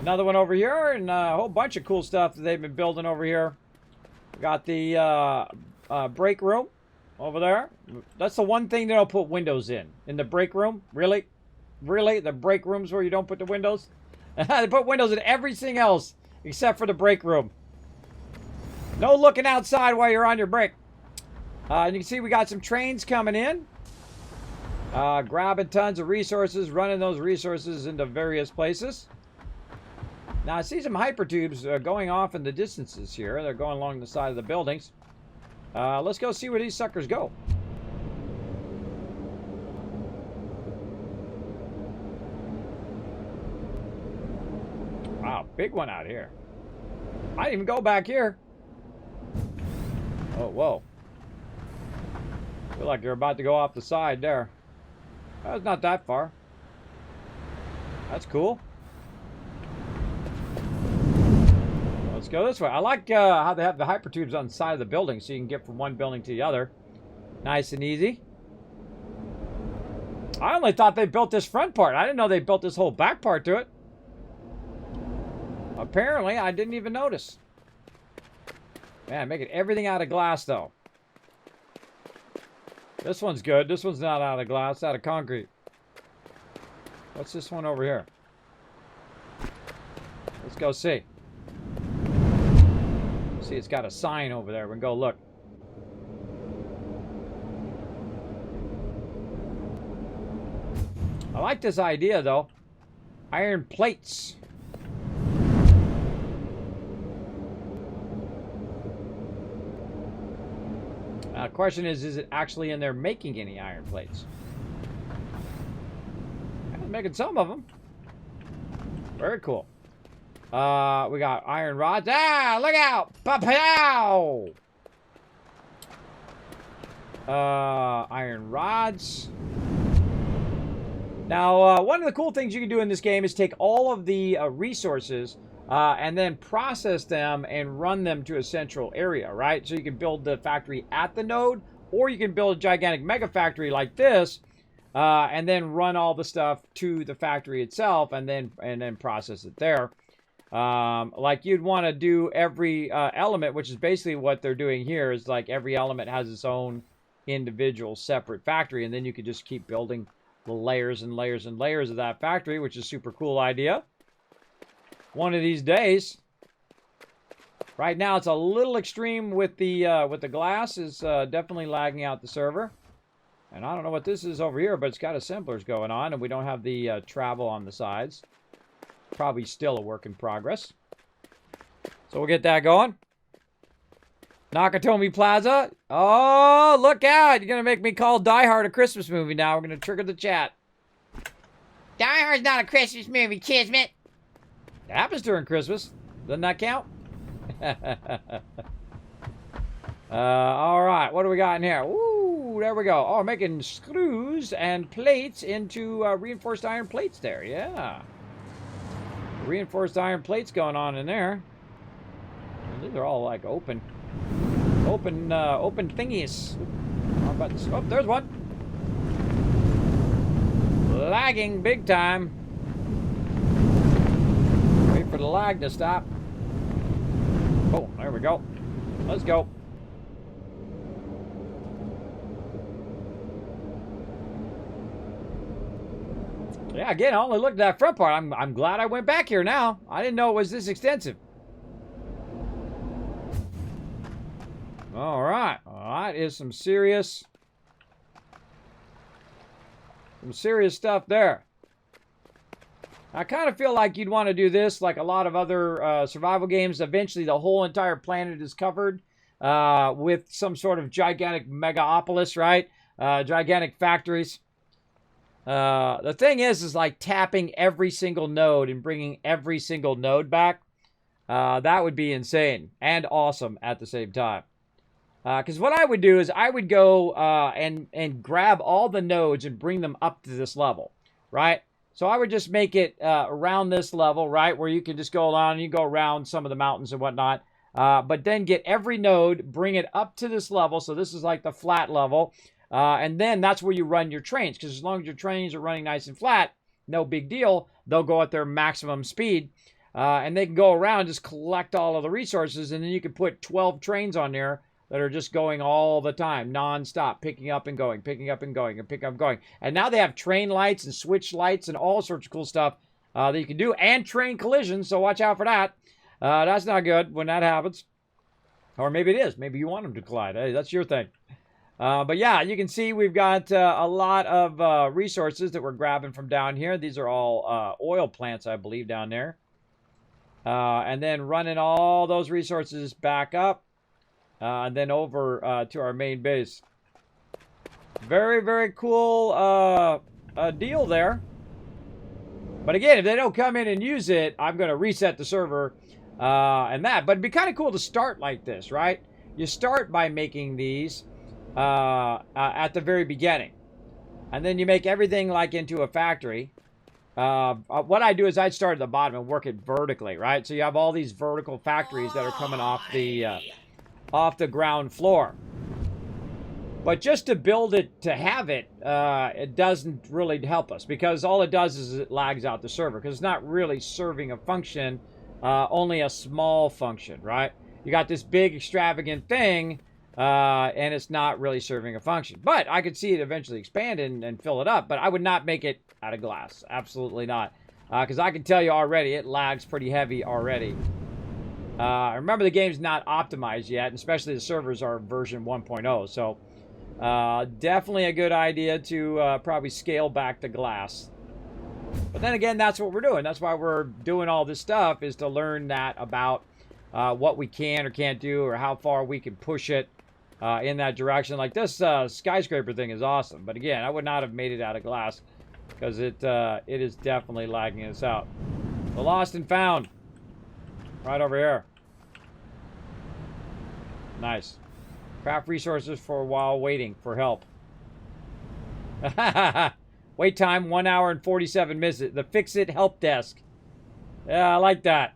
Another one over here, and a whole bunch of cool stuff that they've been building over here. We got the break room over there. That's the one thing they don't put windows in the break room. Really? Really? The break room's where you don't put the windows? They put windows in everything else except for the break room. No looking outside while you're on your break. And you can see we got some trains coming in. Grabbing tons of resources, running those resources into various places. Now I see some hypertubes going off in the distances here. They're going along the side of the buildings. Let's go see where these suckers go. Wow, big one out here. I didn't even go back here. Oh, whoa. Feel like you're about to go off the side there. That's not that far. That's cool. Let's go this way. I like how they have the hypertubes on the side of the building so you can get from one building to the other. Nice and easy. I only thought they built this front part. I didn't know they built this whole back part to it. Apparently, I didn't even notice. Man, making everything out of glass, though. This one's good. This one's not out of glass, it's out of concrete. What's this one over here? Let's go see. See, it's got a sign over there. We can go look. I like this idea, though. Iron plates. Question is it actually in there making any iron plates? Making some of them. Very cool. We got iron rods. Ah, look out! Pa-pow! Iron rods. Now, one of the cool things you can do in this game is take all of the resources and then process them and run them to a central area, right? So you can build the factory at the node, or you can build a gigantic mega factory like this, and then run all the stuff to the factory itself, and then process it there. Like you'd want to do every element, which is basically what they're doing here. Is like every element has its own individual separate factory, and then you could just keep building the layers and layers and layers of that factory, which is a super cool idea. One of these days. Right now, it's a little extreme with the glass. Is definitely lagging out the server. And I don't know what this is over here, but it's got assemblers going on, and we don't have the travel on the sides. Probably still a work in progress. So we'll get that going. Nakatomi Plaza. Oh, look out. You're going to make me call Die Hard a Christmas movie now. We're going to trigger the chat. Die Hard's not a Christmas movie, Kismet. It happens during Christmas. Doesn't that count? All right. What do we got in here? Ooh, there we go. Oh, making screws and plates into reinforced iron plates there. Yeah. Reinforced iron plates going on in there. These are all like open thingies. How about this? Oh, there's one. Lagging big time. Wait for the lag to stop. Oh, there we go. Let's go. Yeah, again, I only looked at that front part. I'm glad I went back here now. I didn't know it was this extensive. All right. That is some serious stuff there. I kind of feel like you'd want to do this like a lot of other survival games. Eventually, the whole entire planet is covered with some sort of gigantic megapolis, right? Gigantic factories. The thing is like tapping every single node and bringing every single node back. That would be insane and awesome at the same time. Because what I would do is I would go and grab all the nodes and bring them up to this level, right? So I would just make it around this level, right, where you can just go along and you go around some of the mountains and whatnot. But then get every node, bring it up to this level. So this is like the flat level. And then that's where you run your trains. Because as long as your trains are running nice and flat, no big deal. They'll go at their maximum speed. And they can go around, just collect all of the resources. And then you can put 12 trains on there that are just going all the time, non-stop, picking up and going, picking up and going, and picking up and going. And now they have train lights and switch lights and all sorts of cool stuff that you can do. And train collisions, so watch out for that. That's not good when that happens. Or maybe it is. Maybe you want them to collide. Hey, that's your thing. But yeah, you can see we've got a lot of resources that we're grabbing from down here. These are all oil plants, I believe, down there. And then running all those resources back up. And then over to our main base. Very, very cool deal there. But again, if they don't come in and use it, I'm going to reset the server and that. But it'd be kind of cool to start like this, right? You start by making these at the very beginning. And then you make everything like into a factory. What I do is I'd start at the bottom and work it vertically, right? So you have all these vertical factories that are coming off the ground floor. But just to build it, to have it, it doesn't really help us. Because all it does is it lags out the server. Because it's not really serving a function, only a small function, right? You got this big extravagant thing, and it's not really serving a function. But I could see it eventually expand and fill it up. But I would not make it out of glass. Absolutely not. Because I can tell you already, it lags pretty heavy already. Remember, the game's not optimized yet, and especially the servers are version 1.0. So definitely a good idea to probably scale back the glass. But then again, that's what we're doing. That's why we're doing all this stuff, is to learn that about what we can or can't do, or how far we can push it. in that direction. Like this skyscraper thing is awesome. But again, I would not have made it out of glass because it is definitely lagging us out. The lost and found. Right over here. Nice. Craft resources for while waiting for help. Wait time 1 hour and 47 minutes. The Fix-It help desk. Yeah, I like that.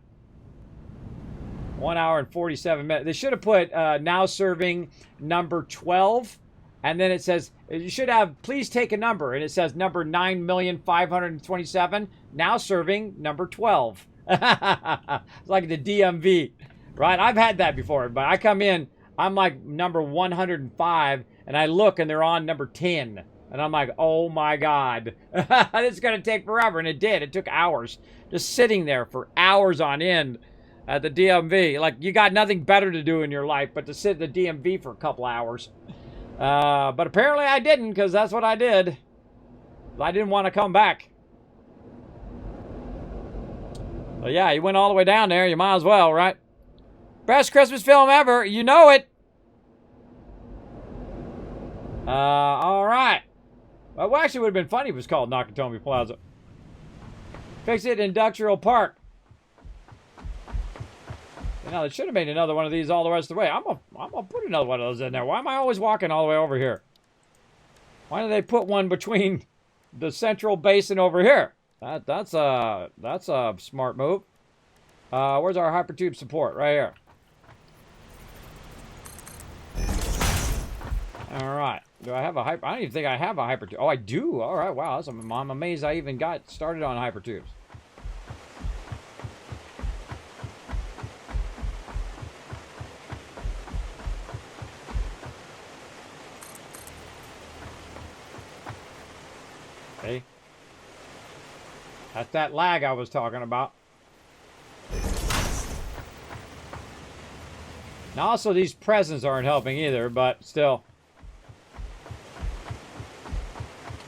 1 hour and 47 minutes. They should have put now serving number 12. And then it says, you should have, please take a number. And it says number 9,527. Now serving number 12. It's like the DMV, right? I've had that before. But I come in, I'm like number 105. And I look and they're on number 10. And I'm like, oh my God. It's going to take forever. And it did. It took hours. Just sitting there for hours on end at the DMV. Like, you got nothing better to do in your life but to sit at the DMV for a couple hours. But apparently I didn't, because that's what I did. I didn't want to come back. But yeah, you went all the way down there. You might as well, right? Best Christmas film ever. You know it. All right. Well, actually, it would have been funny if it was called Nakatomi Plaza. Fix-It Industrial Park. You know, they should have made another one of these all the rest of the way. I'm gonna put another one of those in there. Why am I always walking all the way over here? Why don't they put one between the central basin over here? That's a smart move. Where's our hypertube support? Right here. All right. Do I have a hyper? I don't even think I have a hypertube. Oh, I do. All right. Wow. I'm amazed I even got started on hypertubes. Okay. That's that lag I was talking about. Now, also, these presents aren't helping either, but still.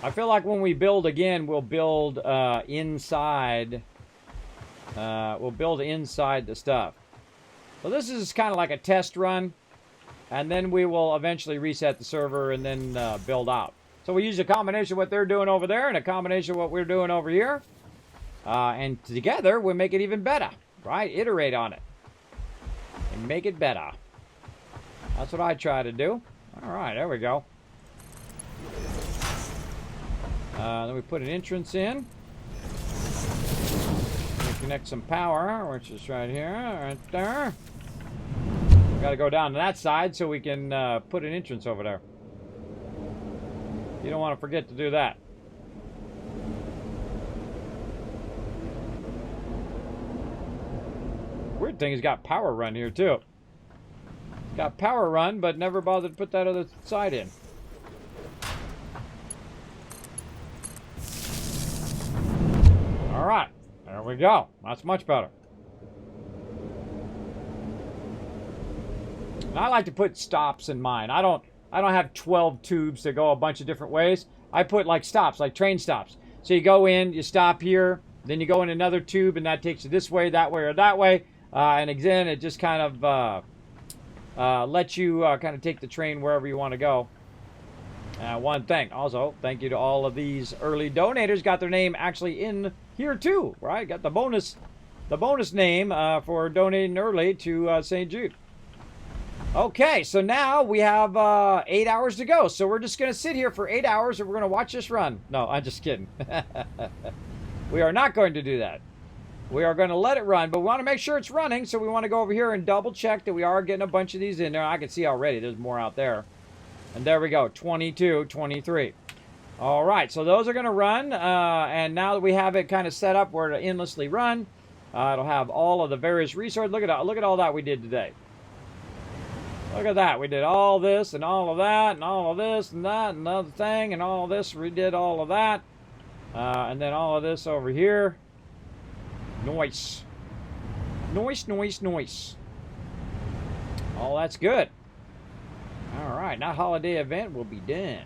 I feel like when we build again, we'll build inside. We'll build inside the stuff. So this is kind of like a test run. And then we will eventually reset the server and then build out. So we use a combination of what they're doing over there and a combination of what we're doing over here. And together, we'll make it even better. Right? Iterate on it. And make it better. That's what I try to do. All right, there we go. Then we put an entrance in. We connect some power, which is right here, right there. We got to go down to that side so we can put an entrance over there. You don't want to forget to do that. Weird thing, he's got power run here too. Got power run, but never bothered to put that other side in. All right, there we go. That's much better. And I like to put stops in mine. I don't have 12 tubes that go a bunch of different ways. I put like stops, like train stops. So you go in, you stop here, then you go in another tube, and that takes you this way, or that way. And again, it just kind of lets you kind of take the train wherever you want to go. One thing, also, thank you to all of these early donators. Got their name actually in here too, right? Got the bonus name for donating early to St. Jude. Okay, so now we have 8 hours to go. So we're just going to sit here for 8 hours and we're going to watch this run. No, I'm just kidding. We are not going to do that. We are going to let it run, but we want to make sure it's running. So we want to go over here and double check that we are getting a bunch of these in there. I can see already there's more out there. And there we go, 22, 23. All right, so those are going to run. And now that we have it kind of set up where it'll endlessly run, it'll have all of the various resources. Look at all that we did today. Look at that. We did all this and all of that and all of this and that and another thing and all of this. We did all of that. And then all of this over here. Noise. Noise, noise, noise. Oh, that's good. All right, now holiday event will be done.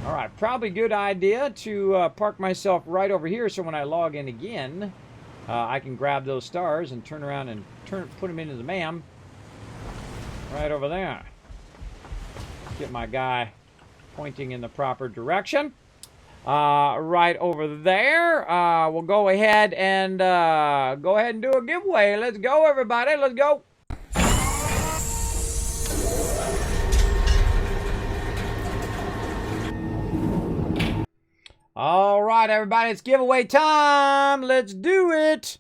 All right, probably good idea to park myself right over here so when I log in again, I can grab those stars and turn around and put them into the MAM right over there. Get my guy pointing in the proper direction. Right over there. We'll go ahead and do a giveaway. Let's go, everybody. Let's go. All right, everybody. It's giveaway time. Let's do it.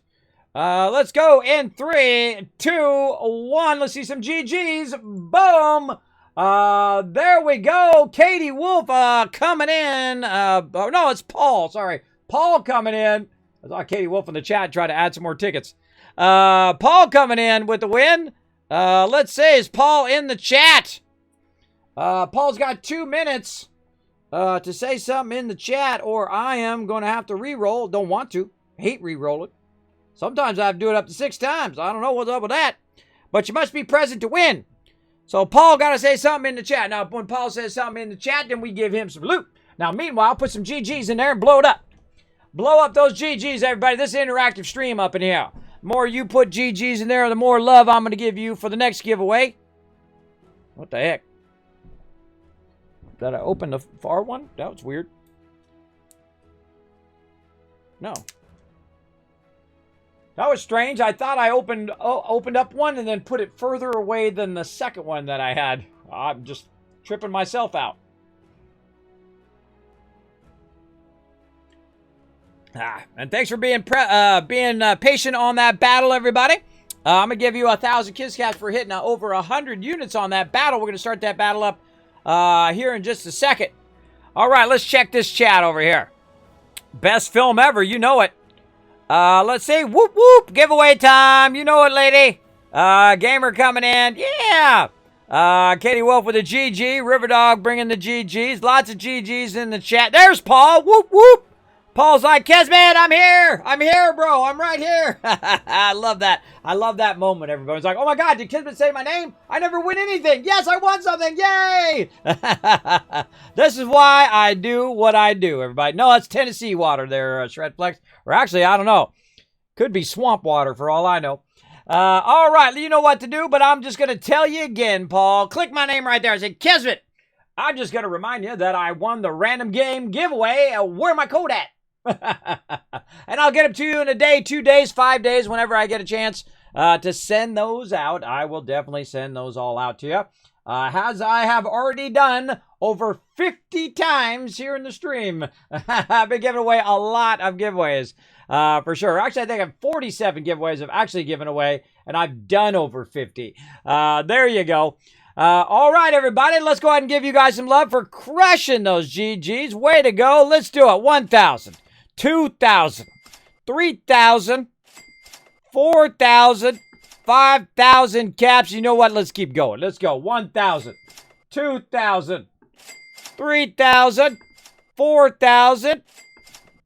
Let's go in 3, 2, 1. Let's see some GGs. Boom. There we go. Katie Wolf coming in. Oh, no, it's Paul. Sorry. Paul coming in. I saw Katie Wolf in the chat try to add some more tickets. Paul coming in with the win. Let's say, is Paul in the chat? Paul's got 2 minutes to say something in the chat, or I am going to have to re-roll. Don't want to. Hate re-rolling. Sometimes I have to do it up to 6 times. I don't know what's up with that. But you must be present to win. So Paul got to say something in the chat. Now, when Paul says something in the chat, then we give him some loot. Now, meanwhile, put some GGs in there and blow it up. Blow up those GGs, everybody. This is an interactive stream up in here. The more you put GGs in there, the more love I'm going to give you for the next giveaway. What the heck? Did I open the far one? That was weird. No. That was strange. I thought I opened up one and then put it further away than the second one that I had. I'm just tripping myself out. And thanks for being patient on that battle, everybody. I'm going to give you 1,000 kiss caps for hitting over 100 units on that battle. We're going to start that battle up here in just a second. All right, let's check this chat over here. Best film ever. You know it. Let's see. Whoop, whoop. Giveaway time. You know it, lady. Gamer coming in. Yeah. Katie Wolf with a GG. Riverdog bringing the GGs. Lots of GGs in the chat. There's Paul. Whoop, whoop. Paul's like, Kismet, I'm here. I'm here, bro. I'm right here. I love that. I love that moment. Everybody's like, oh, my God, did Kismet say my name? I never win anything. Yes, I won something. Yay. This is why I do what I do, everybody. No, that's Tennessee water there, Shredflex. Or actually, I don't know. Could be swamp water for all I know. All right, you know what to do, but I'm just going to tell you again, Paul. Click my name right there. I said, Kismet. I'm just going to remind you that I won the random game giveaway. Where my code at? And I'll get them to you in a day, 2 days, 5 days, whenever I get a chance to send those out. I will definitely send those all out to you. As I have already done over 50 times here in the stream. I've been giving away a lot of giveaways for sure. Actually, I think I have 47 giveaways I've actually given away, and I've done over 50. There you go. All right, everybody, let's go ahead and give you guys some love for crushing those GGs. Way to go. Let's do it. 1,000. 2,000, 3,000, 4,000, 5,000 caps. You know what? Let's keep going. Let's go. 1,000, 2,000, 3,000, 4,000,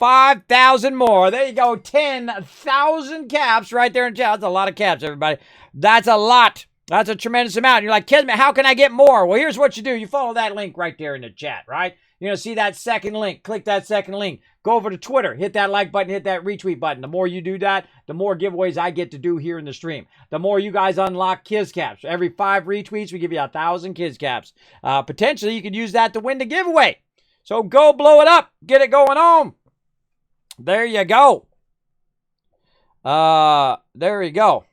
5,000 more. There you go. 10,000 caps right there in chat. That's a lot of caps, everybody. That's a lot. That's a tremendous amount. And you're like, Kismet, how can I get more? Well, here's what you do. You follow that link right there in the chat, right? You're going to see that second link. Click that second link. Go over to Twitter. Hit that like button. Hit that retweet button. The more you do that, the more giveaways I get to do here in the stream. The more you guys unlock Kiz Caps. Every 5 retweets, we give you 1,000 Kiz Caps. Potentially, you could use that to win the giveaway. So go blow it up. Get it going on. There you go. There you go.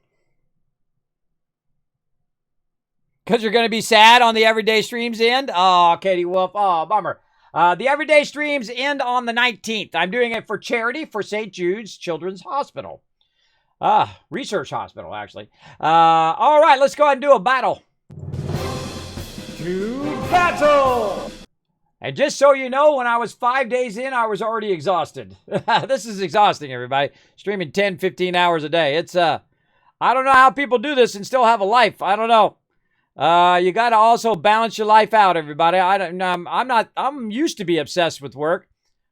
Because you're going to be sad on the everyday streams end? Oh, Katie Wolf. Oh, bummer. The everyday streams end on the 19th. I'm doing it for charity for St. Jude's Children's Hospital. Research Hospital, actually. All right, let's go ahead and do a battle. To battle! And just so you know, when I was 5 days in, I was already exhausted. This is exhausting, everybody. Streaming 10, 15 hours a day. It's, I don't know how people do this and still have a life. I don't know. You got to also balance your life out, everybody. I'm used to be obsessed with work,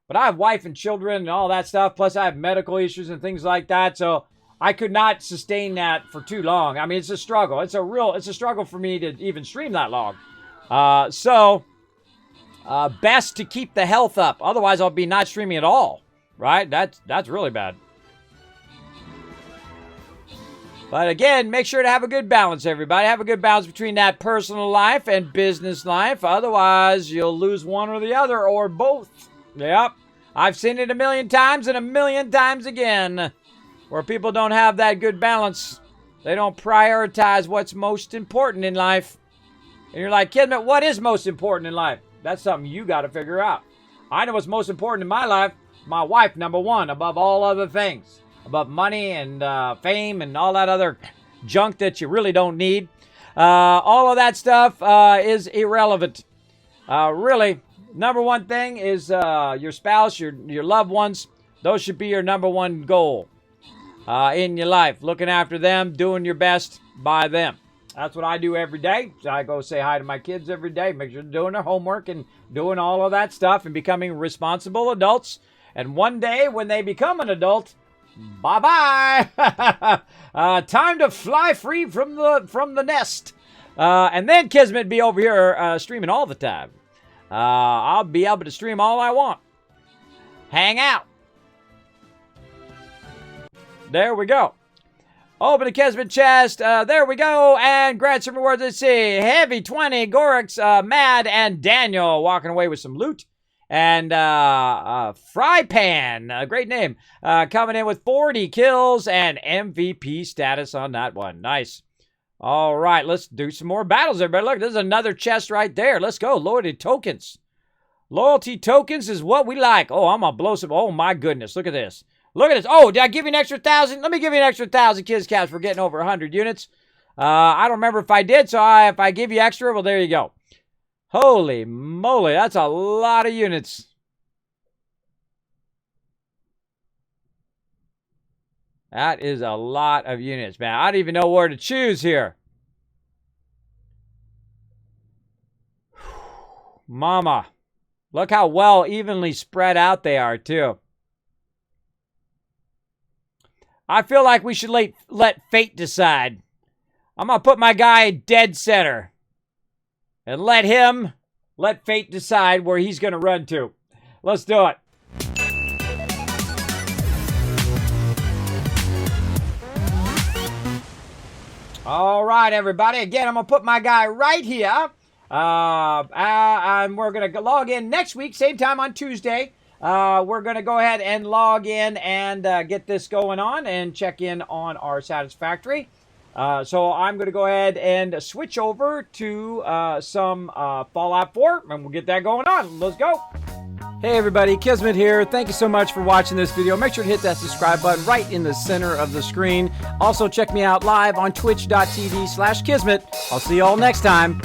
but I have wife and children and all that stuff. Plus I have medical issues and things like that. So I could not sustain that for too long. I mean, it's a struggle. It's a struggle for me to even stream that long. Best to keep the health up. Otherwise I'll be not streaming at all, right? That's really bad. But again, make sure to have a good balance, everybody. Have a good balance between that personal life and business life. Otherwise, you'll lose one or the other or both. Yep. I've seen it a million times and a million times again where people don't have that good balance. They don't prioritize what's most important in life. And you're like, Kismet, what is most important in life? That's something you got to figure out. I know what's most important in my life. My wife, number one, above all other things. Above money and fame and all that other junk that you really don't need. All of that stuff is irrelevant. Really, number one thing is your spouse, your loved ones. Those should be your number one goal in your life. Looking after them, doing your best by them. That's what I do every day. I go say hi to my kids every day. Make sure they're doing their homework and doing all of that stuff and becoming responsible adults. And one day when they become an adult, bye-bye. Time to fly free from the nest. And then Kismet be over here streaming all the time. I'll be able to stream all I want. Hang out. There we go. Open the Kismet chest. There we go. And grant some rewards. Let's see. Heavy 20, Gorix, Mad, and Daniel walking away with some loot. And Fry Pan, a great name, coming in with 40 kills and MVP status on that one. Nice. All right, let's do some more battles, everybody. Look, there's another chest right there. Let's go. Loyalty tokens. Loyalty tokens is what we like. Oh, I'm going to blow some. Oh, my goodness. Look at this. Look at this. Oh, did I give you an extra 1,000? Let me give you an extra 1,000 Kids Caps for getting over 100 units. I don't remember if I did, so if I give you extra, well, there you go. Holy moly, that's a lot of units. That is a lot of units, man. I don't even know where to choose here. Mama, look how well evenly spread out they are, too. I feel like we should let fate decide. I'm going to put my guy dead center. And let fate decide where he's going to run to. Let's do it. All right, everybody. Again, I'm going to put my guy right here. And we're going to log in next week, same time on Tuesday. We're going to go ahead and log in and get this going on and check in on our Satisfactory. So I'm going to go ahead and switch over to some Fallout 4, and we'll get that going on. Let's go. Hey everybody, Kismet here. Thank you so much for watching this video. Make sure to hit that subscribe button right in the center of the screen. Also check me out live on twitch.tv/Kismet. I'll see you all next time.